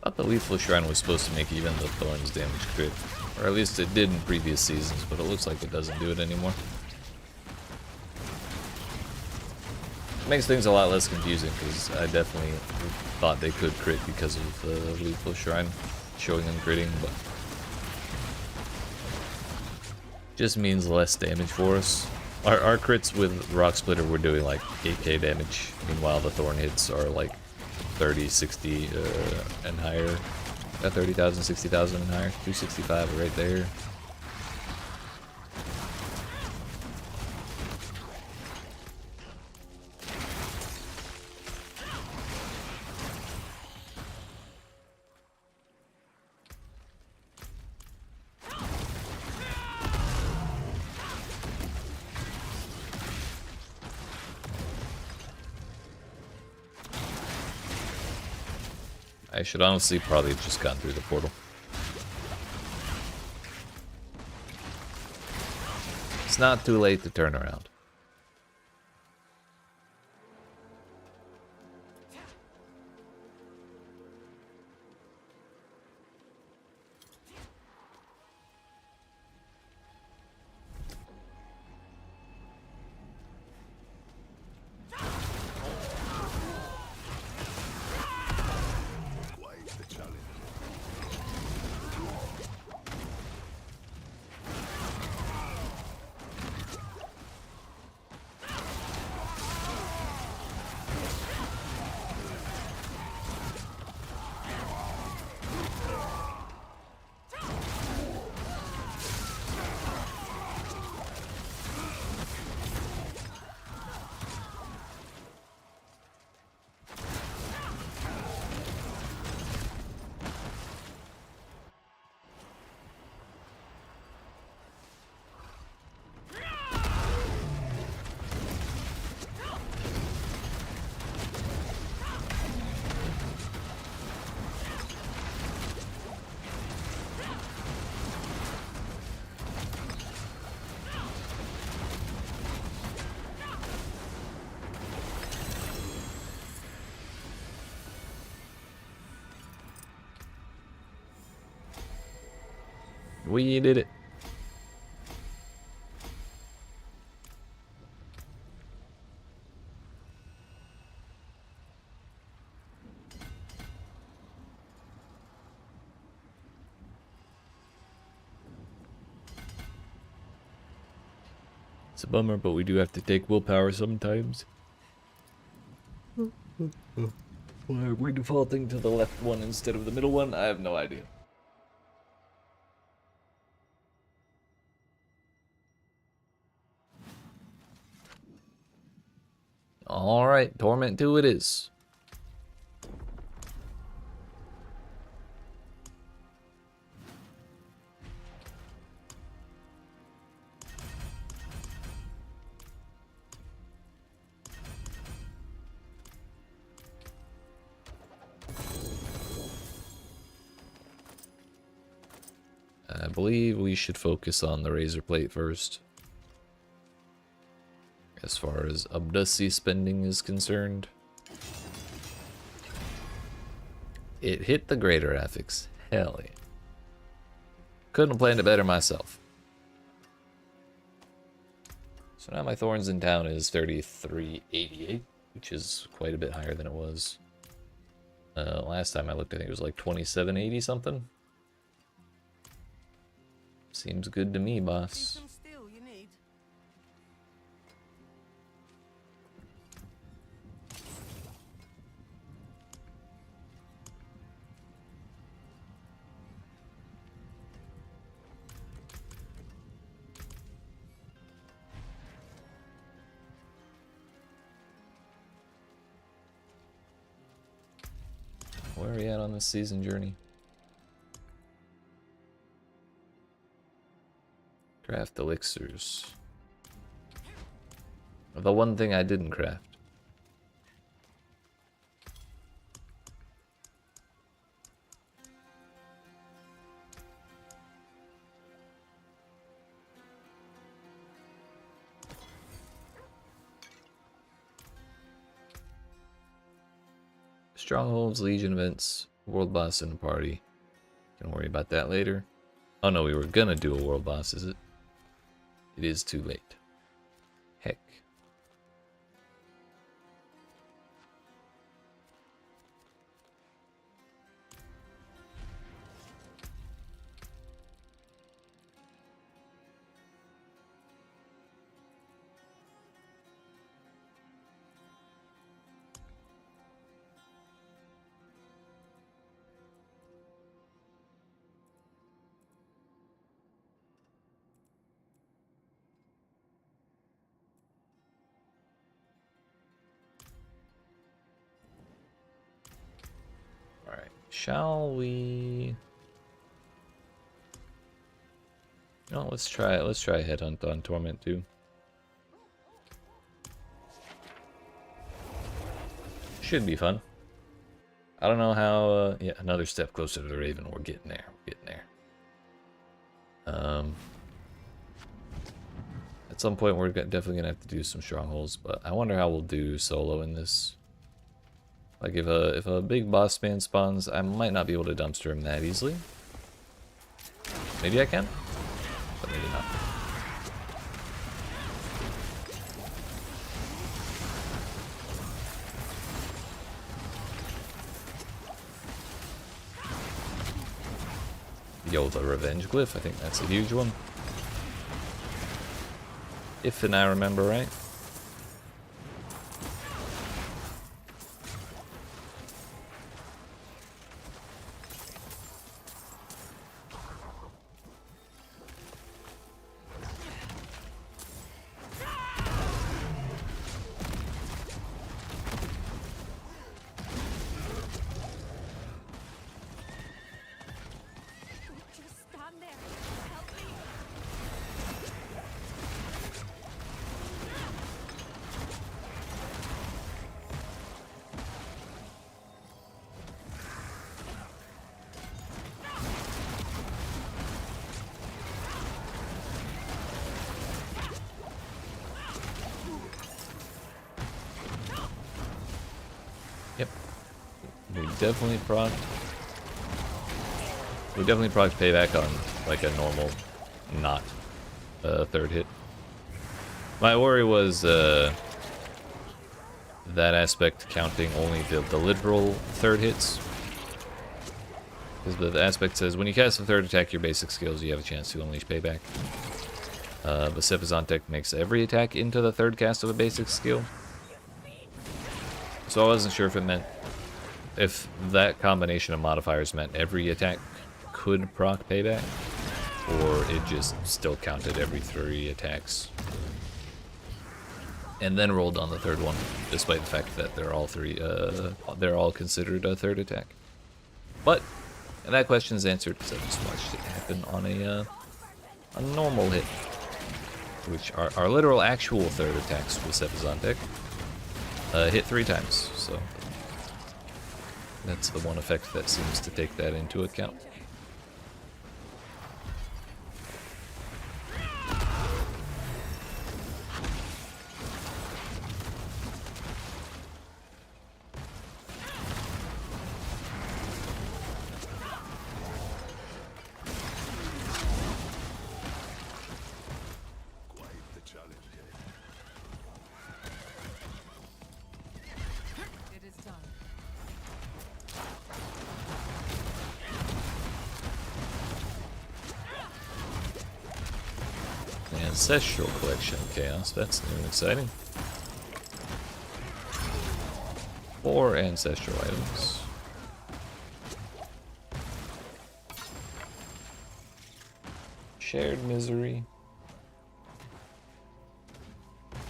Speaker 1: I thought the Lethal Shrine was supposed to make even the Thorns damage crit. Or at least it did in previous seasons, but it looks like it doesn't do it anymore. It makes things a lot less confusing, because I definitely thought they could crit because of the Lethal Shrine showing them critting, but just means less damage for us. Our crits with Rock Splitter were doing like 8k damage, meanwhile the Thorn hits are like 30, 60 and higher. 30,000, 60,000 and higher. 265 right there. I should honestly probably have just gone through the portal. It's not too late to turn around. We did it. It's a bummer, but we do have to take willpower sometimes. Why are we defaulting to the left one instead of the middle one? I have no idea. Alright, Torment 2 it is. I believe we should focus on the razor plate first. As far as Abdussi spending is concerned. It hit the greater affix. Hell yeah. Couldn't have planned it better myself. So now my thorns in town is 3388, which is quite a bit higher than it was. Last time I looked, I think it was like 2780 something. Seems good to me, boss. Where are we at on this season journey? Craft elixirs. The one thing I didn't craft. Strongholds, Legion events, world boss in a party. Can worry about that later. Oh no, we were gonna do a world boss, is it? It is too late. Heck. Alright, shall we... No, let's try it. Let's try a headhunt on Torment 2. Should be fun. I don't know how, yeah, another step closer to the Raven. We're getting there. We're getting there. At some point, we're definitely gonna have to do some strongholds, but I wonder how we'll do solo in this. Like, if a big boss man spawns, I might not be able to dumpster him that easily. Maybe I can, but maybe not. Yo, the revenge glyph, I think that's a huge one. If and I remember right.
Speaker 10: Just stand there. Help me.
Speaker 1: Yep. We definitely procced payback on like a normal, not third hit. My worry was that aspect counting only the literal third hits. Because the aspect says when you cast a third attack, your basic skills, you have a chance to unleash payback. But Sepizantek makes every attack into the third cast of a basic skill. So I wasn't sure if it meant, if that combination of modifiers meant every attack could proc payback, or it just still counted every 3 attacks. And then rolled on the third one, despite the fact that they're all considered a third attack. But that question's answered because I just watched it happen on a normal hit, which are literal actual third attacks with Sepizantek. Hit 3 times, so that's the one effect that seems to take that into account.
Speaker 8: It is done.
Speaker 1: Ancestral Collection Chaos, that's new and exciting. 4 ancestral items. Shared Misery.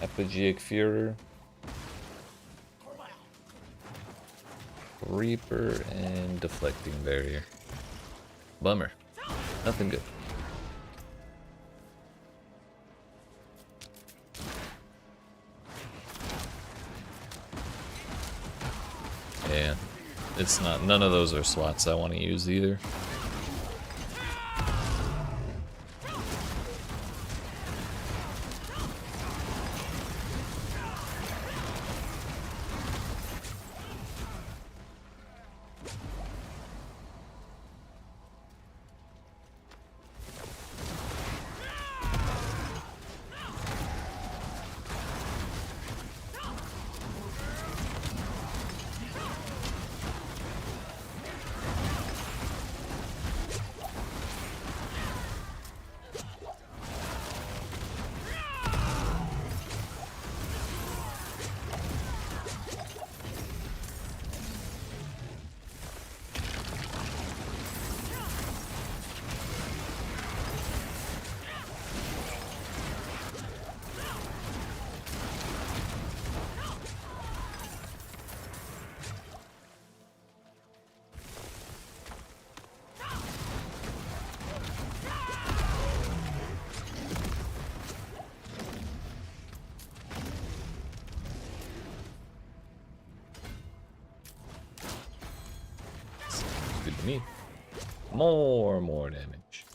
Speaker 1: Epigeic Führer. Reaper and Deflecting Barrier. Bummer. Nothing good. Yeah, it's not, none of those are slots I want to use either. good to me. More damage.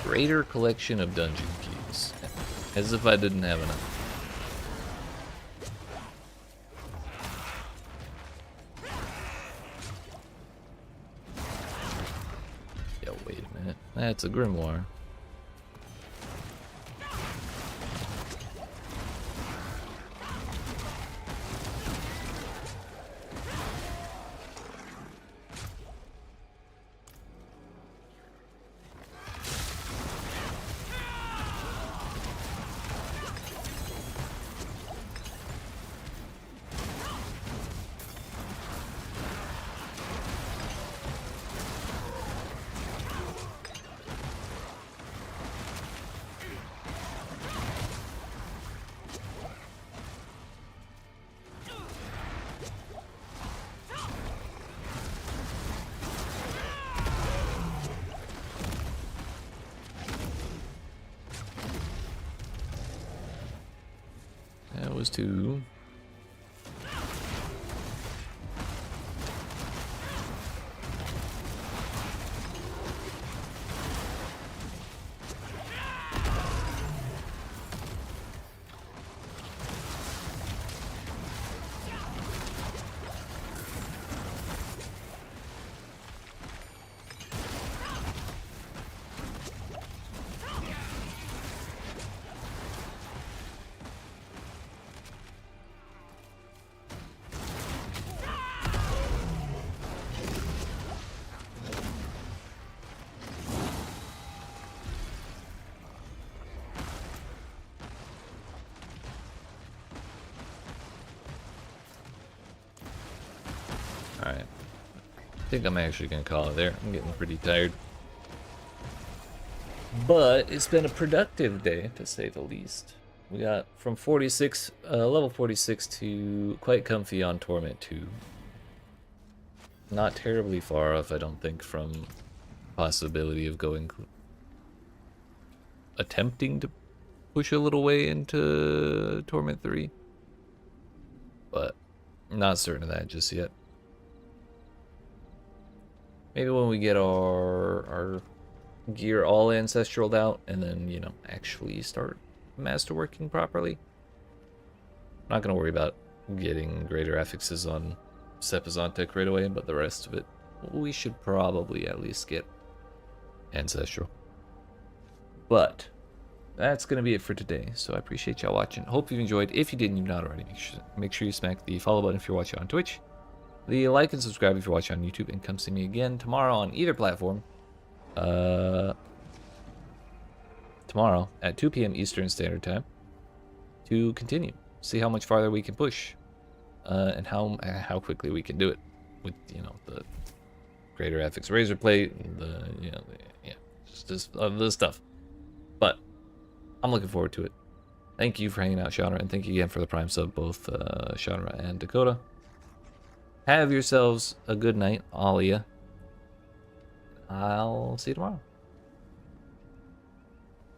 Speaker 1: Greater collection of dungeon keys. As if I didn't have enough. Yo, wait a minute. That's a grimoire. That was two. Alright. I think I'm actually going to call it there. I'm getting pretty tired. But it's been a productive day, to say the least. We got from 46, level 46 to quite comfy on Torment 2. Not terribly far off, I don't think, from possibility of going... attempting to push a little way into Torment 3. But not certain of that just yet. Maybe when we get our gear all ancestral out and then, you know, actually start masterworking properly. I'm not going to worry about getting greater affixes on Sepizantek right away, but the rest of it, we should probably at least get ancestral. But that's going to be it for today, so I appreciate y'all watching. Hope you've enjoyed. If you didn't, you've not already, make sure you smack the follow button if you're watching on Twitch. The like and subscribe if you're watching on YouTube, and come see me again tomorrow on either platform. Tomorrow at 2 p.m. Eastern Standard Time to continue. See how much farther we can push, and how quickly we can do it with, you know, the greater affix razor plate and the, you know, just the stuff. But I'm looking forward to it. Thank you for hanging out, Shanra, and thank you again for the Prime sub, both Shanra and Dakota. Have yourselves a good night, all of ya. I'll see you tomorrow.